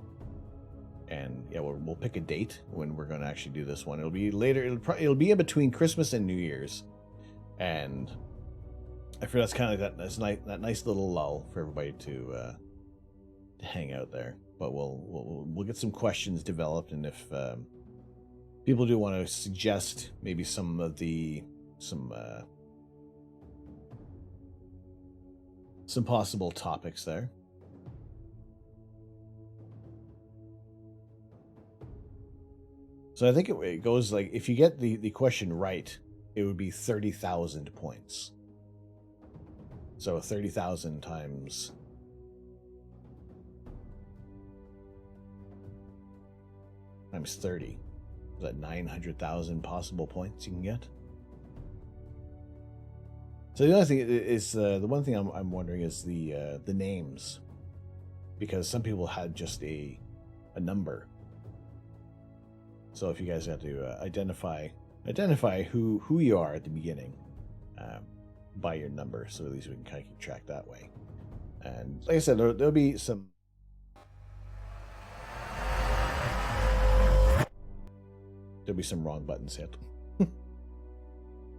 And yeah, we'll pick a date when we're going to actually do this one. It'll be later. It'll be in between Christmas and New Year's, and I feel that's kind of like that nice little lull for everybody to hang out there. But we'll get some questions developed, and if people do want to suggest maybe some possible topics there. So I think it goes like, if you get the question right, it would be 30,000 points. So 30,000 times times 30. Is that 900,000 possible points you can get? So the other thing is the one thing I'm wondering is the names, because some people had just a number. So if you guys have to identify who you are at the beginning by your number, so at least we can kind of keep track that way. And like I said, there'll be some. There'll be some wrong buttons hit.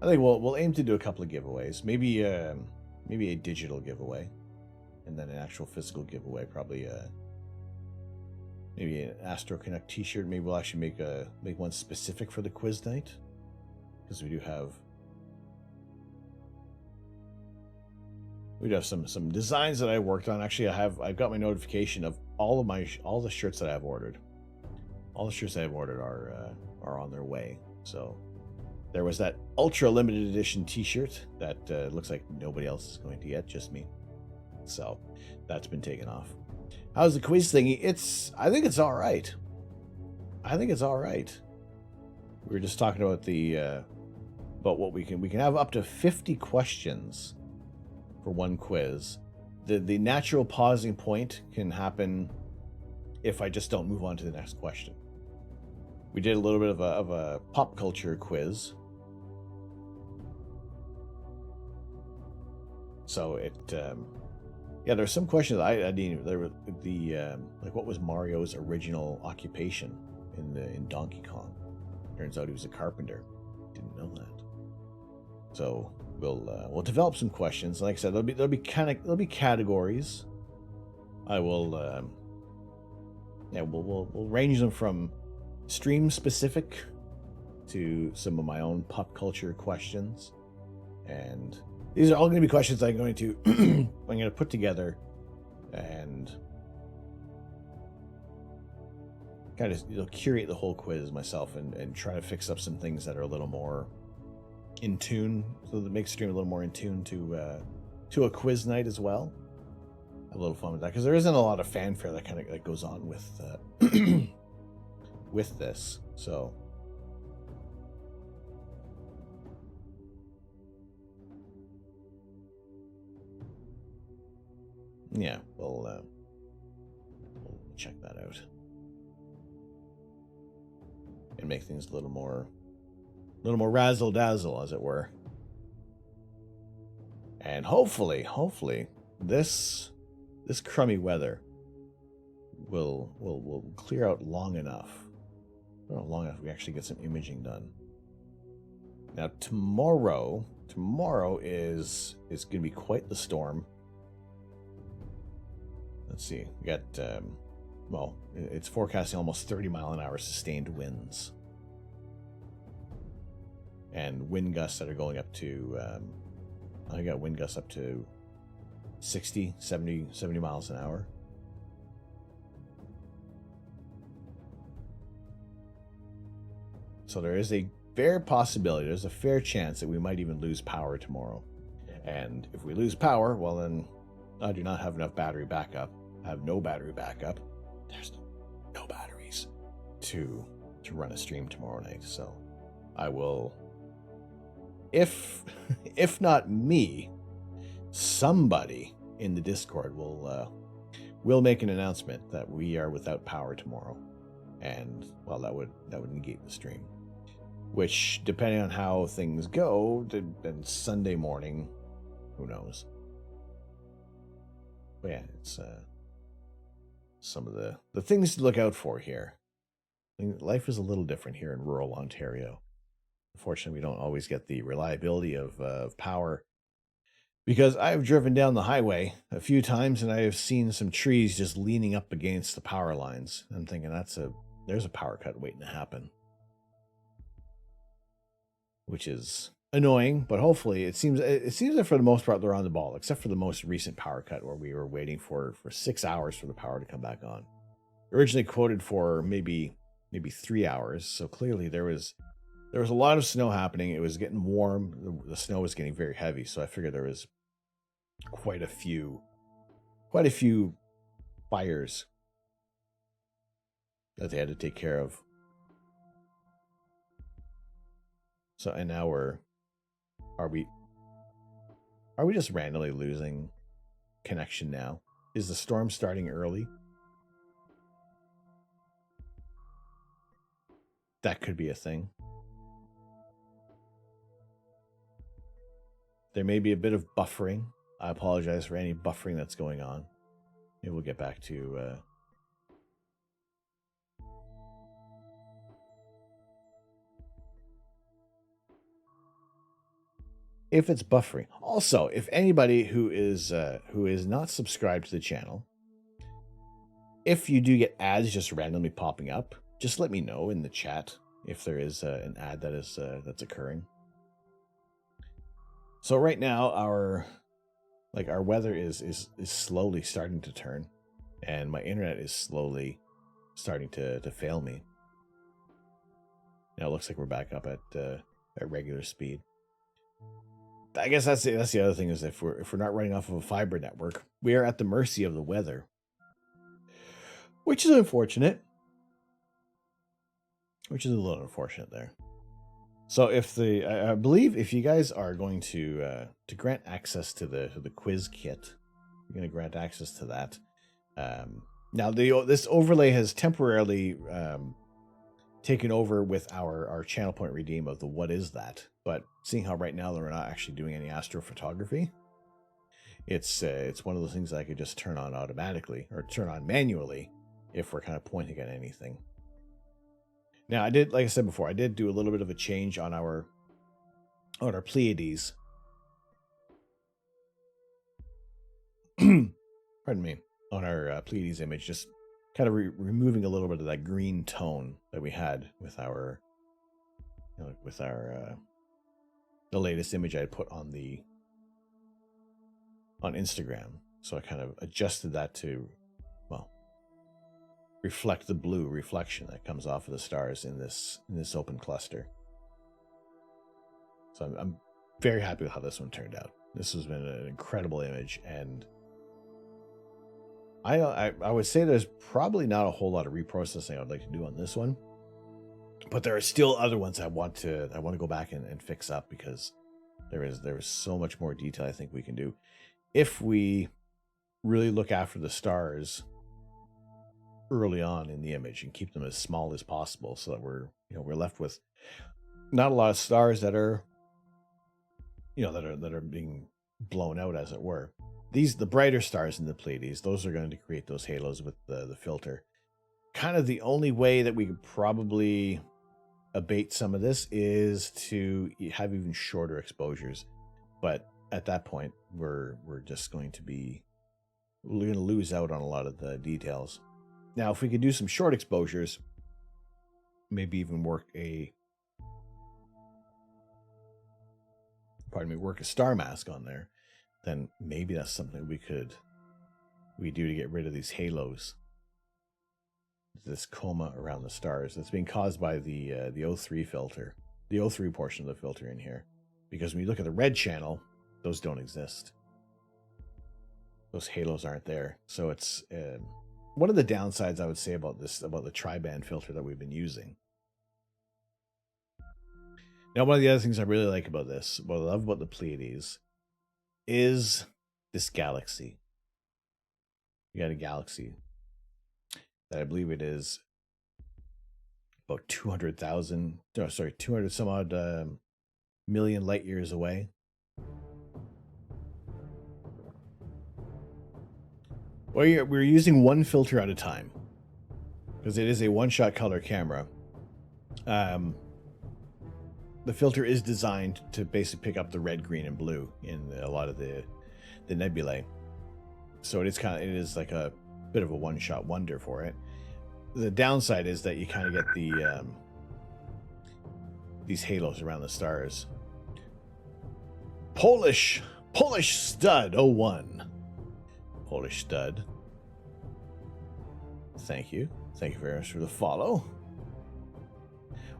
I think we'll aim to do a couple of giveaways. Maybe a digital giveaway, and then an actual physical giveaway. Probably maybe an Astro Connect T-shirt. Maybe we'll actually make one specific for the quiz night, because we do have some designs that I worked on. Actually, I've got my notification of all the shirts that I've ordered. All the shirts I've ordered are on their way. So there was that ultra limited edition T-shirt that looks like nobody else is going to get, just me. So that's been taken off. How's the quiz thingy? I think it's all right. We were just talking about about what we can have up to 50 questions for one quiz. The natural pausing point can happen if I just don't move on to the next question. We did a little bit of a pop culture quiz. So there's some questions I didn't even. There were like, what was Mario's original occupation in Donkey Kong? Turns out he was a carpenter. Didn't know that. So we'll develop some questions. Like I said, there'll be categories. I will we'll range them from stream specific to some of my own pop culture questions, and these are all going to be questions I'm going to put together and kind of curate the whole quiz myself and try to fix up some things that are a little more in tune, so that makes stream a little more in tune to a quiz night as well. a little fun with that because there isn't a lot of fanfare that kind of like goes on with with this. So yeah, we'll check that out and make things a little more razzle dazzle, as it were. And hopefully this crummy weather will clear out long enough. Well, long enough we actually get some imaging done. Now tomorrow is going to be quite the storm. Let's see. We got well, it's forecasting almost 30-mile-an-hour sustained winds. And wind gusts that are going up to I got wind gusts up to 60, 70 miles an hour. So there is a fair possibility, there's a fair chance that we might even lose power tomorrow. And if we lose power, well then I do not have enough battery backup. I have no battery backup. There's no batteries to run a stream tomorrow night. So I will, if not me, somebody in the Discord will make an announcement that we are without power tomorrow. And well, that would negate the stream. Which, depending on how things go, then Sunday morning, who knows? But yeah, it's some of the things to look out for here. I mean, life is a little different here in rural Ontario. Unfortunately, we don't always get the reliability of power. Because I've driven down the highway a few times and I have seen some trees just leaning up against the power lines. I'm thinking there's a power cut waiting to happen. Which is annoying, but hopefully it seems that for the most part they're on the ball, except for the most recent power cut where we were waiting for 6 hours for the power to come back on. Originally quoted for maybe 3 hours, so clearly there was a lot of snow happening. It was getting warm. The snow was getting very heavy, so I figured there was quite a few fires that they had to take care of. So, and now are we just randomly losing connection now? Is the storm starting early? That could be a thing. There may be a bit of buffering. I apologize for any buffering that's going on. Maybe we'll get back to if it's buffering. Also, if anybody who is not subscribed to the channel, if you do get ads just randomly popping up, just let me know in the chat if there is an ad that is that's occurring. So right now our weather is slowly starting to turn, and my internet is slowly starting to fail me. Now it looks like we're back up at regular speed. I guess that's the other thing, is if we're not running off of a fiber network, we are at the mercy of the weather, which is unfortunate. Which is a little unfortunate there. So I believe if you guys are going to grant access to the quiz kit, you're going to grant access to that. Now this overlay has temporarily taken over with our channel point redeem of the what is that. But seeing how right now we're not actually doing any astrophotography, it's one of those things that I could just turn on automatically or turn on manually if we're kind of pointing at anything. Now I did, like I said before, I did do a little bit of a change on our Pleiades. Pardon me, on our Pleiades image, just kind of removing a little bit of that green tone that we had with our the latest image I put on Instagram. So I kind of adjusted that to, well, reflect the blue reflection that comes off of the stars in this open cluster. So I'm very happy with how this one turned out. This has been an incredible image, and I would say there's probably not a whole lot of reprocessing I'd like to do on this one, but there are still other ones I want to go back and fix up, because there is so much more detail I think we can do if we really look after the stars early on in the image and keep them as small as possible, so that we're left with not a lot of stars that are that are being blown out, as it were. The brighter stars in the Pleiades, those are going to create those halos with the filter. Kind of the only way that we could probably abate some of this is to have even shorter exposures, but at that point we're going to lose out on a lot of the details. Now, if we could do some short exposures, maybe even work a star mask on there, then maybe that's something we do to get rid of these halos, this coma around the stars that's being caused by the O3 filter, the O3 portion of the filter in here. Because when you look at the red channel, those don't exist. Those halos aren't there. So it's one of the downsides I would say about the tri-band filter that we've been using. Now, one of the other things I really like about this, what I love about the Pleiades, is this galaxy. We got a galaxy that I believe it is about 200 some odd million light years away. We're using one filter at a time, because it is a one-shot color camera. The filter is designed to basically pick up the red, green, and blue in a lot of the nebulae. So it is like a bit of a one-shot wonder for it. The downside is that you kind of get these halos around the stars. Polish Stud 01. Polish Stud. Thank you very much for the follow.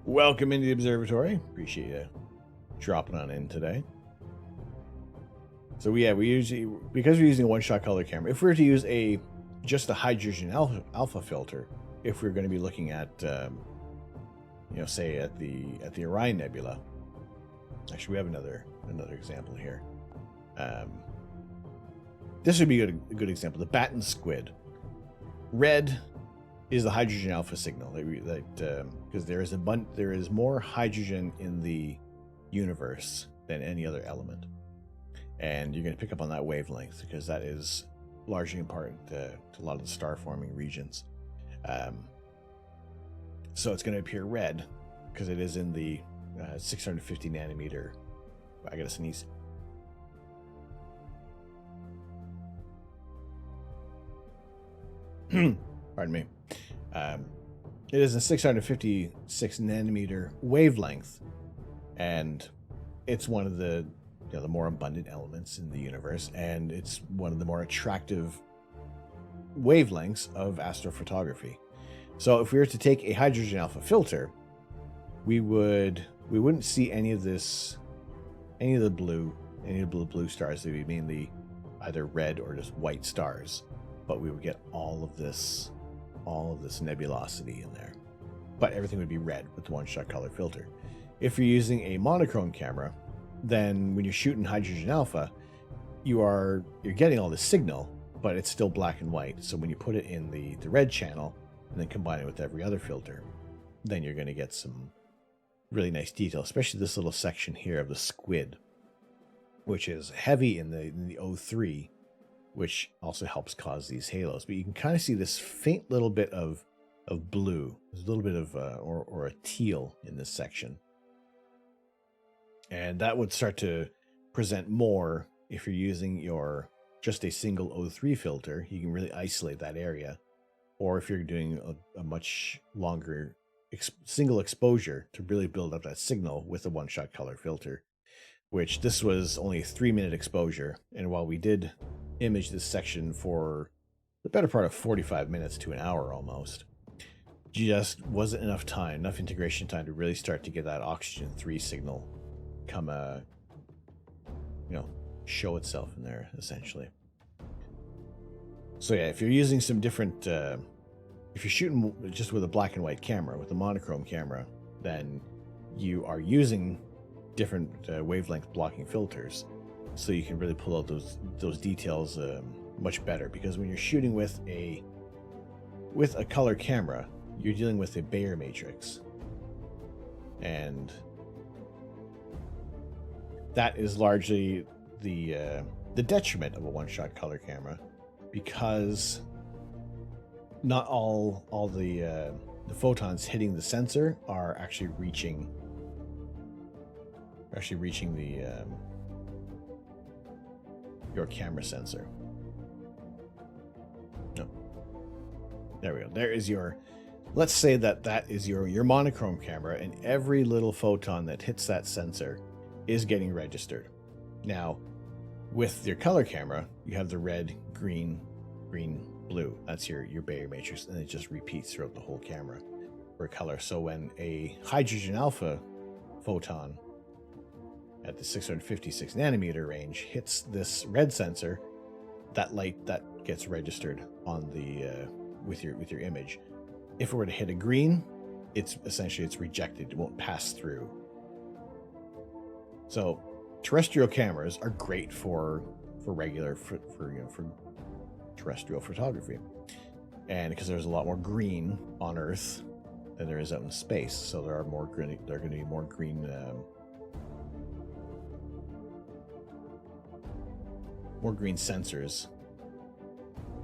Welcome into the observatory. Appreciate you dropping on in today. So we usually, because we're using a one-shot color camera, if we were to use just a hydrogen alpha filter, if we're going to be looking at say at the Orion Nebula. Actually, we have another example here. This would be a good example. The Batten squid. Red is the hydrogen alpha signal because there is more hydrogen in the universe than any other element, and you're going to pick up on that wavelength because that is largely important to a lot of the star forming regions. So it's going to appear red because it is in the 650 nanometer. I gotta sneeze. Pardon me. It is a 656 nanometer wavelength, and it's one of the more abundant elements in the universe, and it's one of the more attractive wavelengths of astrophotography. So if we were to take a hydrogen alpha filter, we wouldn't see any of the blue stars. They would be mainly either red or just white stars, but we would get all of this nebulosity in there. But everything would be red with the one-shot color filter. If you're using a monochrome camera, then when you're shooting hydrogen alpha, you're getting all the signal, but it's still black and white. So when you put it in the red channel and then combine it with every other filter, then you're going to get some really nice detail, especially this little section here of the squid, which is heavy in the O3, which also helps cause these halos. But you can kind of see this faint little bit of blue. There's a little bit of or a teal in this section, and that would start to present more if you're using just a single O3 filter. You can really isolate that area, or if you're doing a much longer single exposure to really build up that signal with a one-shot color filter, which this was only a 3-minute exposure. And while we did image this section for the better part of 45 minutes to an hour almost, just wasn't enough integration time to really start to get that oxygen 3 signal come show itself in there, essentially. So yeah, if you're using some different, if you're shooting just with a black and white camera, with a monochrome camera, then you are using different wavelength blocking filters, so you can really pull out those details much better. Because when you're shooting with a color camera, you're dealing with a Bayer matrix, and that is largely the detriment of a one-shot color camera, because not all the photons hitting the sensor are actually reaching the your camera sensor. No, there we go. There is your. Let's say that is your monochrome camera, and every little photon that hits that sensor is getting registered. Now, with your color camera, you have the red, green, blue. That's your Bayer matrix, and it just repeats throughout the whole camera for color. So when a hydrogen alpha photon at the 656 nanometer range hits this red sensor, that light that gets registered on the with your image. If it were to hit a green, it's rejected. It won't pass through. So terrestrial cameras are great for terrestrial photography, and because there's a lot more green on Earth than there is out in space, so there are more green. There are going to be more green sensors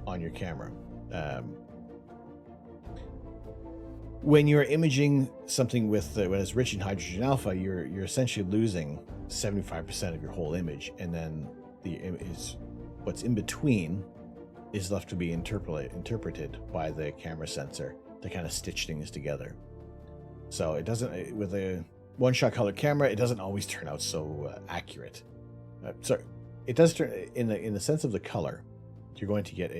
on your camera. When you're imaging something with when it's rich in hydrogen alpha, you're essentially losing 75% of your whole image, and then what's in between is left to be interpreted by the camera sensor to kind of stitch things together. So it doesn't, with a one-shot color camera, it doesn't always turn out so accurate. It does turn in the sense of the color. You're going to get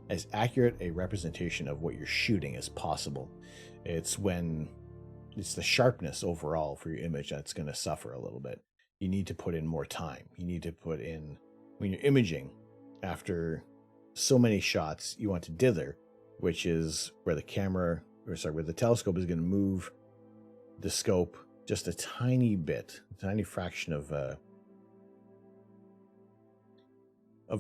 as accurate a representation of what you're shooting as possible. It's the sharpness overall for your image that's going to suffer a little bit. You need to put in more time. You need to put in, when you're imaging, after so many shots, you want to dither, which is where the telescope is going to move the scope just a tiny bit, a tiny fraction of a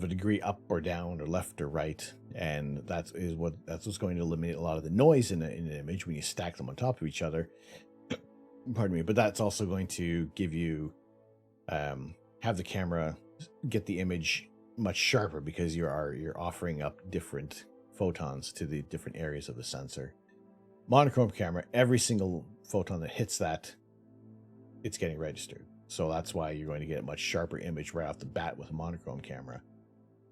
degree up or down or left or right, and that's what's going to eliminate a lot of the noise in an image when you stack them on top of each other. Pardon me, but that's also going to give you have the camera get the image much sharper, because you're offering up different photons to the different areas of the sensor. Monochrome camera, every single photon that hits that, it's getting registered. So that's why you're going to get a much sharper image right off the bat with a monochrome camera.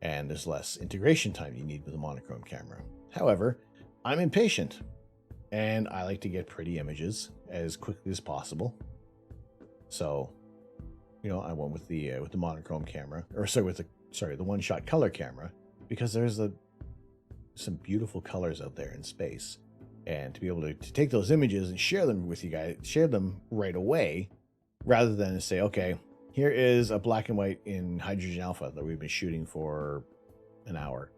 And there's less integration time you need with a monochrome camera. However, I'm impatient, and I like to get pretty images as quickly as possible. So, I went with the monochrome camera, the one-shot color camera, because there's some beautiful colors out there in space, and to be able to take those images and share them with you guys, share them right away, rather than say, okay, here is a black and white in hydrogen alpha that we've been shooting for an hour.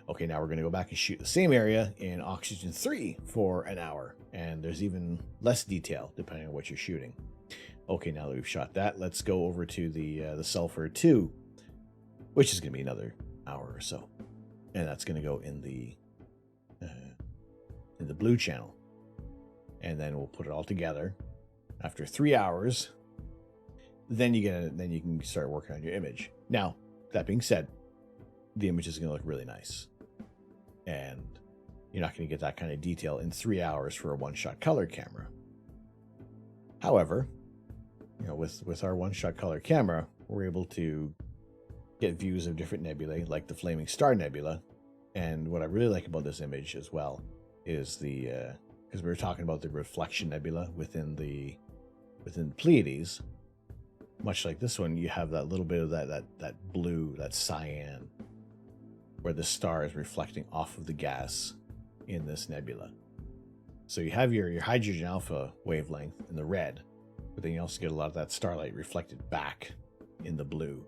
Okay, now we're going to go back and shoot the same area in oxygen 3 for an hour, and there's even less detail depending on what you're shooting. Okay, now that we've shot that, let's go over to the sulfur 2, which is going to be another hour or so, and that's going to go in the blue channel, and then we'll put it all together after 3 hours. Then you can start working on your image. Now, that being said, the image is going to look really nice, and you're not going to get that kind of detail in 3 hours for a one-shot color camera. However, with our one-shot color camera, we're able to get views of different nebulae, like the Flaming Star Nebula. And what I really like about this image as well is because we were talking about the reflection nebula within the Pleiades. Much like this one, you have that little bit of that blue, that cyan, where the star is reflecting off of the gas in this nebula. So you have your hydrogen alpha wavelength in the red, but then you also get a lot of that starlight reflected back in the blue.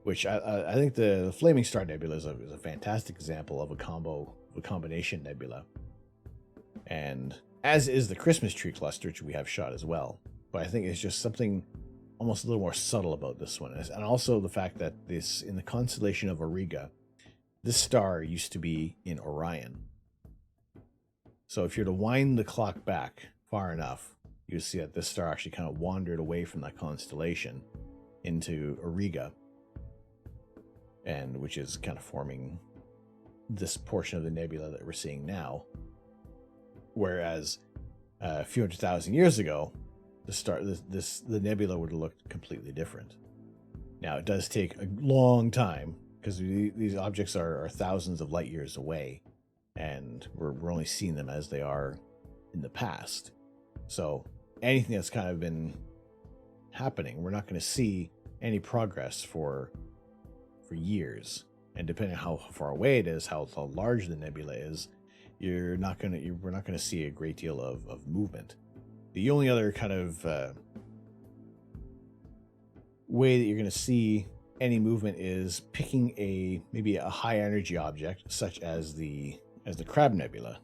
which I think the Flaming Star Nebula is a fantastic example of a combination nebula, and as is the Christmas Tree Cluster, which we have shot as well. But I think it's just something almost a little more subtle about this one, and also the fact that this, in the constellation of Auriga, this star used to be in Orion. So if you're to wind the clock back far enough, you see that this star actually kind of wandered away from that constellation into Auriga, and which is kind of forming this portion of the nebula that we're seeing now. Whereas a few 100,000 years ago, the nebula would have looked completely different. Now it does take a long time because these objects are thousands of light years away, and we're only seeing them as they are in the past. So anything that's kind of been happening, we're not going to see any progress for years. And depending on how far away it is, how large the nebula is, we're not going to see a great deal of movement. The only other kind of way that you're going to see any movement is picking maybe a high energy object, such as the Crab Nebula.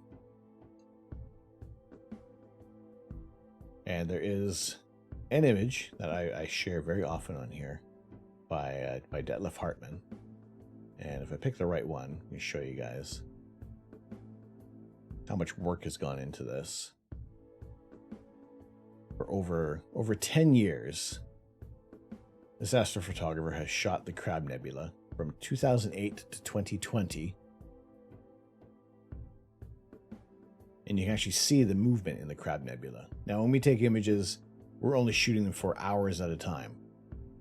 And there is an image that I share very often on here by Detlef Hartmann. And if I pick the right one, let me show you guys how much work has gone into this. For over 10 years, this astrophotographer has shot the Crab Nebula from 2008 to 2020. And you can actually see the movement in the Crab Nebula. Now, when we take images, we're only shooting them for hours at a time.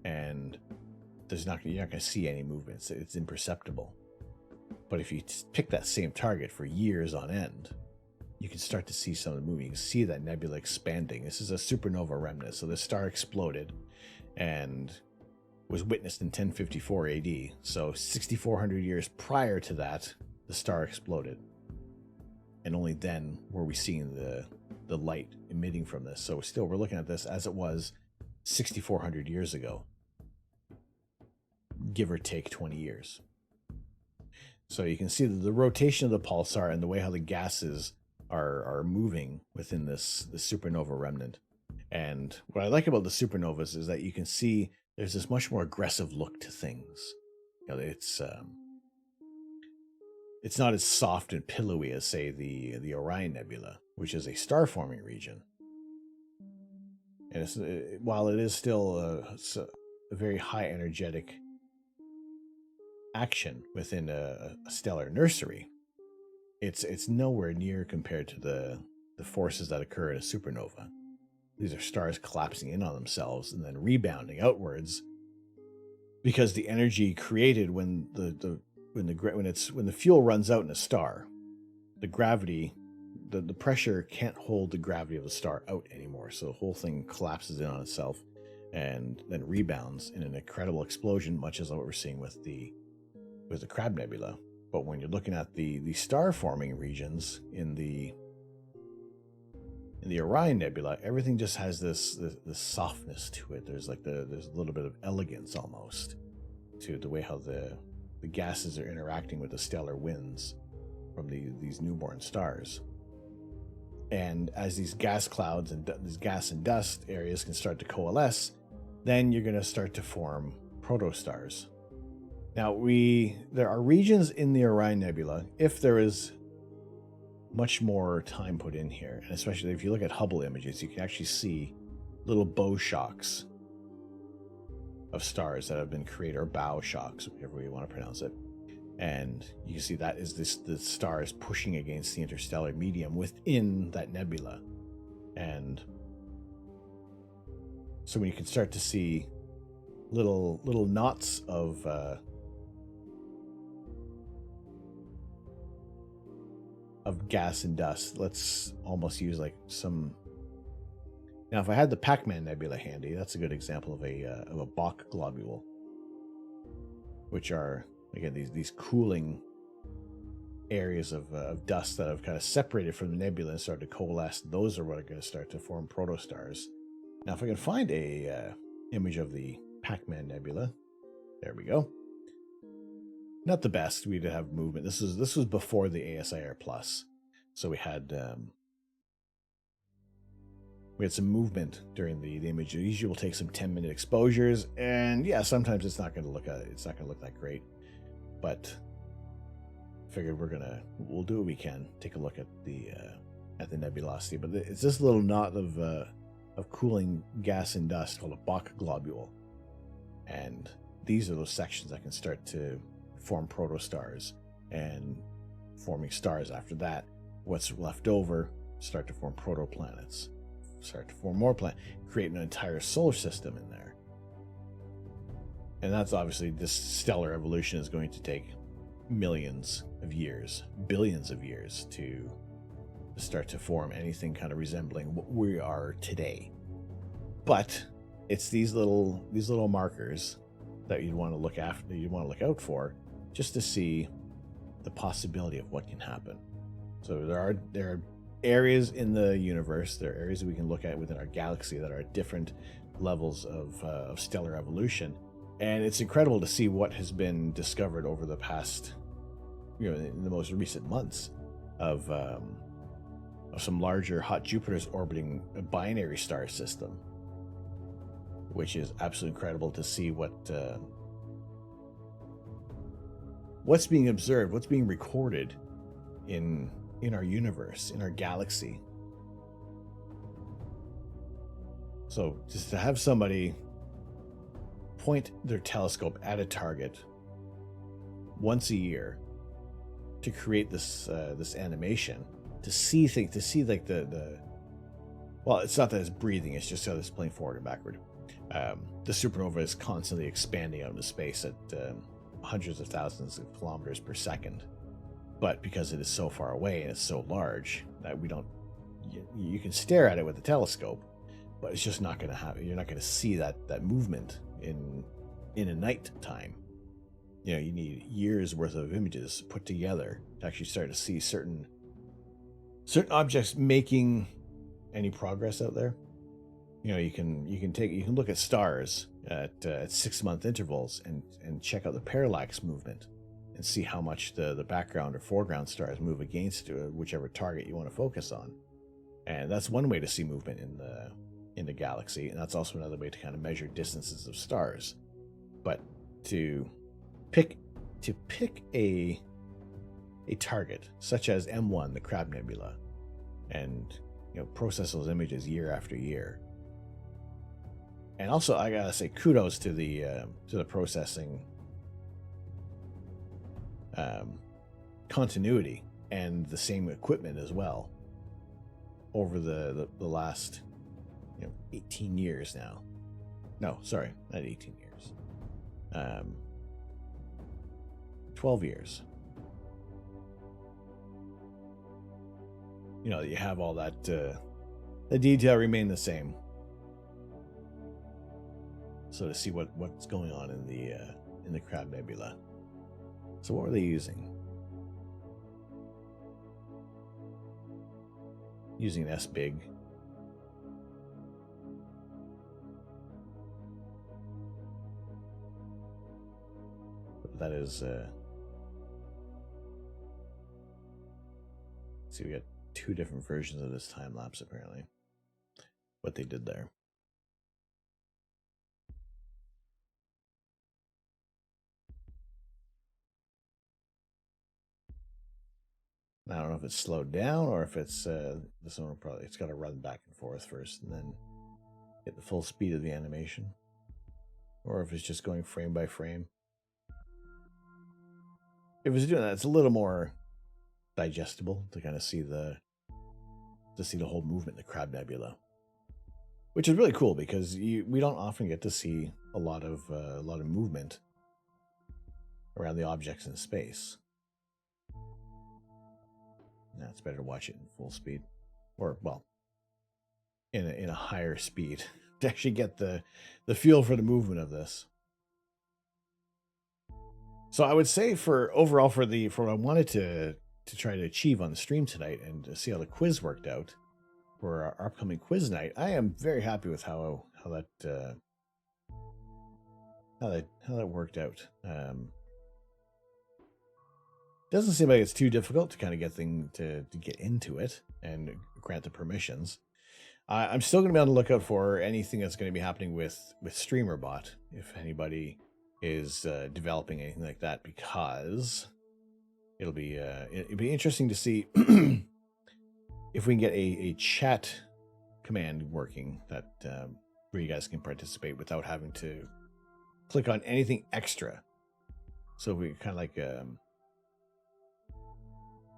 And you're not going to see any movements. It's imperceptible. But if you pick that same target for years on end, you can start to see some of the movement. You can see that nebula expanding. This is a supernova remnant. So the star exploded and was witnessed in 1054 AD. So 6,400 years prior to that, the star exploded. And only then were we seeing the light emitting from this. So we're looking at this as it was 6,400 years ago, give or take 20 years. So you can see the rotation of the pulsar and the way how the gases are moving within this supernova remnant. And what I like about the supernovas is that you can see there's this much more aggressive look to things. You know, it's not as soft and pillowy as, say, the Orion Nebula, which is a star-forming region. And while it is still a very high energetic action within a stellar nursery, it's nowhere near compared to the forces that occur in a supernova. These are stars collapsing in on themselves and then rebounding outwards, because the energy created when the fuel runs out in a star, the gravity, the pressure can't hold the gravity of the star out anymore. So the whole thing collapses in on itself and then rebounds in an incredible explosion, much as what we're seeing with the Crab Nebula. But when you're looking at the star forming regions in the Orion Nebula, everything just has this softness to it. There's a little bit of elegance almost to the way how the gases are interacting with the stellar winds from these newborn stars. And as these gas clouds and these gas and dust areas can start to coalesce, then you're going to start to form protostars. Now, there are regions in the Orion Nebula, if there is much more time put in here, and especially if you look at Hubble images, you can actually see little bow shocks of stars that have been created, or bow shocks, whatever you want to pronounce it. And you can see that is the stars pushing against the interstellar medium within that nebula. And so when you can start to see little knots of gas and dust. Let's almost use like some. Now, if I had the Pac-Man Nebula handy, that's a good example of a Bok globule, which are, again, these cooling areas of dust that have kind of separated from the nebula and started to coalesce. Those are what are going to start to form protostars. Now, if I can find a image of the Pac-Man Nebula, There we go. Not the best. We did have movement. This was before the ASIR Plus, so we had some movement during the image. Usually, we'll take some 10-minute exposures, and yeah, sometimes it's not going to look that great. But figured we'll do what we can. Take a look at the nebulosity, but it's this little knot of cooling gas and dust called a Bok globule, and these are those sections that can start to form protostars, and forming stars after that. What's left over start to form protoplanets, start to form more planets, create an entire solar system in there. And that's obviously, this stellar evolution is going to take millions of years, billions of years to start to form anything kind of resembling what we are today. But it's these little markers that you'd want to look out for, just to see the possibility of what can happen. So there are areas in the universe, there are areas that we can look at within our galaxy that are at different levels of stellar evolution, and it's incredible to see what has been discovered over the past, in the most recent months, of some larger hot Jupiters orbiting a binary star system, which is absolutely incredible to see what's being observed, what's being recorded in our universe, in our galaxy. So just to have somebody point their telescope at a target once a year to create this animation, to see like the well, it's not that it's breathing, it's just how it's playing forward and backward. The supernova is constantly expanding out into space at hundreds of thousands of kilometers per second, but because it is so far away and it's so large that you can stare at it with a telescope, but it's just not going to happen. You're not going to see that movement in a night time. You need years worth of images put together to actually start to see certain objects making any progress out there. You can look at stars at 6-month intervals and check out the parallax movement and see how much the background or foreground stars move against whichever target you want to focus on. And that's one way to see movement in the galaxy, and that's also another way to kind of measure distances of stars. But to pick a target such as M1, the Crab Nebula, and process those images year after year. And also, I gotta say kudos to the processing continuity and the same equipment as well over the last 18 years now. No, sorry, not 18 years. 12 years. You have all that, the detail remain the same. So to see what's going on in the Crab Nebula. So what were they using? Using an S-Big. But that is, see, we got 2 different versions of this time lapse apparently. What they did there. I don't know if it's slowed down or if it's this one it's got to run back and forth first and then get the full speed of the animation, or if it's just going frame by frame. If it's doing that, it's a little more digestible to kind of see the whole movement in the Crab Nebula, which is really cool because we don't often get to see a lot of movement around the objects in space. Now it's better to watch it in full speed, or well, in a higher speed to actually get the feel for the movement of this. So I would say for what I wanted to try to achieve on the stream tonight and to see how the quiz worked out for our upcoming quiz night, I am very happy with how that worked out. Doesn't seem like it's too difficult to kind of to get into it and grant the permissions. I'm still going to be on the lookout for anything that's going to be happening with StreamerBot, if anybody is developing anything like that, because it'll be interesting to see if we can get a chat command working that where you guys can participate without having to click on anything extra. So we kind of like a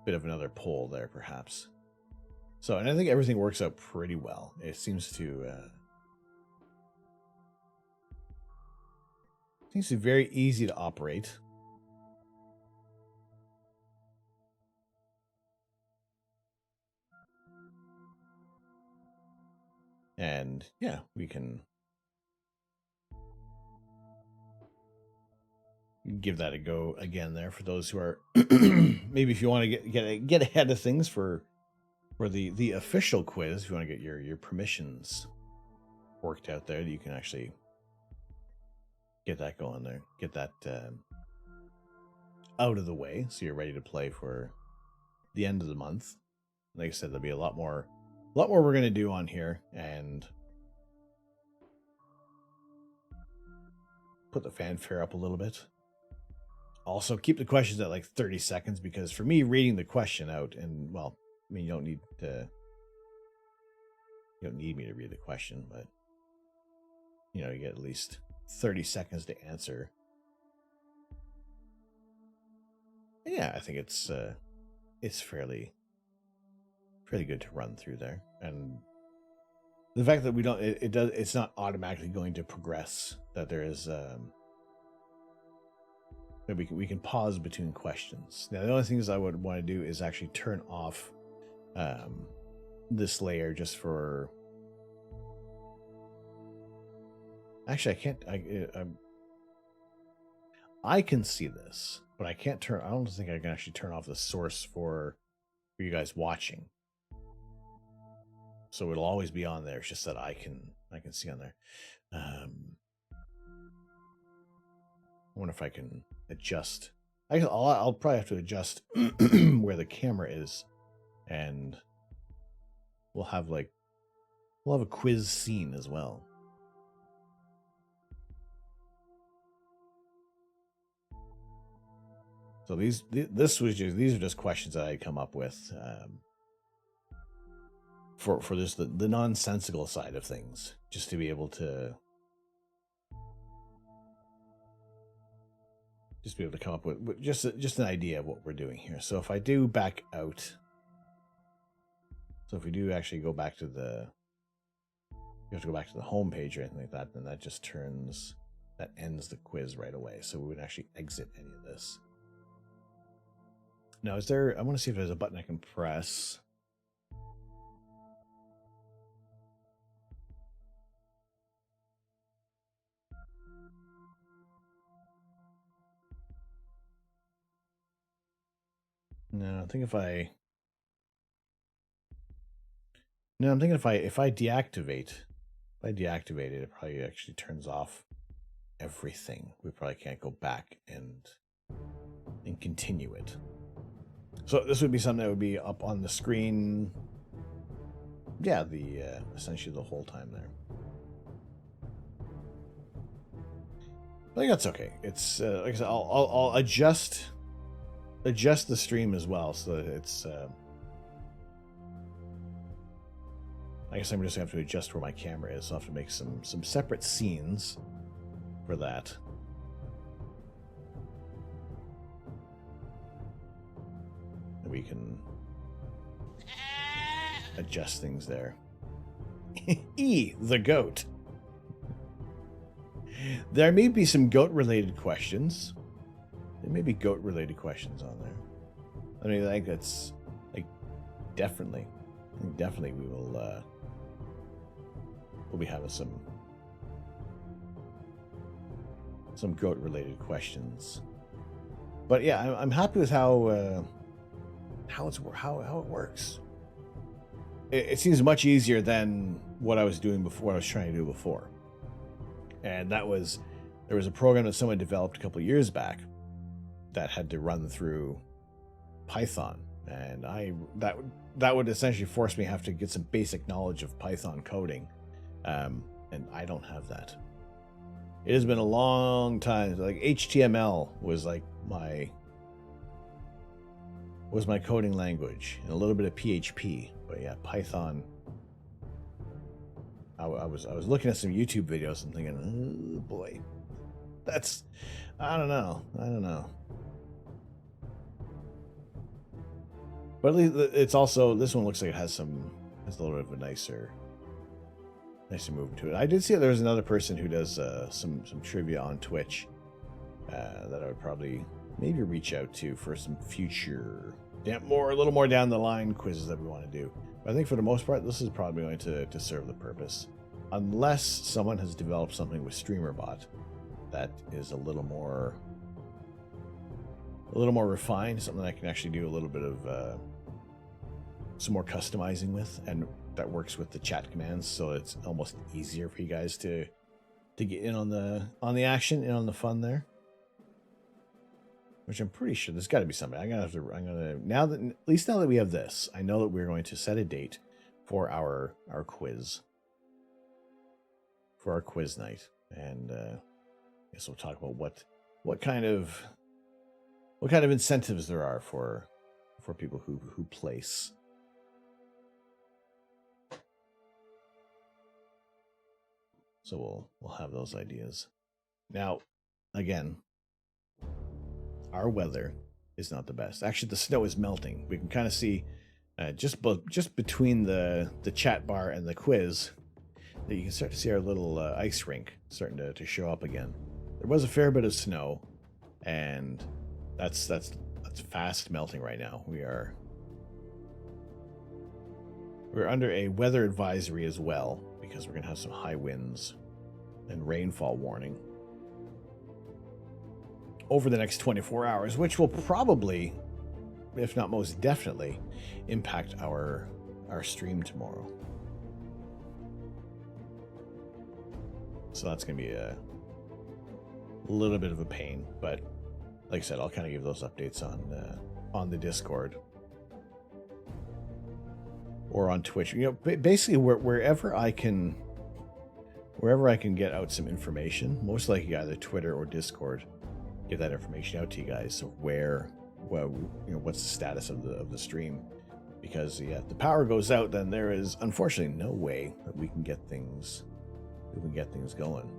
bit of another poll there, perhaps. So, and I think everything works out pretty well. It seems to be very easy to operate. And yeah, we can give that a go again there for those who are maybe if you want to get ahead of things for the official quiz, if you want to get your permissions worked out there, you can actually get that going there, get that out of the way, so you're ready to play for the end of the month. Like I said, there'll be a lot more we're going to do on here, and put the fanfare up a little bit. Also, keep the questions at like 30 seconds, because for me, reading the question out, and well, I mean, you don't need me to read the question, but you know, you get at least 30 seconds to answer. Yeah, I think it's fairly good to run through there, and the fact that we don't, it's not automatically going to progress. That there is, we can pause between questions. Now, the only things I would want to do is actually turn off this layer just for. Actually, I can't. I can see this, but I can't turn. I don't think I can actually turn off the source for you guys watching. So it'll always be on there. It's just that I can see on there. I wonder if I can adjust. I'll probably have to adjust where the camera is, and we'll have a quiz scene as well. So these are just questions that I come up with for this the nonsensical side of things, just to be able to come up with just an idea of what we're doing here. So if I do back out, so if we do actually go back to you have to go back to the home page or anything like that, then that ends the quiz right away. So we wouldn't actually exit any of this. Now, I want to see if there's a button I can press. No, I think if I deactivate it, it probably actually turns off everything. We probably can't go back and continue it. So this would be something that would be up on the screen. Yeah, essentially the whole time there. I think that's okay. It's like I said, I'll adjust the stream as well, so that it's. I guess I'm just gonna have to adjust where my camera is. So I'll have to make some separate scenes for that. And we can adjust things there. The goat. There may be some goat-related questions. There may be goat-related questions on there. I mean, I think that's definitely. I think definitely we will. We'll be having some goat-related questions. But yeah, I'm happy with how it works. It seems much easier than what I was doing before. What I was trying to do before, and that was there was a program that someone developed a couple of years back that had to run through Python, and that would essentially force me to have to get some basic knowledge of Python coding, and I don't have that. It has been a long time. Like HTML was like my coding language, and a little bit of PHP, but yeah, Python. I was looking at some YouTube videos and thinking, oh boy, that's I don't know. But at least it's also, this one looks like it has a little bit of a nicer movement to it. I did see that there was another person who does some trivia on Twitch that I would probably maybe reach out to for some future, a little more down the line quizzes that we want to do. But I think for the most part, this is probably going to serve the purpose, unless someone has developed something with StreamerBot that is a little more refined, something I can actually do a little bit of some more customizing with, and that works with the chat commands, so it's almost easier for you guys to get in on the action, in on the fun there. Which I'm pretty sure there's got to be something. I'm gonna now that we have this, I know that we're going to set a date for our quiz, for our quiz night, and I guess we'll talk about what kind of incentives there are for people who place. So we'll have those ideas. Now, again, our weather is not the best. Actually, the snow is melting. We can kind of see just between the chat bar and the quiz that you can start to see our little ice rink starting to show up again. There was a fair bit of snow, and that's fast melting right now. We're under a weather advisory as well, because we're going to have some high winds and rainfall warning over the next 24 hours, which will probably, if not most definitely, impact our stream tomorrow. So that's going to be a little bit of a pain, but like I said, I'll kind of give those updates on the Discord or on Twitch. You know, basically wherever I can get out some information, most likely either Twitter or Discord, get that information out to you guys. So what's the status of the stream? Because if the power goes out, then there is unfortunately no way that we can get things going.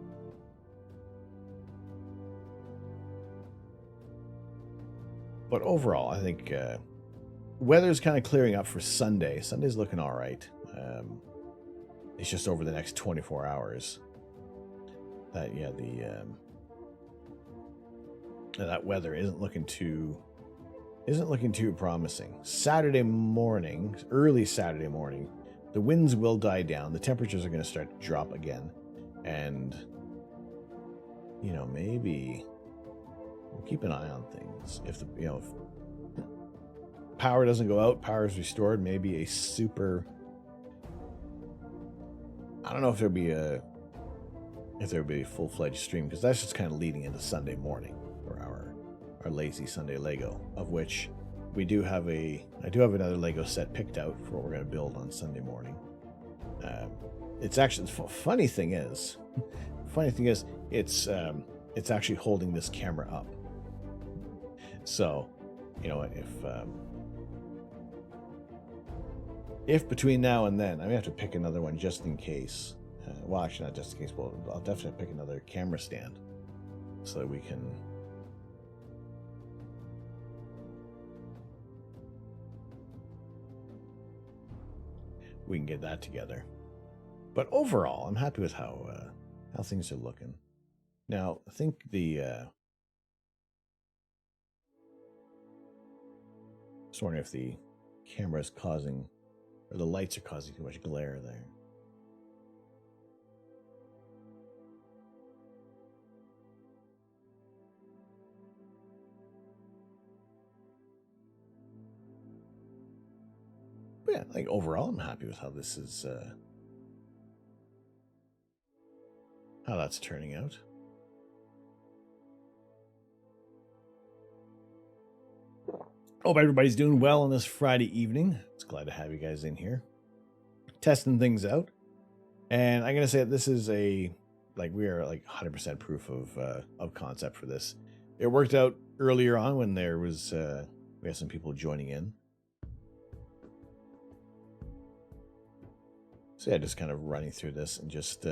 But overall, I think weather's kind of clearing up for Sunday. Sunday's looking all right. It's just over the next 24 hours that that weather isn't looking too promising. Saturday morning, early Saturday morning, the winds will die down. The temperatures are going to start to drop again, and maybe we'll keep an eye on things. If power doesn't go out, power is restored, maybe a super. I don't know if there'll be a full-fledged stream, because that's just kind of leading into Sunday morning for our lazy Sunday Lego, of which I do have another Lego set picked out for what we're going to build on Sunday morning. It's actually, the funny thing is, it's actually holding this camera up. So, if between now and then, I may have to pick another one just in case. Well, actually, not just in case, but I'll definitely pick another camera stand so that we can get that together. But overall, I'm happy with how things are looking. Now, I think just wondering if the camera is causing, or the lights are causing too much glare there. But yeah, like overall, I'm happy with how this is, how that's turning out. Hope everybody's doing well on this Friday evening. It's glad to have you guys in here, testing things out. And I'm gonna say that this is we are like 100% proof of concept for this. It worked out earlier on when there was we had some people joining in. So yeah, just kind of running through this and just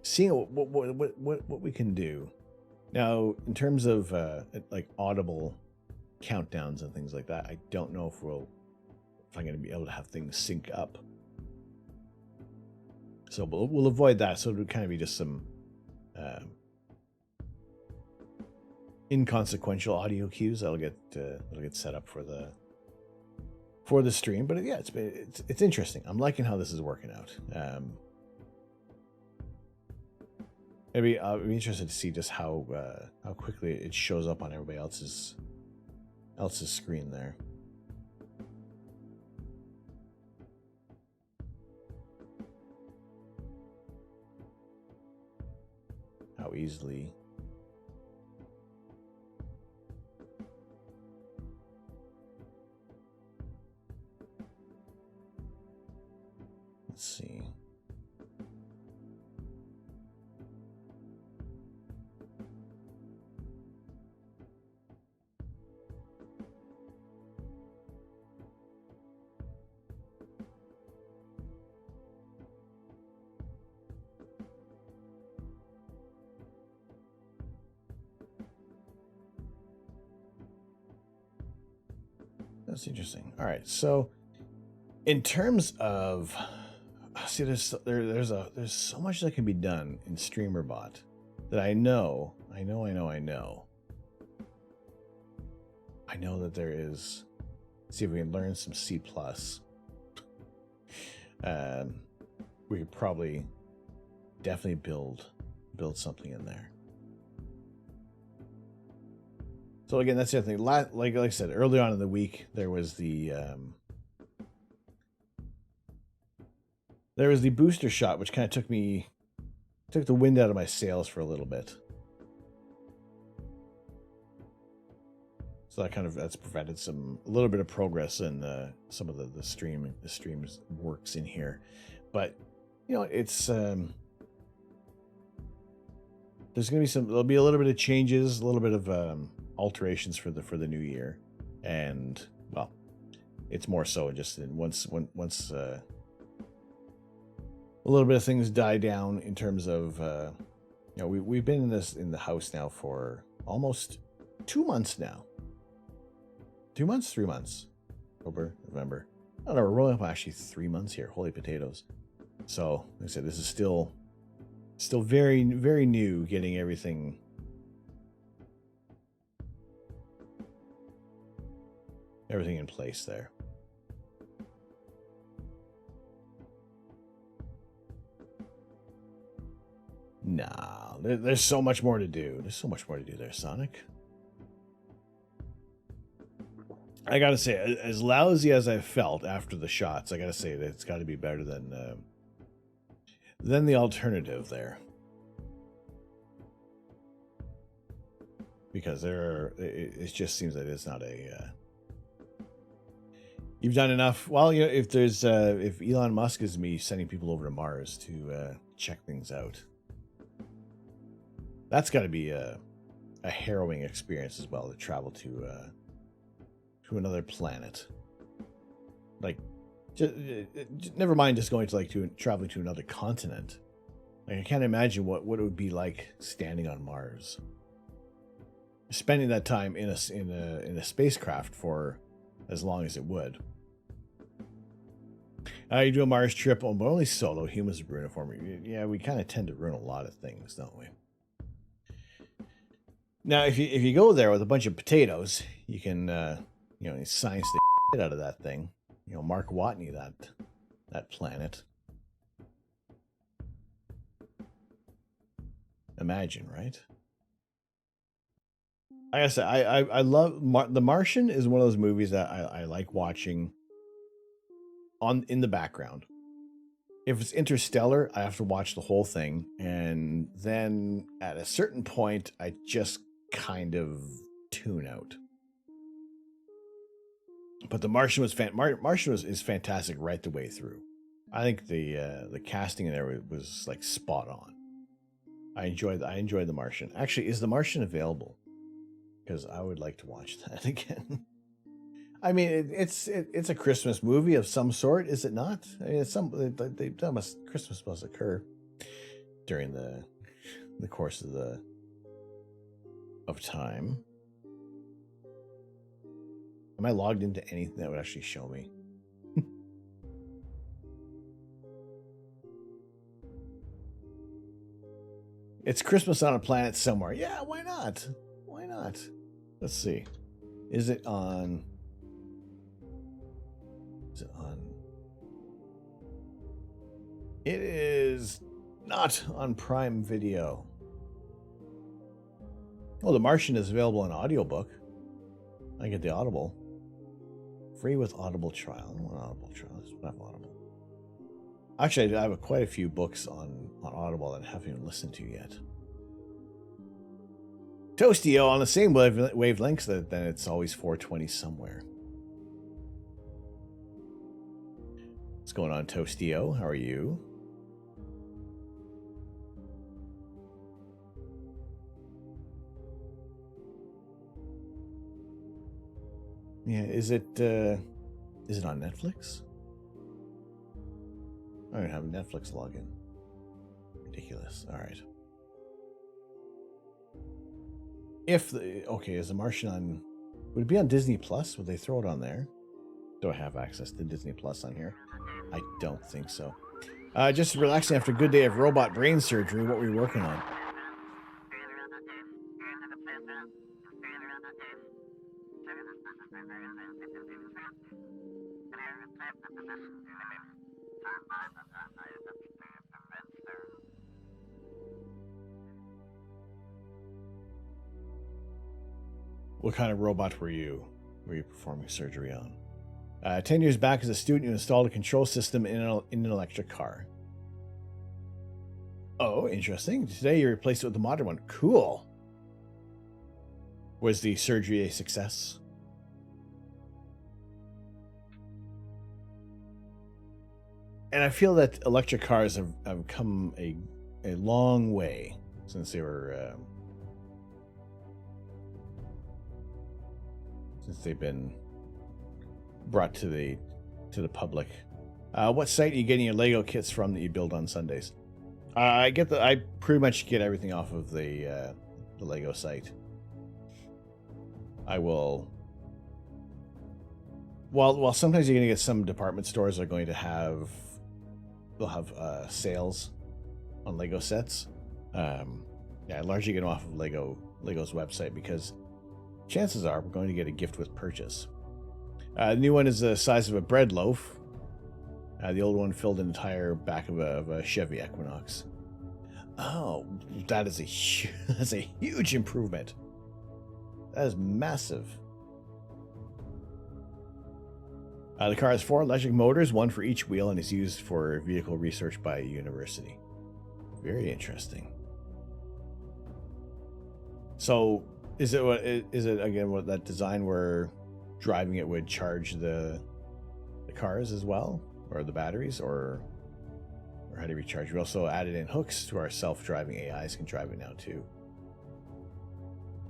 seeing what we can do. Now, in terms of like audible countdowns and things like that, I don't know if I'm going to be able to have things sync up. So we'll avoid that. So it'll kind of be just some inconsequential audio cues that'll get set up for the stream. But yeah, it's interesting. I'm liking how this is working out. Maybe I'll be interested to see just how quickly it shows up on everybody else's screen there. How easily. Let's see. That's interesting. All right, so in terms of there's so much that can be done in StreamerBot that I know that there is. See if we can learn some C+. We could probably definitely build something in there. So again, that's the other thing. Like I said, early on in the week, there was the booster shot, which kind of took the wind out of my sails for a little bit. So that's prevented a little bit of progress in some of the stream's works in here. But it's there'll be a little bit of changes, a little bit of alterations for the new year, and well, it's more so just once a little bit of things die down in terms of we've been in the house now for almost 2 months now. 2 months, 3 months, October, November. I don't know, we're rolling up actually 3 months here. Holy potatoes! So like I said, this is still very, very new, getting everything in place there. Nah, there's so much more to do. There's so much more to do there, Sonic. I gotta say, as lousy as I felt after the shots, I gotta say that it's got to be better than the alternative there, because it just seems that it's not a. You've done enough. Well, if Elon Musk is me sending people over to Mars to check things out, that's got to be a harrowing experience as well, to travel to another planet. Like, never mind just going to traveling to another continent. Like, I can't imagine what it would be like standing on Mars, spending that time in a spacecraft for as long as it would. You do a Mars trip, but only solo. Humans ruin it for me. Yeah, we kind of tend to ruin a lot of things, don't we? Now, if you go there with a bunch of potatoes, you can science the shit out of that thing. Mark Watney that planet. Imagine, right? Like I said, I love The Martian is one of those movies that I like watching in the background. If it's Interstellar, I have to watch the whole thing, and then at a certain point, I just kind of tune out. But the Martian was is fantastic right the way through. I think the casting in there was like spot on. I enjoyed the Martian. Actually, is the Martian available? Because I would like to watch that again. I mean, it's a Christmas movie of some sort, is it not? I mean, Christmas must occur during the course of time. Am I logged into anything that would actually show me? It's Christmas on a planet somewhere. Yeah, why not? Why not? Let's see. Is it on? It is not on Prime Video. Oh, The Martian is available on audiobook. I get the Audible. Free with Audible trial. I don't want Audible trial. I just have Audible. Actually, I have quite a few books on Audible that I haven't even listened to yet. Toastio on the same wavelengths, then it's always 420 somewhere. What's going on, Toastio? How are you? Yeah, is it on Netflix? I don't have a Netflix login. Ridiculous. All right. Is The Martian on? Would it be on Disney Plus? Would they throw it on there? Do I have access to Disney Plus on here? I don't think so. Just relaxing after a good day of robot brain surgery. What were you working on? What kind of robot were you performing surgery on? 10 years back, as a student, you installed a control system in an electric car. Oh, interesting. Today, you replaced it with a modern one. Cool. Was the surgery a success? And I feel that electric cars have come a long way since they were since they've been brought to the public. What site are you getting your Lego kits from that you build on Sundays? I pretty much get everything off of the Lego site. I will. Well, sometimes you're going to get some department stores are going to have. They'll have sales on Lego sets. I largely get them off of Lego's website because chances are we're going to get a gift with purchase. The new one is the size of a bread loaf. The old one filled an entire back of a Chevy Equinox. Oh, that is that's a huge improvement. That is massive. The car has 4 electric motors, 1 for each wheel, and is used for vehicle research by a university. Very interesting. So, is it again what that design where driving it would charge the cars as well, or the batteries, or how do we charge? We also added in hooks to our self-driving AIs can drive it now too.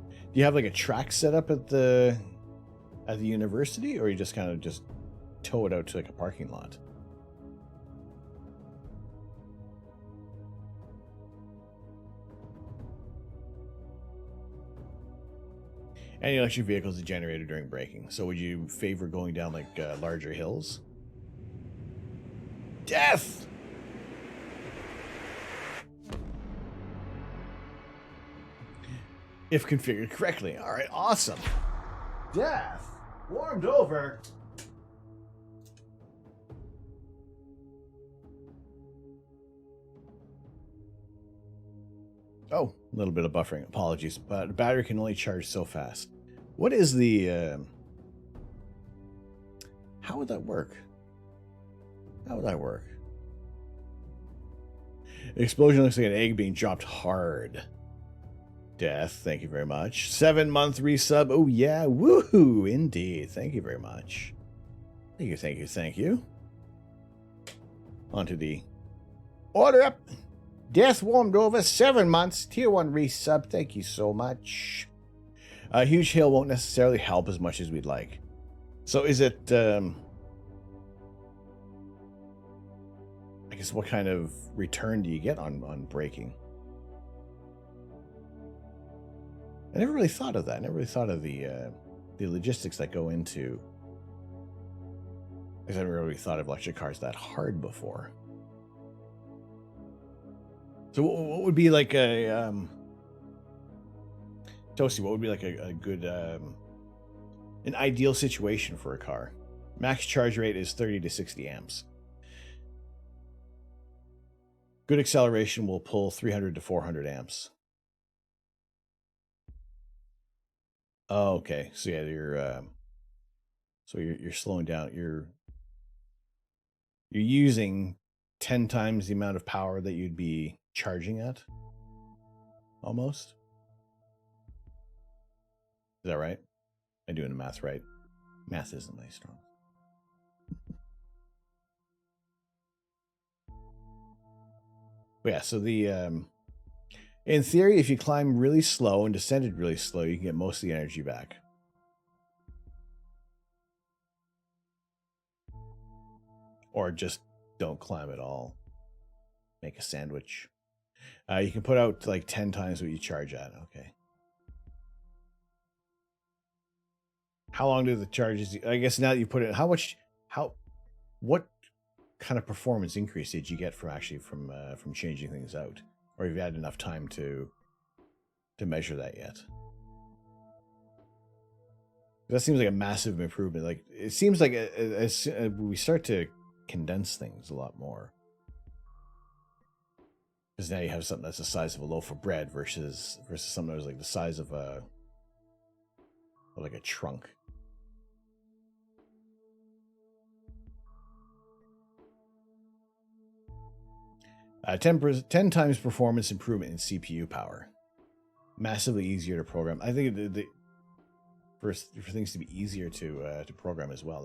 Do you have like a track set up at the university, or you just kind of just tow it out to like a parking lot? Any electric vehicles are generated during braking. So would you favor going down like larger hills? Death! If configured correctly. All right, awesome. Death! Warmed over. Oh, a little bit of buffering. Apologies, but the battery can only charge so fast. What is the... how would that work? How would that work? The explosion looks like an egg being dropped hard. Death, thank you very much. 7-month resub. Oh, yeah. Woohoo, indeed. Thank you very much. Thank you, thank you, thank you. On to the order up. Death warmed over 7 months. Tier 1 resub. Thank you so much. A huge hail won't necessarily help as much as we'd like. So is it, I guess, what kind of return do you get on braking? I never really thought of that. I never really thought of the logistics that go into. I never really thought of electric cars that hard before. So what would be like a Toasty, what would be like a good an ideal situation for a car? Max charge rate is 30 to 60 amps. Good acceleration will pull 300 to 400 amps. Oh, okay. So yeah, you're slowing down. You're using 10 times the amount of power that you'd be charging at. Almost. Is that right? I'm doing the math right. Math isn't my strong. But yeah, so the in theory, if you climb really slow and descended really slow, you can get most of the energy back. Or just don't climb at all. Make a sandwich. You can put out like 10 times what you charge at. Okay. How long do the charges? I guess now that you put it, what kind of performance increase did you get from changing things out, or have you had enough time to measure that yet? That seems like a massive improvement. Like it seems like as we start to condense things a lot more, because now you have something that's the size of a loaf of bread versus something that was like the size of a trunk. 10 times performance improvement in CPU power. Massively easier to program. I think for things to be easier to program as well,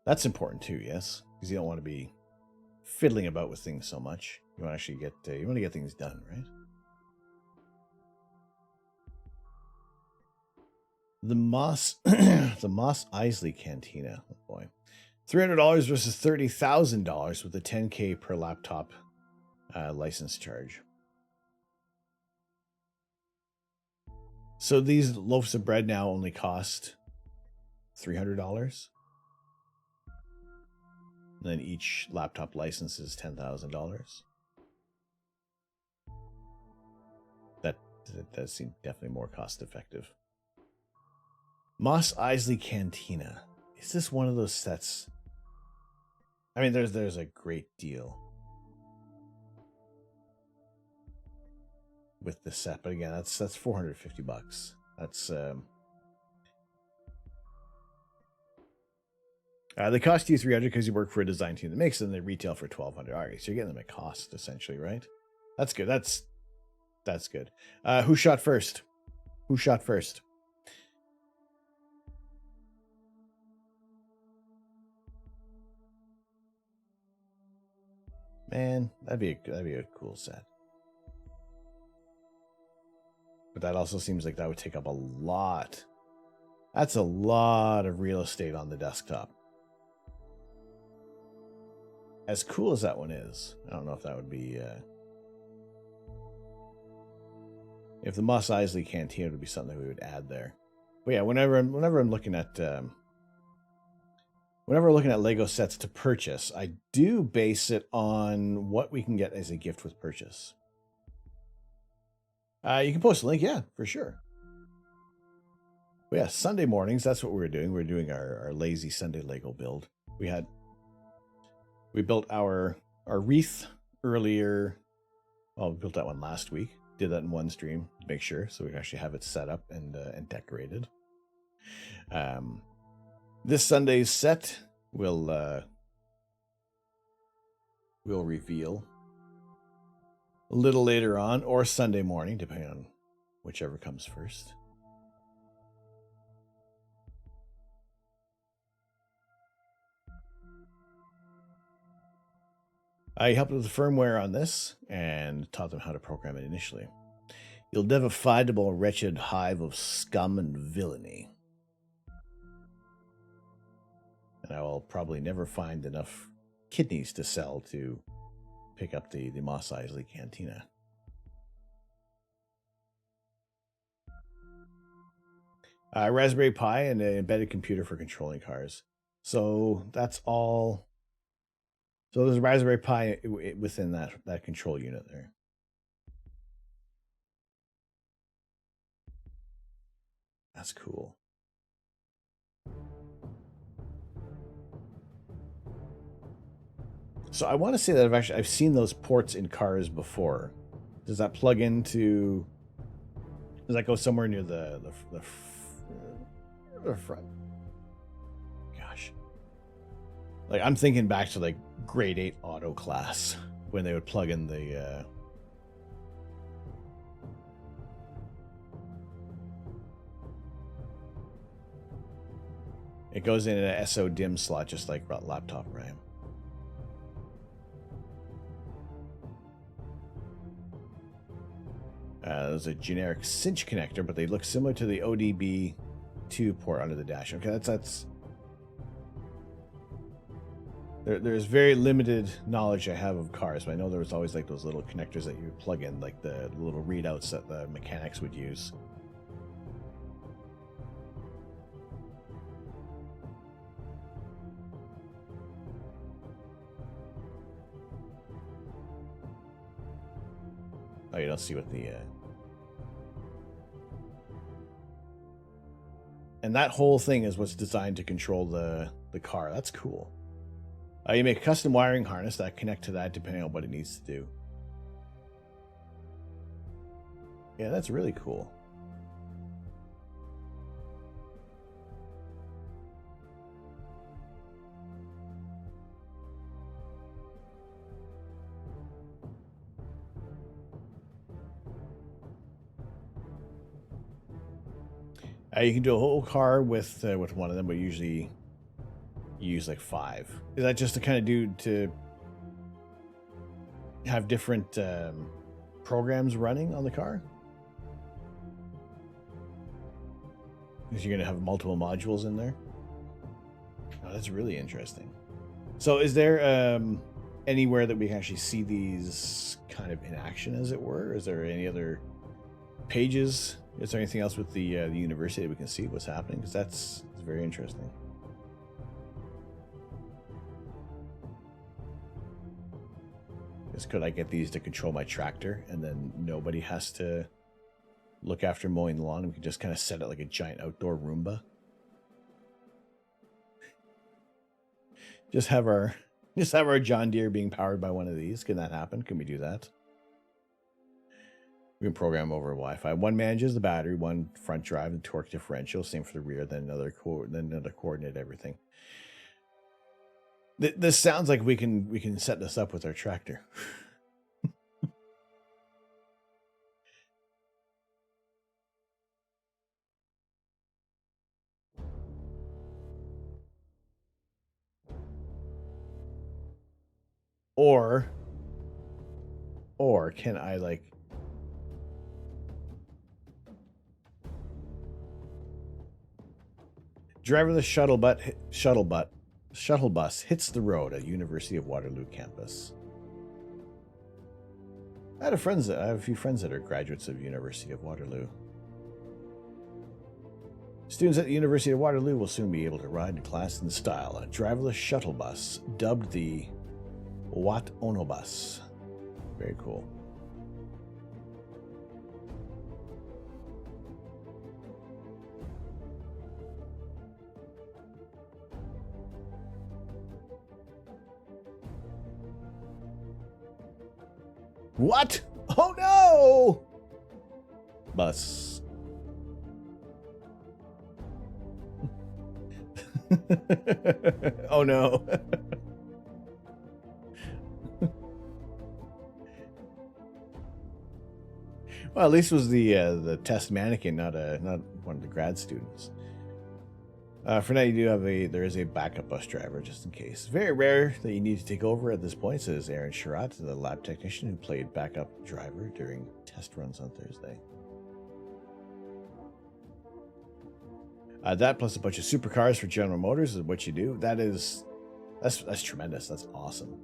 that's important too. Yes, because you don't want to be fiddling about with things so much. You want to actually get things done, right? The Moss Isley Cantina. Oh boy. $300 versus $30,000 with a $10K per laptop license charge. So these loaves of bread now only cost $300. And then each laptop license is $10,000. That does seem definitely more cost effective. Moss Isley Cantina. Is this one of those sets? I mean, there's a great deal with the set, but again, that's $450. That's they cost you $300 because you work for a design team that makes them. They retail for $1,200. All right, so you're getting them at cost essentially, right? That's good. That's good. Who shot first? Who shot first? Man, that'd be a cool set. But that also seems like that would take up a lot. That's a lot of real estate on the desktop. As cool as that one is, I don't know if that would be if the Moss Isley Cantina would be something we would add there. But yeah, whenever I'm looking at Lego sets to purchase, I do base it on what we can get as a gift with purchase. You can post a link, yeah, for sure. But yeah, Sunday mornings, that's what we're doing. We're doing our lazy Sunday Lego build. We built our wreath earlier. Well, we built that one last week. Did that in one stream, make sure, so we actually have it set up and decorated. This Sunday's set we'll reveal a little later on, or Sunday morning, depending on whichever comes first. I helped with the firmware on this and taught them how to program it initially. You'll dev a findable wretched hive of scum and villainy. And I will probably never find enough kidneys to sell to pick up the Mos Eisley Cantina. Raspberry Pi and an embedded computer for controlling cars. So that's all. So there's a Raspberry Pi within that control unit there. That's cool. So I want to say that I've seen those ports in cars before. Does that plug into? Does that go somewhere near the front? Gosh, like I'm thinking back to like grade 8 auto class when they would plug in the. It goes in an SO DIMM slot, just like laptop RAM. There's a generic cinch connector, but they look similar to the ODB2 port under the dash. Okay, that's. There's very limited knowledge I have of cars, but I know there was always like those little connectors that you would plug in, like the little readouts that the mechanics would use. Oh, you don't see what the... And that whole thing is what's designed to control the car. That's cool. You make a custom wiring harness that connect to that depending on what it needs to do. Yeah, that's really cool. You can do a whole car with one of them, but usually you use like 5. Is that just to kind of do to have different programs running on the car? Because you're going to have multiple modules in there. Oh, that's really interesting. So is there anywhere that we can actually see these kind of in action, as it were? Is there any other pages? Is there anything else with the university that we can see what's happening? Because that's very interesting. Could I get these to control my tractor, and then nobody has to look after mowing the lawn? We can just kind of set it like a giant outdoor Roomba. Just have our John Deere being powered by one of these. Can that happen? Can we do that? We can program over Wi-Fi. One manages the battery, one front drive, and torque differential. Same for the rear. Then another coordinate everything. This sounds like we can set this up with our tractor. Or can I like driver the shuttle bus hits the road at University of Waterloo campus. I have a few friends that are graduates of University of Waterloo. Students at the University of Waterloo will soon be able to ride to class in style. A driverless shuttle bus, dubbed the Wat Ono bus. Very cool. What? Oh no! Bus. Oh no. Well, at least it was the test mannequin, not one of the grad students. For now, you do have there is a backup bus driver just in case. Very rare that you need to take over at this point, says Aaron Sherratt, the lab technician who played backup driver during test runs on Thursday. That plus a bunch of supercars for General Motors is what you do. That's tremendous. That's awesome.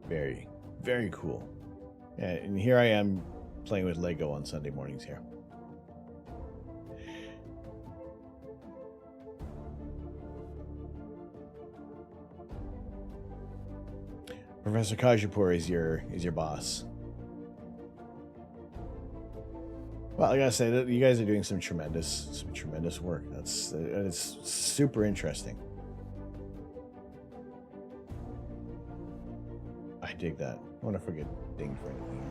Very, very cool. And here I am playing with Lego on Sunday mornings here. Professor Kajapur is your boss. Well, I gotta say that you guys are doing some tremendous work. It's super interesting. I dig that. I wonder if we get dinged for anything.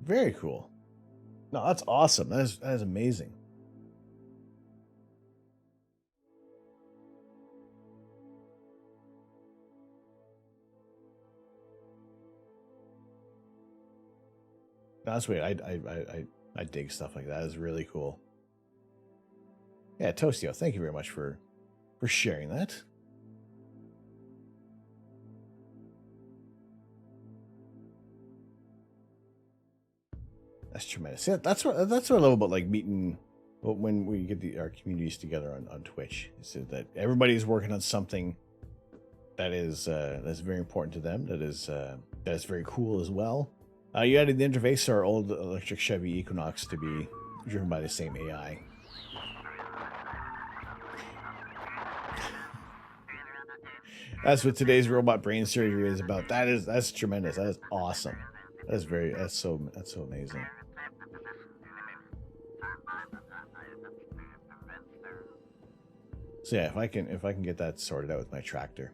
Very cool. No, that's awesome. That is amazing. No, that's weird. I dig stuff like that. It's really cool. Yeah, Tostio, thank you very much for sharing that. That's tremendous. Yeah, that's what I love about like meeting when we get our communities together on Twitch. Is that everybody's working on something that is that's very important to them. That is very cool as well. You added the interface to our old electric Chevy Equinox to be driven by the same AI. That's what today's robot brain surgery is about. That's tremendous. That is awesome. That's so amazing. So yeah, if I can get that sorted out with my tractor.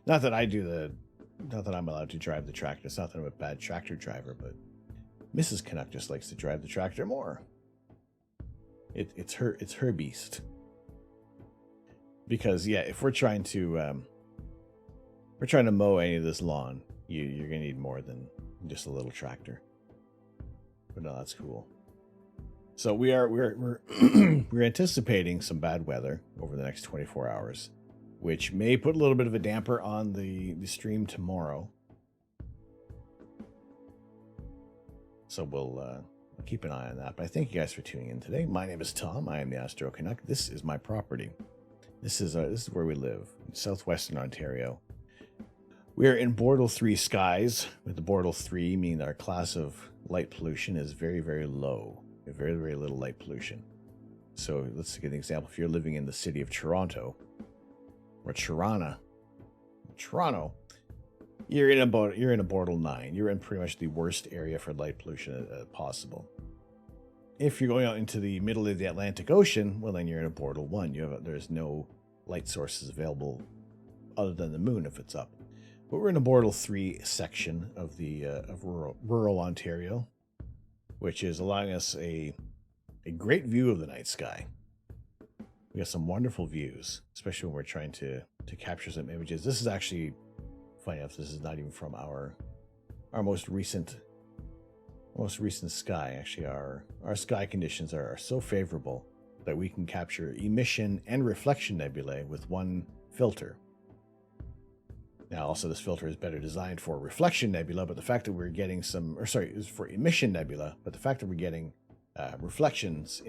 Not that I'm allowed to drive the tractor. It's not that I'm a bad tractor driver, but Mrs. Canuck just likes to drive the tractor more. It's her beast. Because yeah, if we're trying to mow any of this lawn, you're gonna need more than just a little tractor. But no, that's cool. So we're anticipating some bad weather over the next 24 hours, which may put a little bit of a damper on the stream tomorrow. So we'll keep an eye on that. But I thank you guys for tuning in today. My name is Tom. I am the Astro Canuck. This is my property. This is where we live in southwestern Ontario. We are in Bortle 3 skies, with the Bortle 3 meaning our class of light pollution is very, very low. We have very, very little light pollution. So let's get an example. If you're living in the city of Toronto, or Toronto, you're in a Bortle 9. You're in pretty much the worst area for light pollution possible. If you're going out into the middle of the Atlantic Ocean, well then you're in a Bortle 1. There's no light sources available other than the moon if it's up. But we're in a Bortle 3 section of the of rural Ontario, which is allowing us a great view of the night sky. We got some wonderful views, especially when we're trying to capture some images. This is actually, funny enough, this is not even from our most recent sky. Actually, our sky conditions are so favorable that we can capture emission and reflection nebulae with one filter. Now, also, this filter is better designed for reflection nebula, but the fact that we're getting is for emission nebula, but the fact that we're getting reflections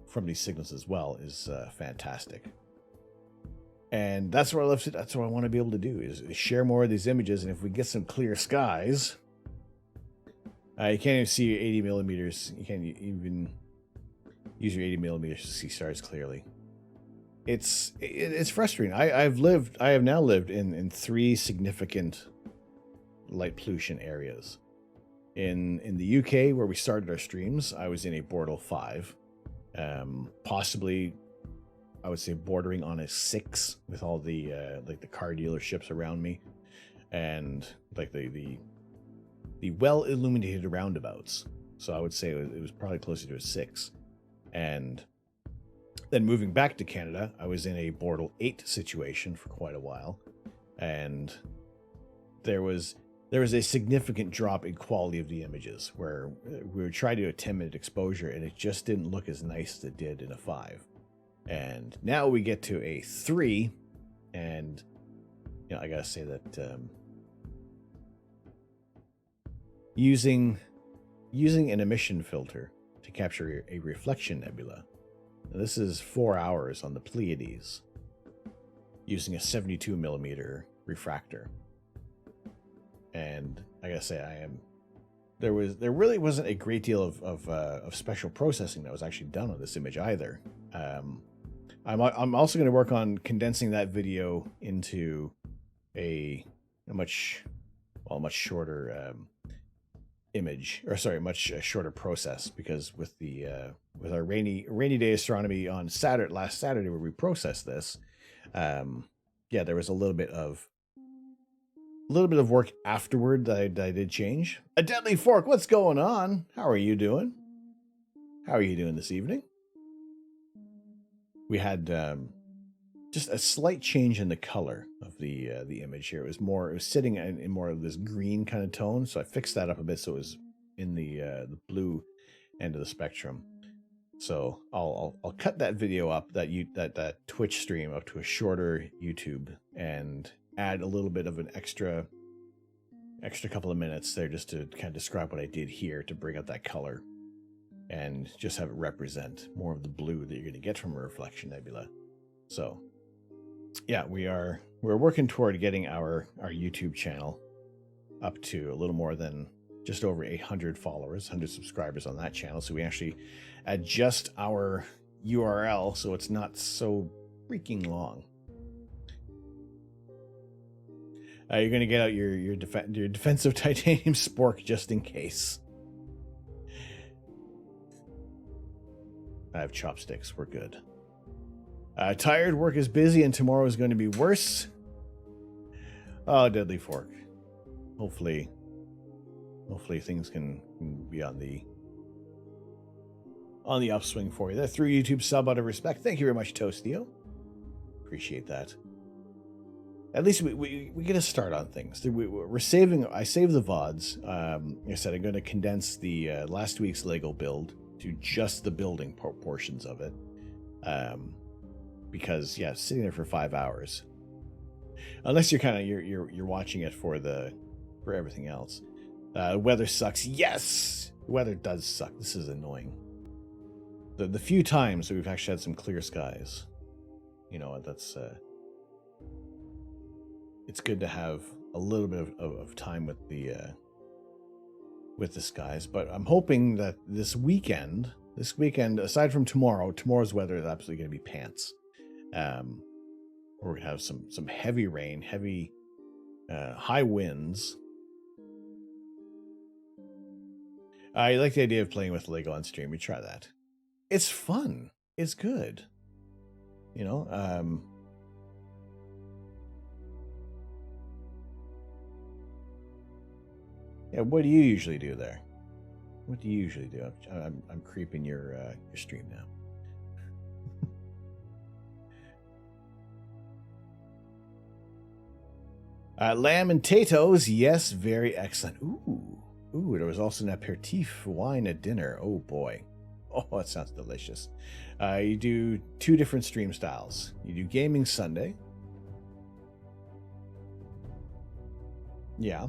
from these signals as well is fantastic. And that's what I love to, that's what I want to be able to do is share more of these images. And if we get some clear skies, you can't even see 80 millimeters. You can't even use your 80 millimeters to see stars clearly. It's frustrating. I have now lived in 3 significant light pollution areas. In the UK, where we started our streams, I was in a Bortle 5, possibly, I would say, bordering on a 6 with all the like the car dealerships around me, and like the well illuminated roundabouts. So I would say it was probably closer to a 6. And then moving back to Canada, I was in a Bortle 8 situation for quite a while, and there was a significant drop in quality of the images, where we were trying to do a 10-minute exposure and it just didn't look as nice as it did in a 5. And now we get to a 3, and I gotta say that using an emission filter to capture a reflection nebula. Now, this is 4 hours on the Pleiades using a 72 millimeter refractor. And I gotta say, there really wasn't a great deal of special processing that was actually done on this image either. I'm also going to work on condensing that video into a much shorter image, or sorry, much shorter process, because with our rainy day astronomy on last Saturday where we processed this, there was a little bit of work afterward that I did change. A Deadly Fork, what's going on? How are you doing? How are you doing this evening? We had just a slight change in the color of the image here. It was sitting in more of this green kind of tone, so I fixed that up a bit so it was in the blue end of the spectrum. So I'll cut that video up, that Twitch stream, up to a shorter YouTube, and add a little bit of an extra couple of minutes there just to kind of describe what I did here to bring out that color and just have it represent more of the blue that you're going to get from a reflection nebula. So yeah, we're working toward getting our YouTube channel up to a little more than just over 800 followers, 100 subscribers on that channel. So we actually adjust our URL so it's not so freaking long. You're going to get out your defensive titanium spork just in case. I have chopsticks. We're good. Tired, work is busy, and tomorrow is going to be worse. Oh, Deadly Fork. Hopefully things can be on the upswing for you. That through YouTube sub out of respect. Thank you very much, Toastio. Appreciate that. At least we get a start on things. We're saving. I saved the VODs. Like I said, I'm going to condense the last week's Lego build to just the building portions of it. Because sitting there for 5 hours, unless you're watching it for everything else. Weather sucks. Yes, weather does suck. This is annoying. The few times that we've actually had some clear skies, that's it's good to have a little bit of time with the skies. But I'm hoping that this weekend, aside from tomorrow's weather is absolutely going to be pants. We're going to have some heavy rain, heavy high winds. I like the idea of playing with Lego on stream. We try that. It's fun. It's good. What do you usually do there? What do you usually do? I'm creeping your stream now. Lamb and potatoes, yes, very excellent. Ooh, there was also an aperitif wine at dinner. Oh boy. Oh, that sounds delicious. You do 2 different stream styles. You do Gaming Sunday. Yeah.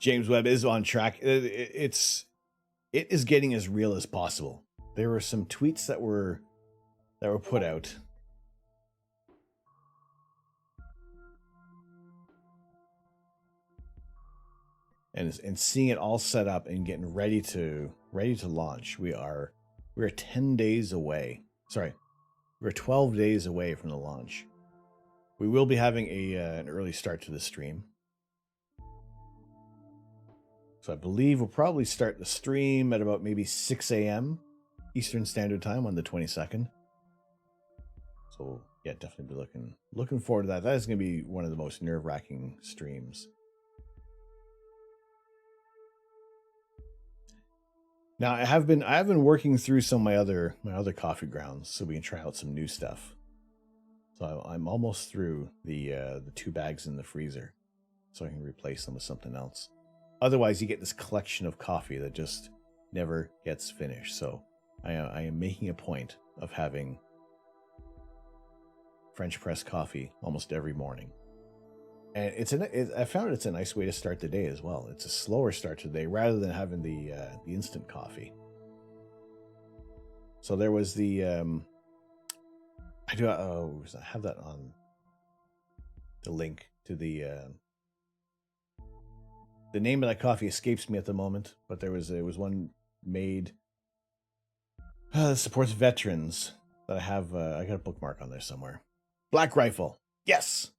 James Webb is on track. It is getting as real as possible. There were some tweets that were put out. And seeing it all set up and getting ready to launch. We're 10 days away. Sorry, we're 12 days away from the launch. We will be having an early start to the stream. So I believe we'll probably start the stream at about maybe 6 a.m. Eastern Standard Time on the 22nd. So yeah, definitely be looking forward to that. That is going to be one of the most nerve-wracking streams. Now I have been working through some of my other coffee grounds so we can try out some new stuff. So I'm almost through the 2 bags in the freezer, so I can replace them with something else. Otherwise, you get this collection of coffee that just never gets finished. So I am making a point of having French press coffee almost every morning, and I found it's a nice way to start the day as well. It's a slower start to the day rather than having the instant coffee. So there was the I have that on the link to the name of that coffee escapes me at the moment, but there was one made that supports veterans that I have. I got a bookmark on there somewhere. Black Rifle. Yes,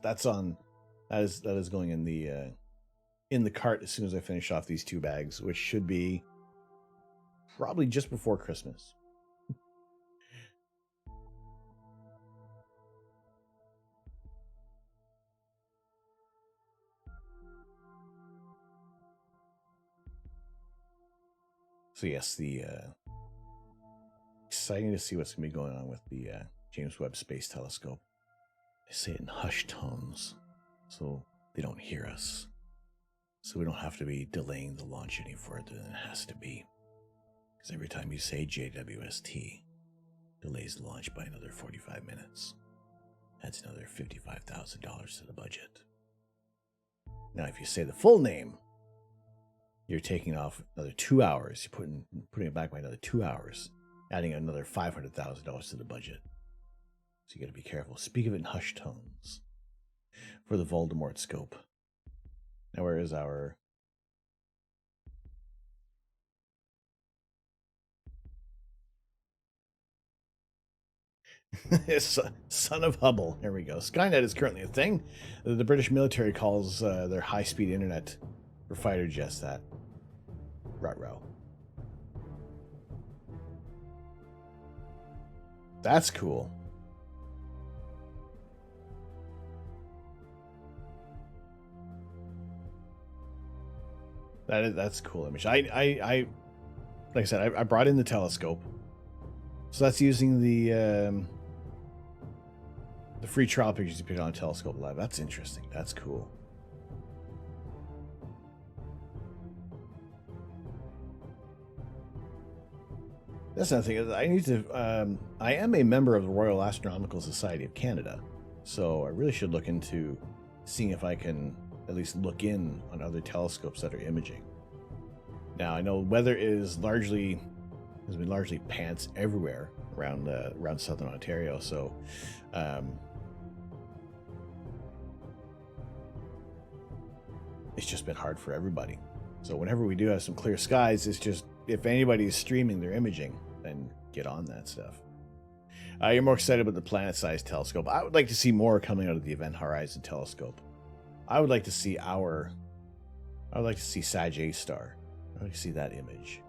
that's on. That is going in the cart as soon as I finish off these 2 bags, which should be probably just before Christmas. So yes, exciting to see what's going to be going on with the James Webb Space Telescope. I say it in hushed tones, so they don't hear us. So we don't have to be delaying the launch any further than it has to be. Because every time you say JWST, delays the launch by another 45 minutes. That's another $55,000 to the budget. Now, if you say the full name, you're taking off another 2 hours. You're putting it back by another 2 hours, adding another $500,000 to the budget. So you got to be careful. Speak of it in hushed tones for the Voldemort scope. Now, where is our... Son of Hubble. There we go. Skynet is currently a thing. The British military calls their high-speed internet for fighter jets that. Ruh-roh. That's cool. That's a cool image. I like I said, I brought in the telescope. So that's using the free trial pictures you picked on Telescope Live. That's interesting. That's cool. That's another thing. I need to. I am a member of the Royal Astronomical Society of Canada, so I really should look into seeing if I can at least look in on other telescopes that are imaging. Now I know weather has been largely pants everywhere around southern Ontario, so it's just been hard for everybody. So whenever we do have some clear skies, it's just if anybody's streaming their imaging, then get on that stuff. You're more excited about the planet-sized telescope. I would like to see more coming out of the Event Horizon telescope. I would like to see Sag A Star. I'd like to see that image.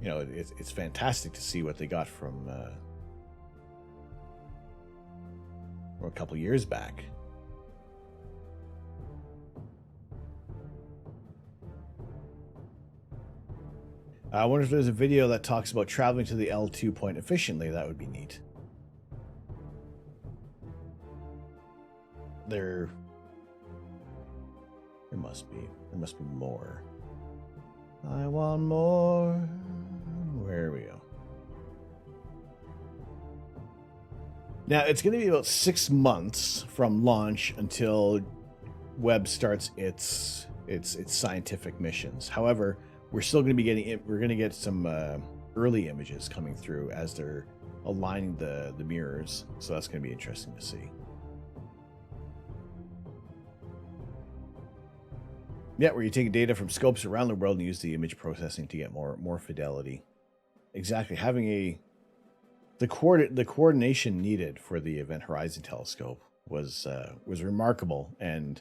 You know, it's fantastic to see what they got from a couple years back. I wonder if there's a video that talks about traveling to the L2 point efficiently. That would be neat. There must be more. I want more. Where we go. Now it's going to be about 6 months from launch until Webb starts its scientific missions. However, we're still going to be get some early images coming through as they're aligning the mirrors. So that's going to be interesting to see. Yeah, where you take data from scopes around the world and use the image processing to get more fidelity. Exactly, having the coordination needed for the Event Horizon Telescope was remarkable, and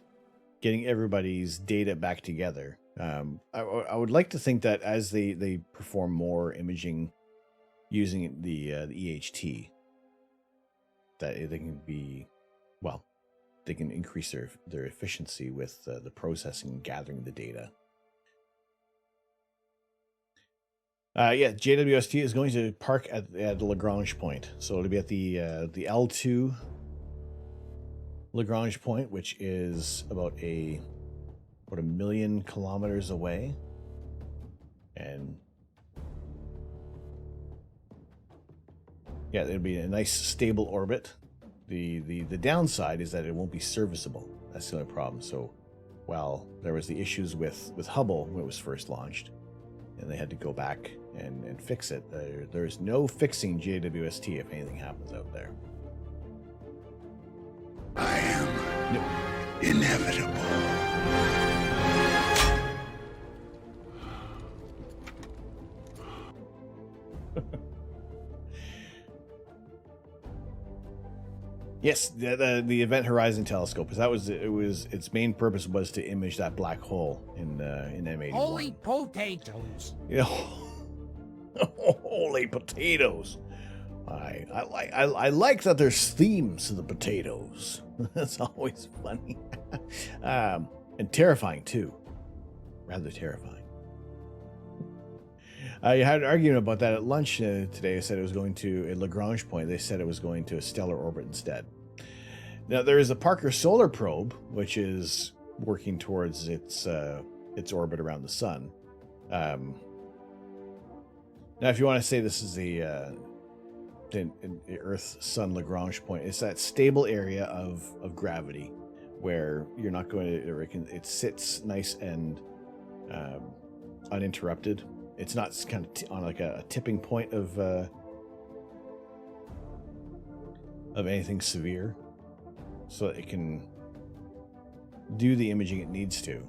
getting everybody's data back together. I would like to think that as they perform more imaging using the EHT, that they can be, well, they can increase their efficiency with the processing and gathering the data. Yeah, JWST is going to park at the Lagrange point. So it'll be at the L2 Lagrange point, which is about a 1,000,000 kilometers away. And yeah, it'll be a nice stable orbit. The downside is that it won't be serviceable. That's the only problem. So while there was the issues with Hubble when it was first launched, and they had to go back and fix it, there's no fixing JWST if anything happens out there. I am inevitable. Yes, the Event Horizon Telescope, because its main purpose was to image that black hole in M81. Holy potatoes! Yeah. Holy potatoes! I like that there's themes to the potatoes. That's always funny, and terrifying too. Rather terrifying. You had an argument about that at lunch today. They said it was going to a Lagrange point. They said it was going to a stellar orbit instead. Now there is a Parker Solar Probe, which is working towards its orbit around the sun. Now, if you want to say this is the Earth-Sun Lagrange point, it's that stable area of gravity where you're not going to. It sits nice and uninterrupted. It's not kind of on like a tipping point of anything severe, so that it can do the imaging it needs to.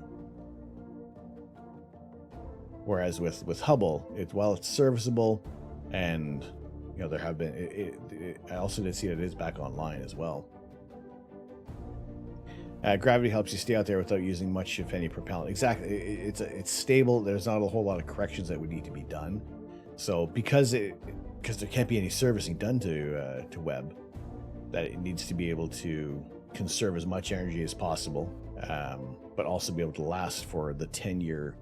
Whereas with Hubble, while it's serviceable, and there have been. I also did see that it is back online as well. Gravity helps you stay out there without using much, if any, propellant. Exactly, it's stable. There's not a whole lot of corrections that would need to be done. So because there can't be any servicing done to Webb, that it needs to be able to conserve as much energy as possible, but also be able to last for the 10-year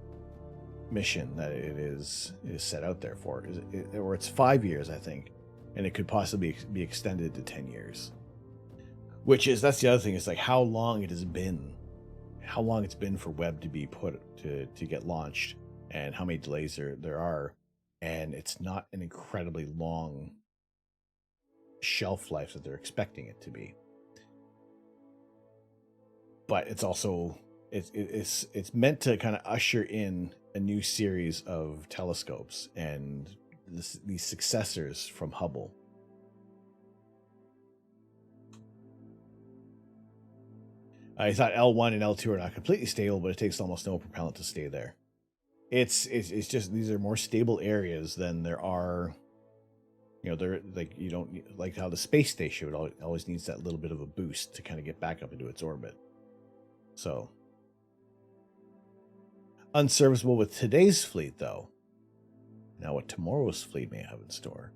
mission that it is set out there for. Or it's 5 years, I think, and it could possibly be extended to 10 years. That's the other thing, is like how long it's been for Webb to be to get launched, and how many delays there are, and it's not an incredibly long shelf life that they're expecting it to be. But it's also it's meant to kind of usher in a new series of telescopes and these successors from Hubble. I thought L1 and L2 are not completely stable, but it takes almost no propellant to stay there. It's just these are more stable areas than there are. They're like, you don't like how the space station always needs that little bit of a boost to kind of get back up into its orbit. So unserviceable with today's fleet, though. Now, what tomorrow's fleet may have in store.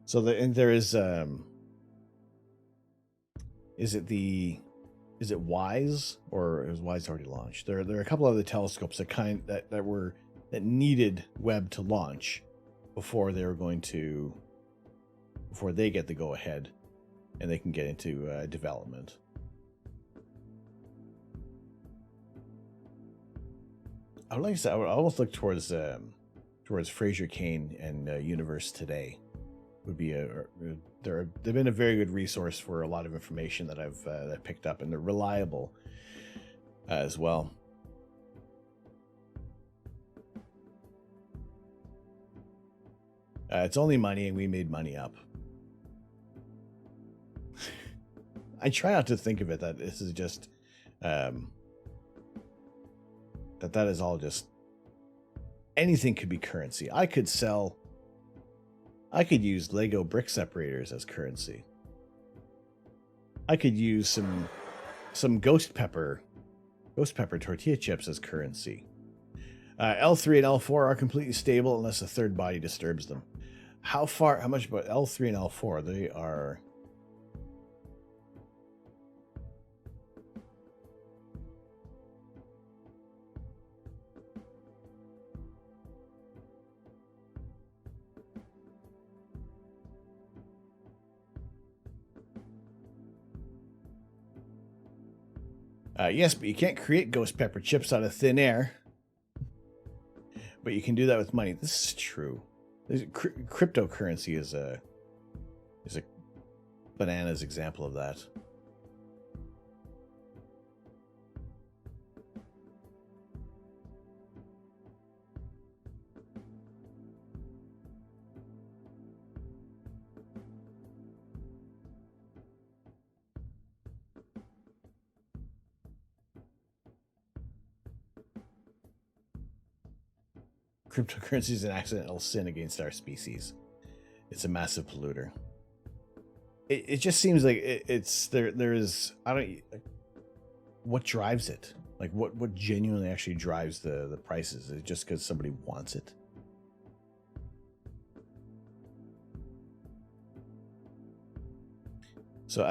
So there is is it WISE, or is WISE already launched? There are a couple other telescopes that needed Webb to launch before they get the go ahead and they can get into development. I would almost look towards Fraser Cain and Universe Today. Would be they've been a very good resource for a lot of information that I've picked up, and they're reliable. as well. It's only money, and we made money up. I try not to think of it that this is just that is all just anything could be currency. I could use Lego brick separators as currency. I could use some ghost pepper tortilla chips as currency. L3 and L4 are completely stable unless a third body disturbs them. How much about L3 and L4? They are... yes, but you can't create ghost pepper chips out of thin air. But you can do that with money. This is true. Cryptocurrency is a bananas example of that. Cryptocurrency is an accidental sin against our species. It's a massive polluter. It just seems like there is, I don't, what drives it? Like what genuinely actually drives the prices? Is it just because somebody wants it? So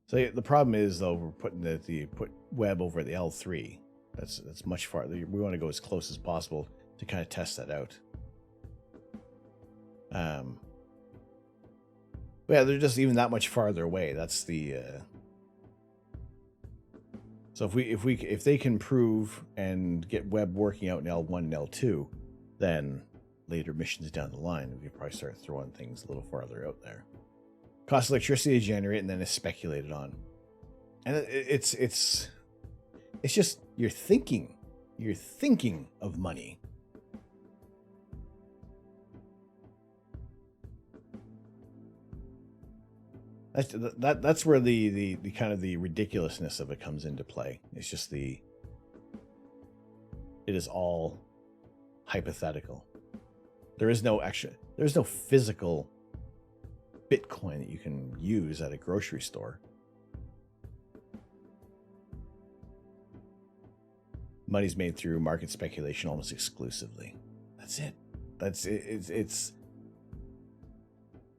the problem is though we're putting put web over at the L3. That's much farther. We want to go as close as possible to kind of test that out. Yeah, they're just even that much farther away. That's the. So if they can prove and get web working out in L1 and L2, then later missions down the line, we could probably start throwing things a little farther out there. Cost electricity to generate and then is speculated on, and it's just you're thinking of money. That's where the kind of the ridiculousness of it comes into play. It's just it is all hypothetical. There's no physical Bitcoin that you can use at a grocery store. Money's made through market speculation almost exclusively. That's it. It's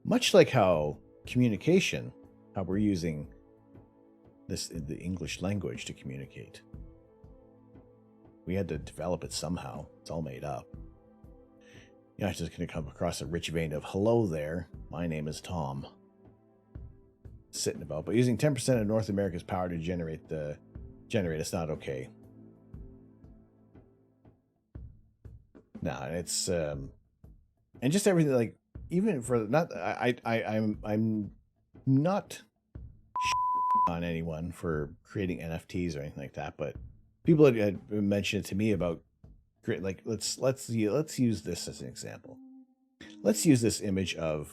much like how communication, how we're using the English language to communicate. We had to develop it somehow. It's all made up. You're not just going to come across a rich vein of "Hello there, my name is Tom," sitting about. But using 10% of North America's power to generate, it's not okay. No, it's and just everything, like, even for not I'm not on anyone for creating NFTs or anything like that, but people had mentioned it to me about like let's use this as an example. Let's use this image of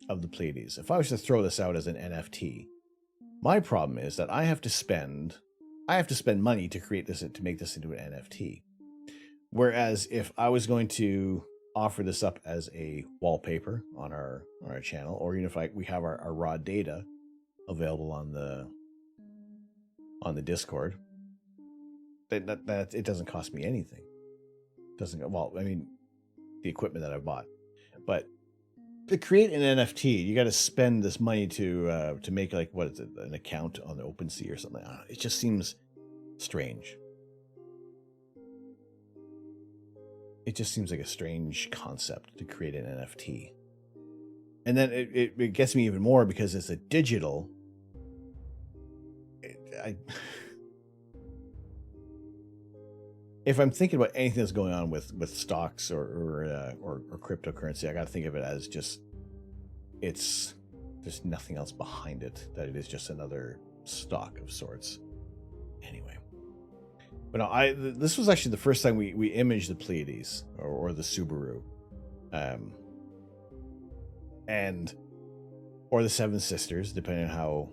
the Pleiades. If I was to throw this out as an NFT, my problem is that I have to spend money to create this, to make this into an NFT. Whereas if I was going to offer this up as a wallpaper on our channel, or even if we have our raw data available on the Discord, that it doesn't cost me anything. It doesn't. Well, I mean, the equipment that I bought, but to create an NFT, you got to spend this money to make, like, what is it, an account on the OpenSea or something. I don't know, it just seems strange. It just seems like a strange concept to create an NFT. And then it gets me even more because it's a digital. If I'm thinking about anything that's going on with stocks or cryptocurrency, I got to think of it as just, there's nothing else behind it, that it is just another stock of sorts. Anyway, but no, this was actually the first time we imaged the Pleiades or the Subaru, and or the Seven Sisters, depending on how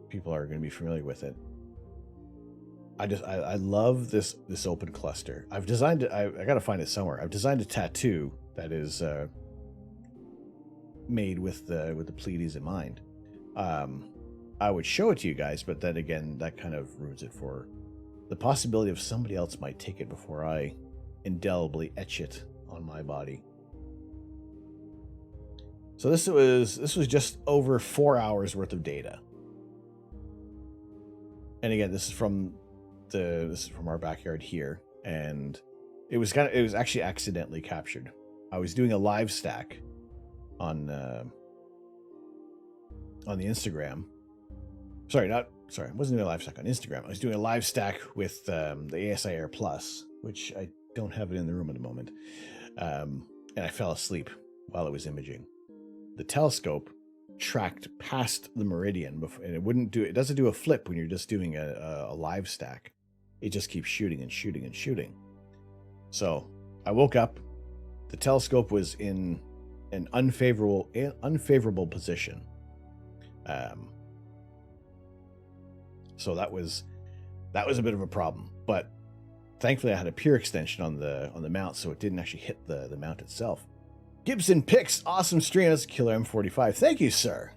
people are going to be familiar with it. I love this open cluster. I've designed it. I got to find it somewhere. I've designed a tattoo that is made with the Pleiades in mind. I would show it to you guys, but then again, that kind of ruins it for the possibility of somebody else might take it before I indelibly etch it on my body. So this was just over 4 hours worth of data. And again, this is from our backyard here, and it was actually accidentally captured. I was doing a live stack on the Instagram. I wasn't doing a live stack on Instagram. I was doing a live stack with the ASI Air Plus, which I don't have it in the room at the moment. And I fell asleep while it was imaging. The telescope tracked past the meridian, and it doesn't do a flip when you're just doing a live stack. It just keeps shooting and shooting and shooting. So I woke up, the telescope was in an unfavorable position. So that was a bit of a problem, but thankfully I had a pure extension on the mount, so it didn't actually hit the mount itself. Gibson Picks, awesome stream. That's Killer M45. Thank you, sir.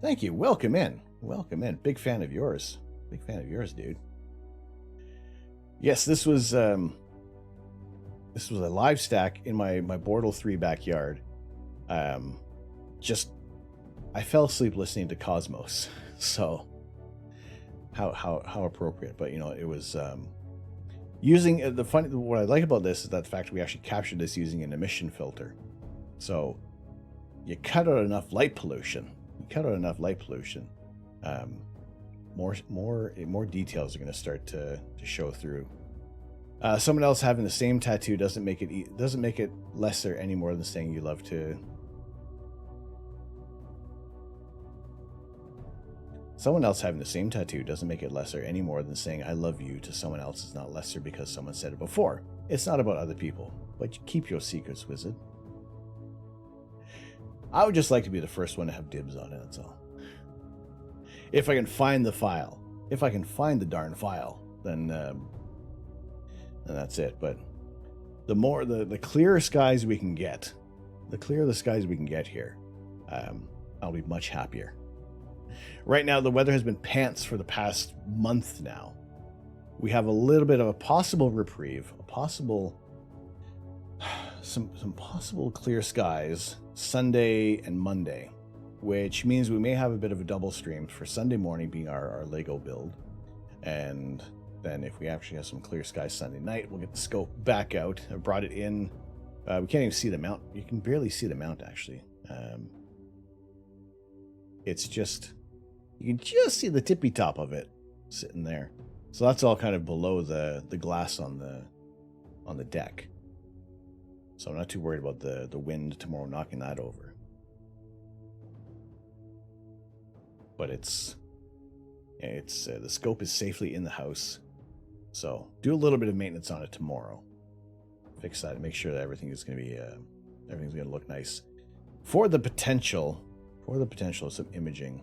Thank you. Welcome in. Big fan of yours. Dude. Yes, this was a live stack in my Bortle 3 backyard. I fell asleep listening to Cosmos, so how appropriate. But it was using what I like about this is that the fact we actually captured this using an emission filter. So you cut out enough light pollution. More details are going to start to show through. Someone else having the same tattoo doesn't make it lesser any more than saying you love to. Someone else having the same tattoo doesn't make it lesser any more than saying I love you to someone else is not lesser because someone said it before. It's not about other people, but keep your secrets, wizard. I would just like to be the first one to have dibs on it, that's all. If I can find the file. If I can find the darn file, then that's it. But the clearer skies we can get, the clearer the skies we can get here, I'll be much happier. Right now, the weather has been pants for the past month now. We have a little bit of a possible reprieve, some possible clear skies Sunday and Monday, which means we may have a bit of a double stream for Sunday morning being our Lego build. And then if we actually have some clear skies Sunday night, we'll get the scope back out. I brought it in. We can't even see the mount. You can barely see the mount, actually. It's just, you can just see the tippy top of it sitting there. So that's all kind of below the glass on the deck. So I'm not too worried about the wind tomorrow knocking that over. But it's the scope is safely in the house. So do a little bit of maintenance on it tomorrow. Fix that and make sure that everything is going to be everything's going to look nice. For the potential of some imaging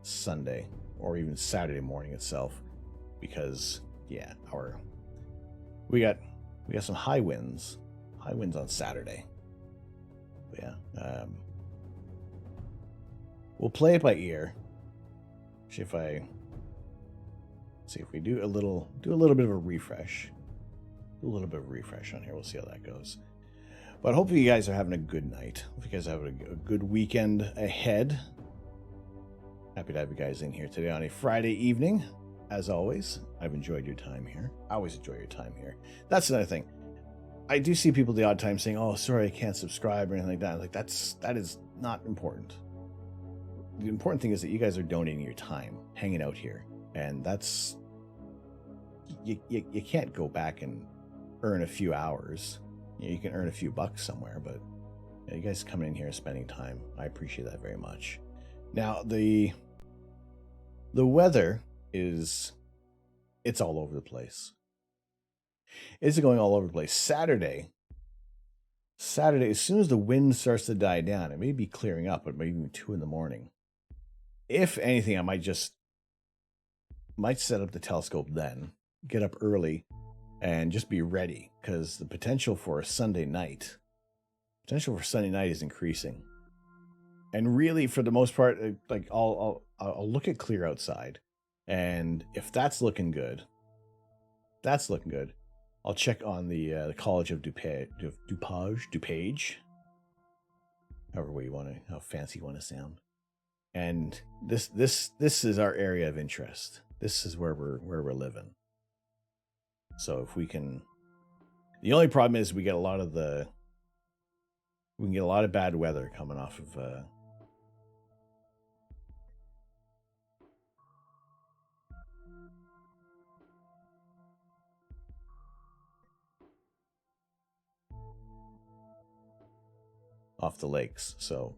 Sunday or even Saturday morning itself, because we got some high winds on Saturday. But yeah, we'll play it by ear. See if we do a little bit of a refresh. Do a little bit of a refresh on here. We'll see how that goes. But hopefully you guys are having a good night. Hope you guys have a good weekend ahead. Happy to have you guys in here today on a Friday evening. As always, I've enjoyed your time here. I always enjoy your time here. That's another thing. I do see people the odd time saying, "Oh, sorry, I can't subscribe" or anything like that. Like that is not important. The important thing is that you guys are donating your time, hanging out here, and that's you can't go back and earn a few hours. You can earn a few bucks somewhere, but you guys coming in here and spending time, I appreciate that very much. Now, the weather it's all over the place. It's going all over the place. Saturday, as soon as the wind starts to die down, it may be clearing up, but maybe even 2 in the morning. If anything, I might set up the telescope then, get up early, and just be ready, because the potential for Sunday night is increasing. And really, for the most part, like I'll look at clear outside, and if that's looking good, I'll check on the College of DuPage, however way how fancy you want to sound. And this is our area of interest. This is where we're living. So if we can, the only problem is we can get a lot of bad weather coming off of off the lakes. So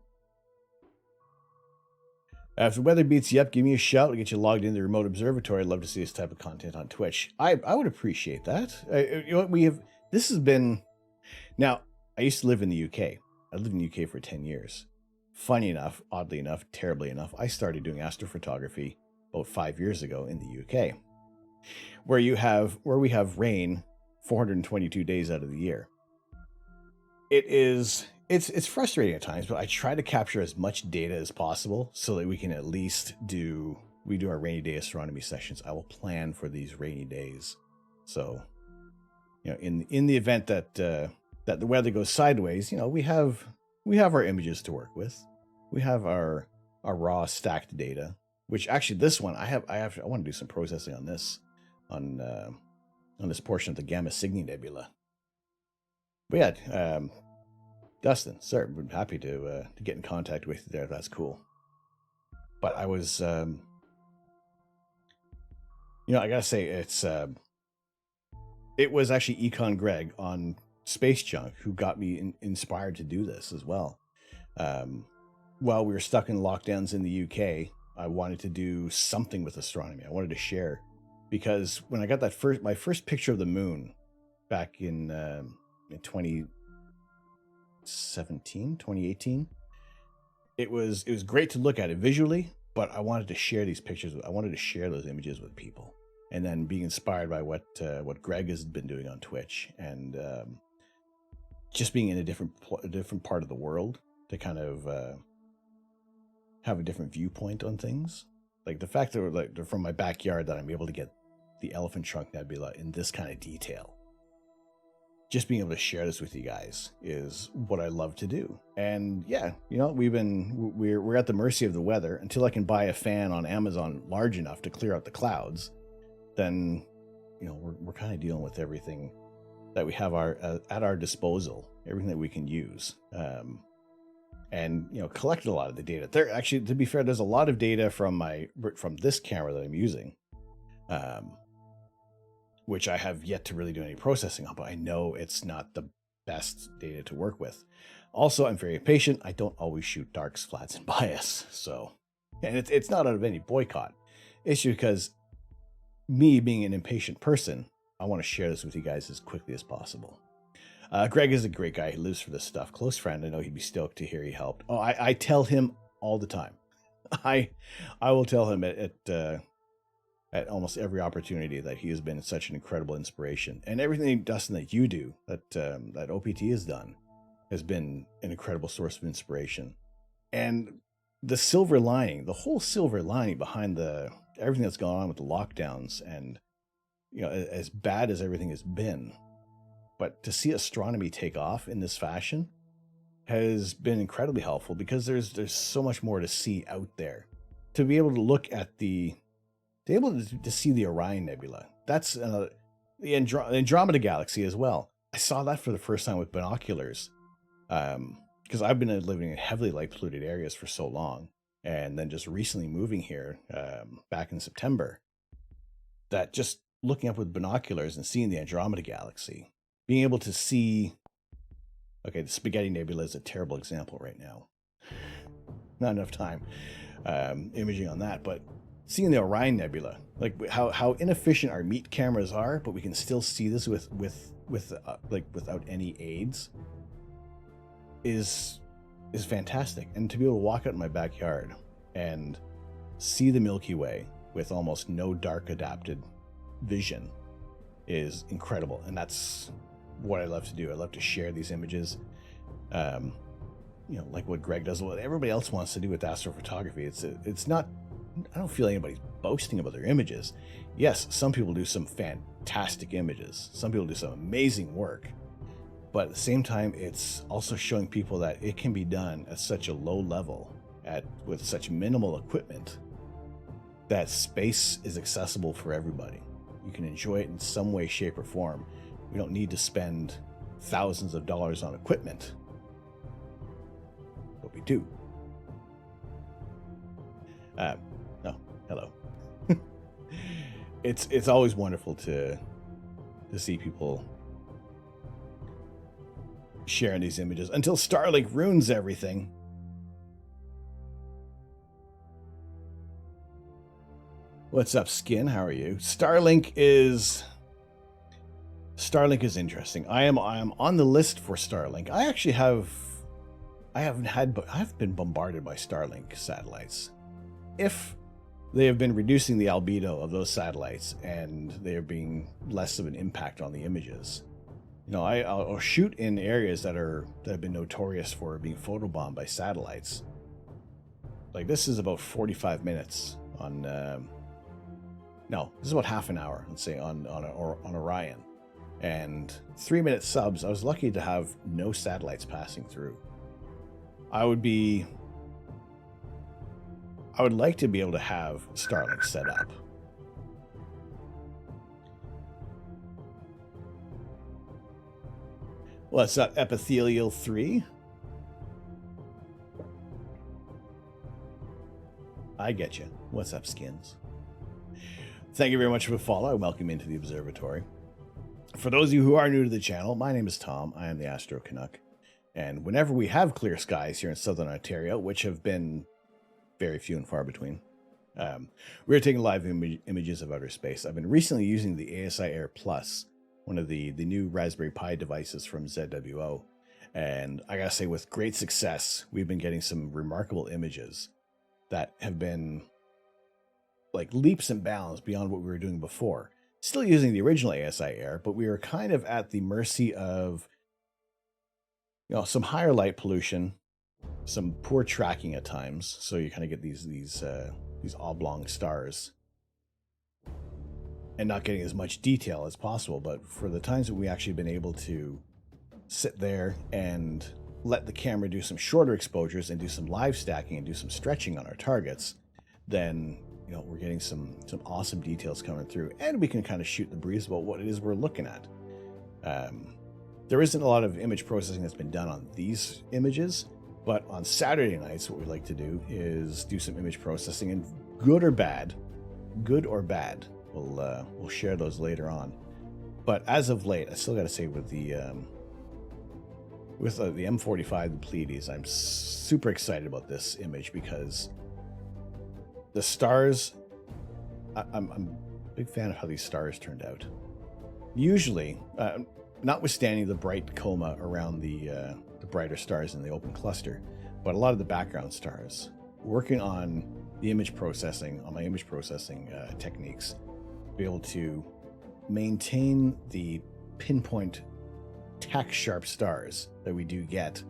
if the weather beats you up, give me a shout. I'll get you logged into the remote observatory. I'd love to see this type of content on Twitch. I would appreciate that. You know what, this has been, now I used to live in the UK. I lived in the UK for 10 years. Funny enough, oddly enough, terribly enough, I started doing astrophotography about 5 years ago in the UK, where we have rain 422 days out of the year. It's frustrating at times, but I try to capture as much data as possible so that we can at least do our rainy day astronomy sessions. I will plan for these rainy days. So, you know, in the event that the weather goes sideways, you know, we have our images to work with. We have our raw stacked data, which actually this one I want to do some processing on this on this portion of the Gamma Cygni Nebula. But yeah, Dustin, sir, I'm happy to get in contact with you there. That's cool. But I was, I gotta say, it was actually Econ Greg on Space Junk who got me inspired to do this as well. While we were stuck in lockdowns in the UK, I wanted to do something with astronomy. I wanted to share, because when I got my first picture of the moon back in 2018, it was great to look at it visually, but I wanted to share these pictures. I wanted to share those images with people, and then being inspired by what Greg has been doing on Twitch, and just being in a different part of the world to kind of have a different viewpoint on things. Like the fact that they're from my backyard, that I'm able to get the Elephant Trunk Nebula in this kind of detail. Just being able to share this with you guys is what I love to do. And yeah, you know, we're at the mercy of the weather until I can buy a fan on Amazon large enough to clear out the clouds. Then, you know, we're kind of dealing with everything that we have at our disposal, everything that we can use. And you know, collected a lot of the data. There actually, to be fair, there's a lot of data from this camera that I'm using, which I have yet to really do any processing on, but I know it's not the best data to work with. Also, I'm very impatient. I don't always shoot darks, flats, and bias. So, and it's not out of any boycott. It's just because me being an impatient person, I want to share this with you guys as quickly as possible. Greg is a great guy. He lives for this stuff. Close friend. I know he'd be stoked to hear he helped. Oh, I tell him all the time. I will tell him at almost every opportunity that he has been such an incredible inspiration, and everything, Dustin, that you do, that OPT has done, has been an incredible source of inspiration. And the silver lining, the whole silver lining behind everything that's gone on with the lockdowns, and you know, as bad as everything has been, but to see astronomy take off in this fashion has been incredibly helpful, because there's so much more to see out there. To be able to look at to see the Orion Nebula, that's the Andromeda Galaxy as well. I saw that for the first time with binoculars, because I've been living in heavily light polluted areas for so long, and then just recently moving here back in September, that just looking up with binoculars and seeing the Andromeda Galaxy, being able to see, okay, the Spaghetti Nebula is a terrible example right now. Not enough time imaging on that, but seeing the Orion Nebula, like how inefficient our meat cameras are, but we can still see this without any aids, is fantastic. And to be able to walk out in my backyard and see the Milky Way with almost no dark adapted vision is incredible. And that's what I love to do. I love to share these images, like what Greg does, what everybody else wants to do with astrophotography. It's not, I don't feel anybody's boasting about their images. Yes, some people do some fantastic images. Some people do some amazing work. But at the same time, it's also showing people that it can be done at such a low level, with such minimal equipment, that space is accessible for everybody. You can enjoy it in some way, shape, or form. We don't need to spend thousands of dollars on equipment, but we do. No, hello. It's always wonderful to see people sharing these images until Starlink ruins everything. What's up, Skin? How are you? Starlink is interesting. I've on the list for Starlink. I've been bombarded by Starlink satellites. If they have been reducing the albedo of those satellites and they are being less of an impact on the images, I'll shoot in areas that have been notorious for being photobombed by satellites. Like this is about 45 minutes on. No, this is about half an hour, let's say, on Orion, and 3-minute subs. I was lucky to have no satellites passing through. I would like to be able to have Starlink set up. What's up, Epithelial 3? I get you. What's up, Skins? Thank you very much for the follow. I welcome you into the observatory. For those of you who are new to the channel, my name is Tom. I am the Astro Canuck. And whenever we have clear skies here in Southern Ontario, which have been very few and far between, we're taking live images of outer space. I've been recently using the ASI Air Plus, one of the new Raspberry Pi devices from ZWO. And I gotta say, with great success, we've been getting some remarkable images that have been like leaps and bounds beyond what we were doing before. Still using the original ASI Air, but we were kind of at the mercy of some higher light pollution, some poor tracking at times, so you kind of get these oblong stars and not getting as much detail as possible. But for the times that we actually been able to sit there and let the camera do some shorter exposures and do some live stacking and do some stretching on our targets, then we're getting some awesome details coming through, and we can kind of shoot the breeze about what it is we're looking at. There isn't a lot of image processing that's been done on these images, but on Saturday nights, what we like to do is do some image processing, and good or bad, we'll share those later on. But as of late, I still got to say with the M45, the Pleiades, I'm super excited about this image because the stars, I'm a big fan of how these stars turned out. Usually, notwithstanding the bright coma around the brighter stars in the open cluster, but a lot of the background stars, working on the image processing, on my image processing techniques, be able to maintain the pinpoint tack sharp stars that we do get,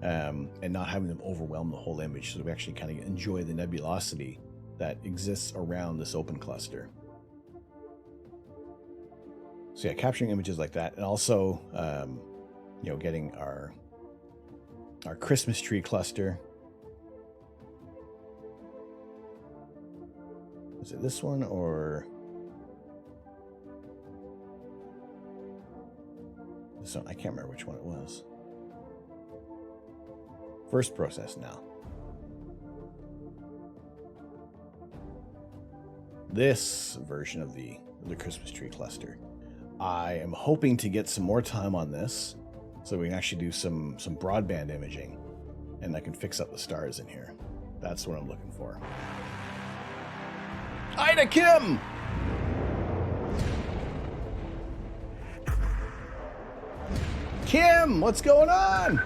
and not having them overwhelm the whole image, so we actually kind of enjoy the nebulosity that exists around this open cluster. So yeah, capturing images like that, and also getting our Christmas tree cluster. Is it this one or this one? I can't remember which one it was. First process now. This version of the Christmas tree cluster. I am hoping to get some more time on this so we can actually do some broadband imaging, and I can fix up the stars in here. That's what I'm looking for. Ida Kim! Kim, what's going on?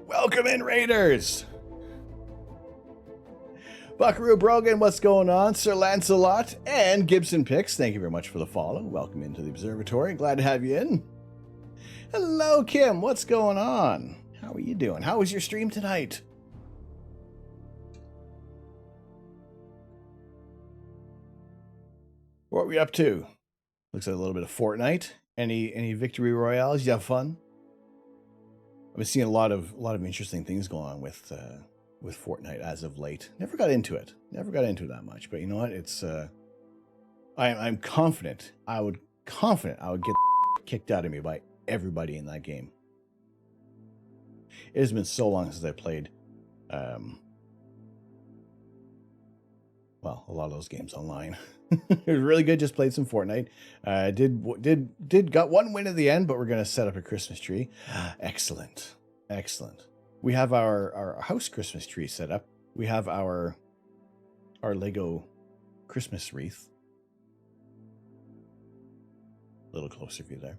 Welcome in, Raiders! Buckaroo Brogan, what's going on? Sir Lancelot and Gibson Picks, thank you very much for the follow. Welcome into the observatory. Glad to have you in. Hello, Kim. What's going on? How are you doing? How was your stream tonight? What were we up to? Looks like a little bit of Fortnite. Any victory royales? You have fun? I've been seeing a lot of interesting things going on with Fortnite as of late. Never got into it. Never got into it that much. But you know what? It's I'm confident. I would get kicked out of me by everybody in that game. It has been so long since I played well, a lot of those games online. It was really good. Just played some Fortnite. Did got one win at the end, but we're gonna set up a Christmas tree. Excellent. We have our house Christmas tree set up. We have our Lego Christmas wreath. A little closer view there.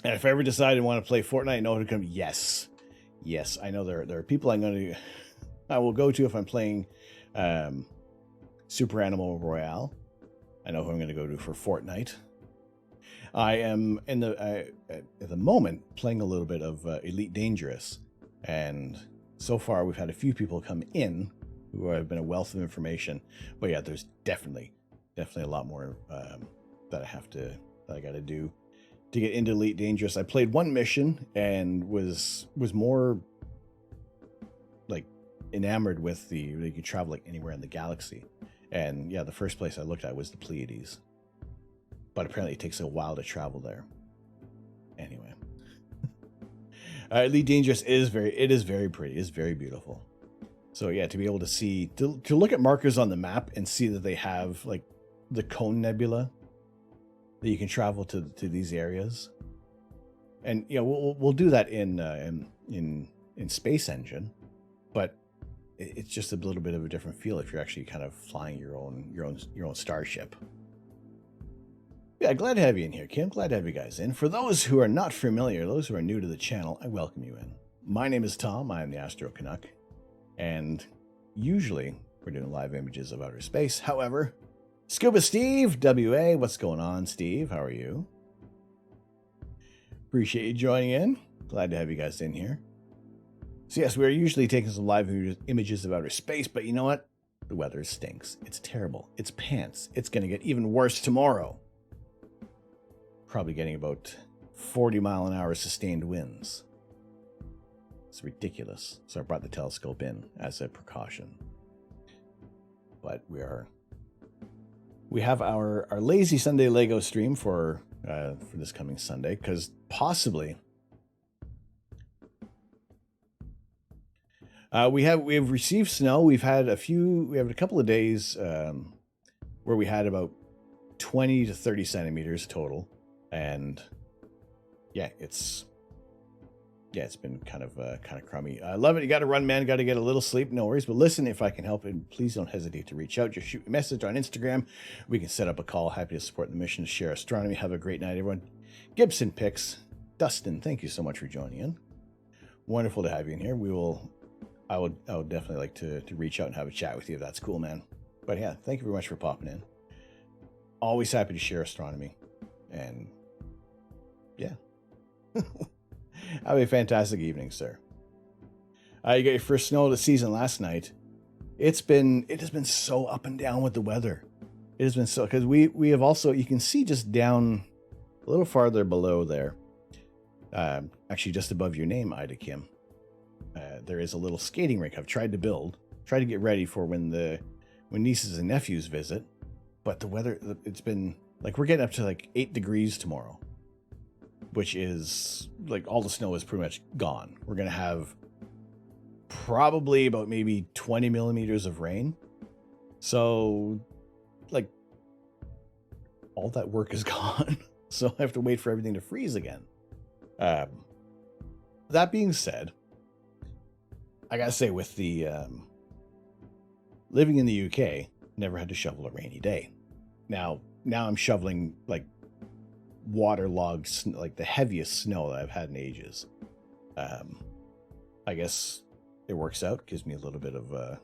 And if I ever decide I want to play Fortnite, I know who to come. Yes. I know there are people I will go to if I'm playing Super Animal Royale. I know who I'm going to go to for Fortnite. I am at the moment playing a little bit of Elite Dangerous, and so far we've had a few people come in who have been a wealth of information. But yeah, there's definitely a lot more that I got to do to get into Elite Dangerous. I played one mission and was more like enamored with you could travel like anywhere in the galaxy. And yeah, the first place I looked at was the Pleiades. But apparently it takes a while to travel there. Anyway. Elite Dangerous is very pretty. It's very beautiful. So yeah, to be able to see, to look at markers on the map and see that they have like the Cone Nebula, that you can travel to these areas. And yeah, we'll do that in Space Engine, but it's just a little bit of a different feel if you're actually kind of flying your own starship. Yeah, glad to have you in here, Kim. Glad to have you guys in. For those who are not familiar, those who are new to the channel, I welcome you in. My name is Tom. I am the Astro Canuck, and usually we're doing live images of outer space. However, Scuba Steve, WA, what's going on, Steve? How are you? Appreciate you joining in. Glad to have you guys in here. So yes, we're usually taking some live images of outer space, but you know what? The weather stinks. It's terrible. It's pants. It's going to get even worse tomorrow. Probably getting about 40-mile-an-hour sustained winds. It's ridiculous. So I brought the telescope in as a precaution. But we have our Lazy Sunday Lego stream for this coming Sunday, because possibly we have received snow. We have a couple of days where we had about 20 to 30 centimeters total, and yeah, it's been kind of crummy. I love it. You got to run, man. Got to get a little sleep. No worries. But listen, if I can help, and please don't hesitate to reach out. Just shoot me a message on Instagram. We can set up a call. Happy to support the mission to share astronomy. Have a great night, everyone. Gibson Picks, Dustin, thank you so much for joining in. Wonderful to have you in here. I would definitely like to reach out and have a chat with you if that's cool, man. But yeah, thank you very much for popping in. Always happy to share astronomy. And yeah. Have a fantastic evening, sir. You got your first snow of the season last night. It has been so up and down with the weather. It has been so, because we have also, you can see just down a little farther below there, actually just above your name, Ida Kim, there is a little skating rink I've tried to get ready for when nieces and nephews visit. But the weather, it's been like, we're getting up to like 8 degrees tomorrow, which is like all the snow is pretty much gone. We're going to have probably about maybe 20 millimeters of rain. So like all that work is gone. So I have to wait for everything to freeze again. that being said, I gotta say, with the living in the UK, never had to shovel a rainy day. Now I'm shoveling like waterlogged, like the heaviest snow that I've had in ages. I guess it works out, gives me a little bit of a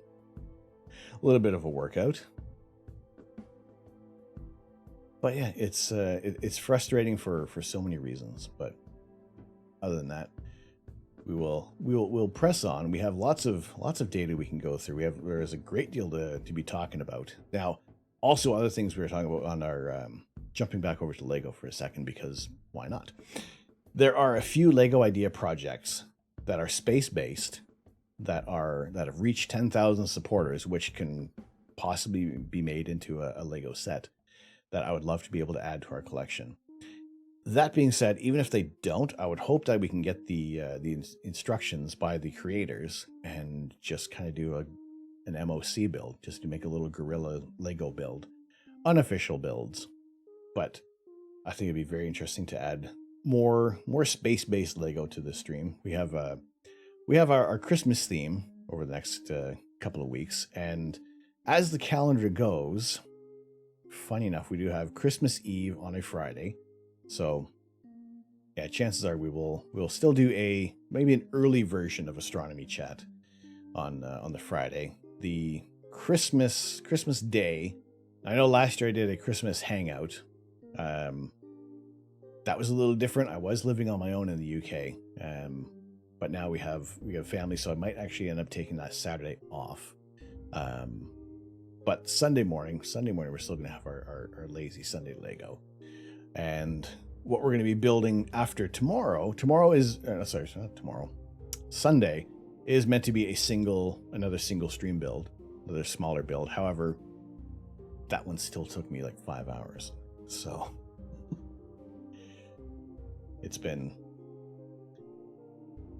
workout. But yeah, it's frustrating for so many reasons. But other than that, we'll press on. We have lots of data we can go through. There's a great deal to be talking about. Now, also other things we were talking about on our jumping back over to Lego for a second, because why not? There are a few Lego idea projects that are space-based that have reached 10,000 supporters, which can possibly be made into a Lego set that I would love to be able to add to our collection. That being said, even if they don't, I would hope that we can get the instructions by the creators and just kind of do an MOC build, just to make a little guerrilla Lego build, unofficial builds. But I think it'd be very interesting to add more space-based Lego to the stream. We have our Christmas theme over the next couple of weeks, and as the calendar goes, funny enough, we do have Christmas Eve on a Friday. So yeah, chances are we'll still do maybe an early version of Astronomy Chat on the Friday. The Christmas Day, I know last year I did a Christmas hangout. That was a little different. I was living on my own in the UK, but now we have family, so I might actually end up taking that Saturday off. But Sunday morning, we're still going to have our lazy Sunday Lego. And what we're going to be building after tomorrow is, sorry, not tomorrow. Sunday is meant to be another single stream build, another smaller build. However, that one still took me like 5 hours. So it's been,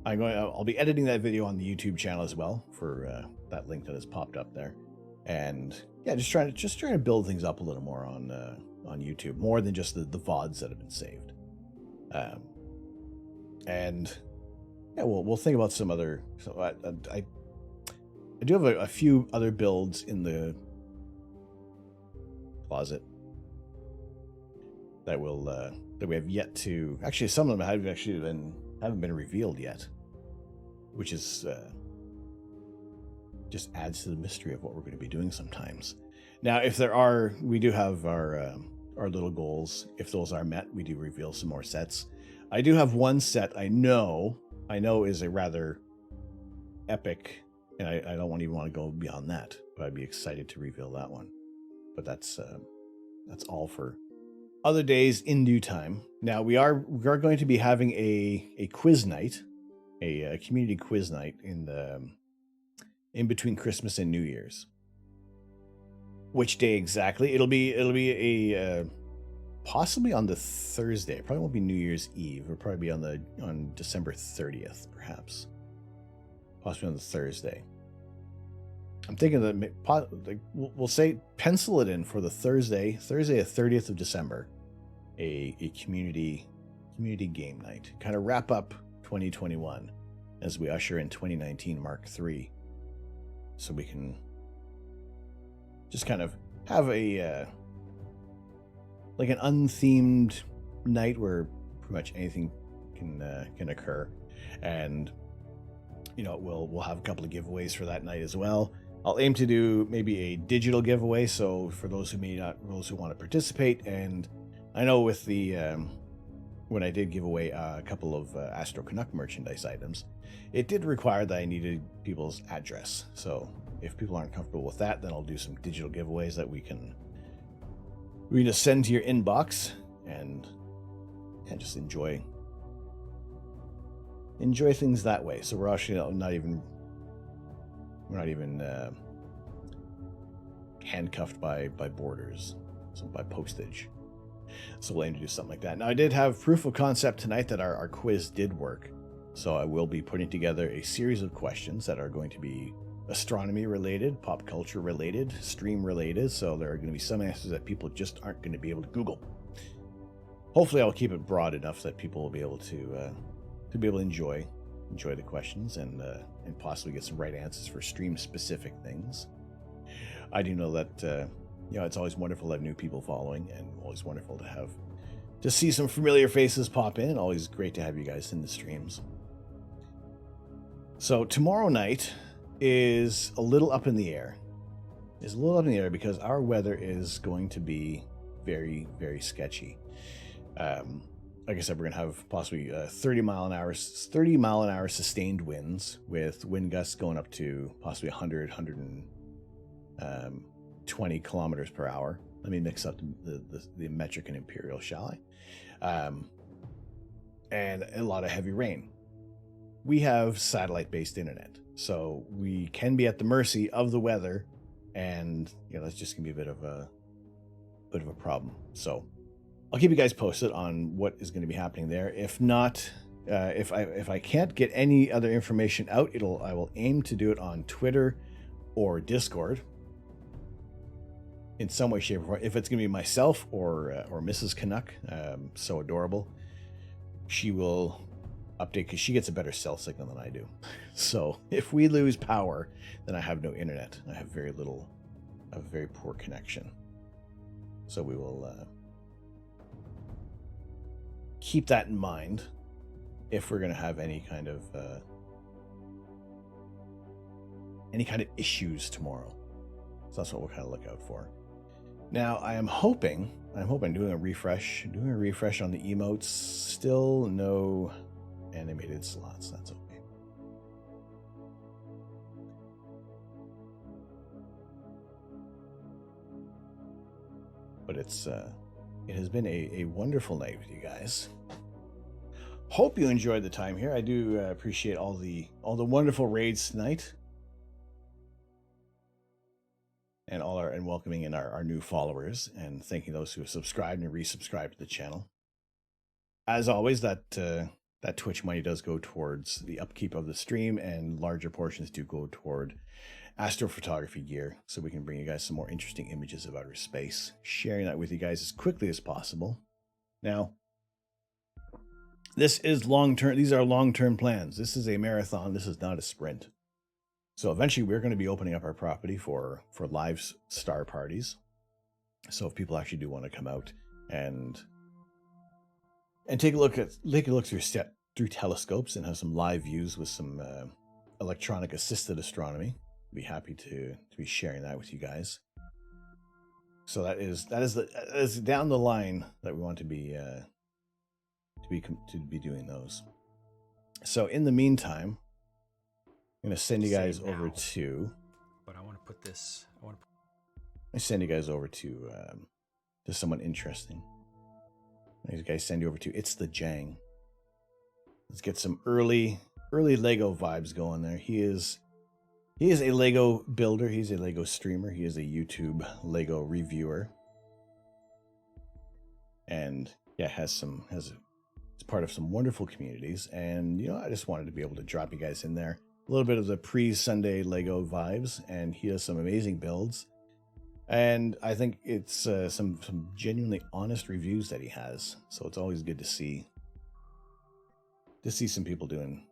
I'll be editing that video on the YouTube channel as well for that link that has popped up there. And yeah, just trying to build things up a little more on YouTube, more than just the VODs that have been saved. And yeah, we'll think about some other. So I do have a few other builds in the closet that we have yet to. Actually, some of them haven't been revealed yet, which is just adds to the mystery of what we're going to be doing sometimes. Now, if there are, we do have our little goals. If those are met, we do reveal some more sets. I do have one set I know is a rather epic, and I don't even want to go beyond that, but I'd be excited to reveal that one. But that's all for other days in due time. Now we are going to be having a quiz night, a community quiz night in between Christmas and New Year's. Which day exactly? It'll be a possibly on the Thursday. It probably won't be New Year's Eve. It'll probably be on December 30th, perhaps. Possibly on the Thursday. I'm thinking that we'll say pencil it in for the Thursday the 30th of December, a community game night. Kind of wrap up 2021 as we usher in 2019 Mark III. So we can just kind of have a like an unthemed night where pretty much anything can occur, and we'll have a couple of giveaways for that night as well. I'll aim to do maybe a digital giveaway, so for those who want to participate. And I know with the when I did give away a couple of Astro Canuck merchandise items, it did require that I needed people's address. So if people aren't comfortable with that, then I'll do some digital giveaways that we can just send to your inbox and just enjoy things that way. So we're actually not even handcuffed by borders, so by postage. So we'll aim to do something like that. Now, I did have proof of concept tonight that our quiz did work. So I will be putting together a series of questions that are going to be astronomy related, pop culture related, stream related. So there are going to be some answers that people just aren't going to be able to Google. Hopefully I'll keep it broad enough that people will be able to enjoy enjoy the questions and possibly get some right answers for stream specific things. I do know that it's always wonderful to have new people following, and always wonderful to see some familiar faces pop in. Always great to have you guys in the streams. So tomorrow night is a little up in the air. Because our weather is going to be very, very sketchy. Like I said, we're going to have possibly 30 mile an hour sustained winds, with wind gusts going up to possibly 120 kilometers per hour. Let me mix up the metric and imperial, shall I? And a lot of heavy rain. We have satellite-based internet, so we can be at the mercy of the weather, and that's just gonna be a bit of a problem. So I'll keep you guys posted on what is going to be happening there. If not, if I can't get any other information out, I will aim to do it on Twitter or Discord in some way, shape, or form. If it's going to be myself or Mrs. Canuck, so adorable, she will update because she gets a better cell signal than I do. So if we lose power, then I have no internet. I have very poor connection. So we will keep that in mind if we're going to have any kind of issues tomorrow. So that's what we'll kind of look out for. Now I'm hoping doing a refresh on the emotes. Still no animated slots. That's okay. But it has been a wonderful night with you guys. Hope you enjoyed the time here. I do appreciate all the wonderful raids tonight, and welcoming in our new followers, and thanking those who have subscribed and resubscribed to the channel. As always, that Twitch money does go towards the upkeep of the stream, and larger portions do go toward astrophotography gear, so we can bring you guys some more interesting images of outer space, sharing that with you guys as quickly as possible. Now, this is long-term. These are long-term plans. This is a marathon. This is not a sprint. So eventually we're going to be opening up our property for live star parties. So if people actually do want to come out and take a look through telescopes and have some live views with some electronic assisted astronomy, be happy to be sharing that with you guys. So that is down the line that we want to be doing those. So in the meantime, I'm going to send you guys over to. But I want to put this. I send you guys over to someone interesting. These guys send you over to It's the Jang. Let's get some early Lego vibes going there. He is a Lego builder. He's a Lego streamer. He is a YouTube Lego reviewer. And yeah, it's part of some wonderful communities. And I just wanted to be able to drop you guys in there a little bit of the pre-Sunday Lego vibes. And he does some amazing builds. And I think it's some genuinely honest reviews that he has. So it's always good to see some people doing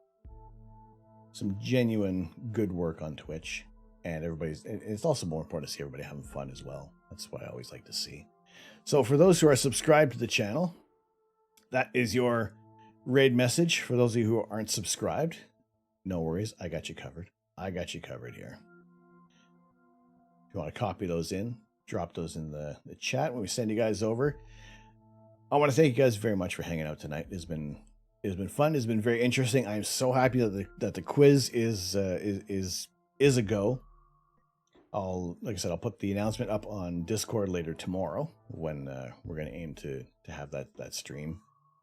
some genuine good work on Twitch, and it's also more important to see everybody having fun as well. That's what I always like to see. So for those who are subscribed to the channel, that is your raid message. For those of you who aren't subscribed, no worries, I got you covered. I got you covered here. If you want to copy those in, drop those in the chat when we send you guys over. I want to thank you guys very much for hanging out tonight. It's been fun. It's been very interesting. I am so happy that the quiz is a go. Like I said, I'll put the announcement up on Discord later tomorrow when we're going to aim to have that stream.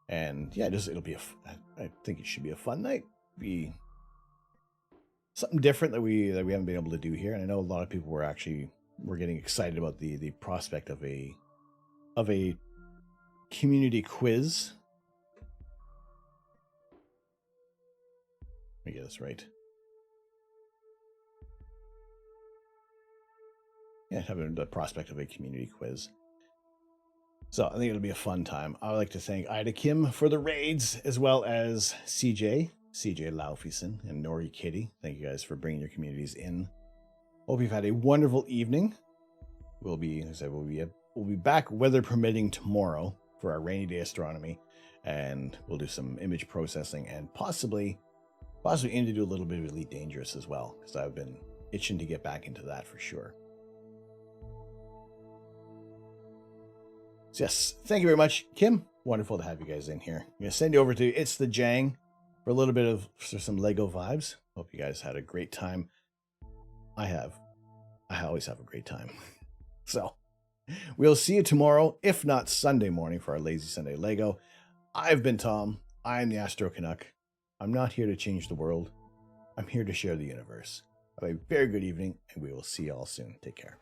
And yeah, it'll be I think it should be a fun night. Be something different that we haven't been able to do here. And I know a lot of people were getting excited about the prospect of a community quiz. Let me get this right. Yeah, having the prospect of a community quiz. So I think it'll be a fun time. I would like to thank Ida Kim for the raids, as well as CJ. CJ Laufeyson, and Nori Kitty. Thank you guys for bringing your communities in. Hope you've had a wonderful evening. We'll be, as I said, we'll be back, weather permitting, tomorrow for our rainy day astronomy, and we'll do some image processing and possibly aim to do a little bit of Elite Dangerous as well, because I've been itching to get back into that for sure. So yes, thank you very much, Kim. Wonderful to have you guys in here. I'm gonna send you over to It's the Jang for a little bit of some Lego vibes. Hope you guys had a great time. I always have a great time. So we'll see you tomorrow, if not Sunday morning, for our Lazy Sunday Lego. I've been Tom. I'm the Astro Canuck. I'm not here to change the world. I'm here to share the universe. Have a very good evening, and we will see you all soon. Take care.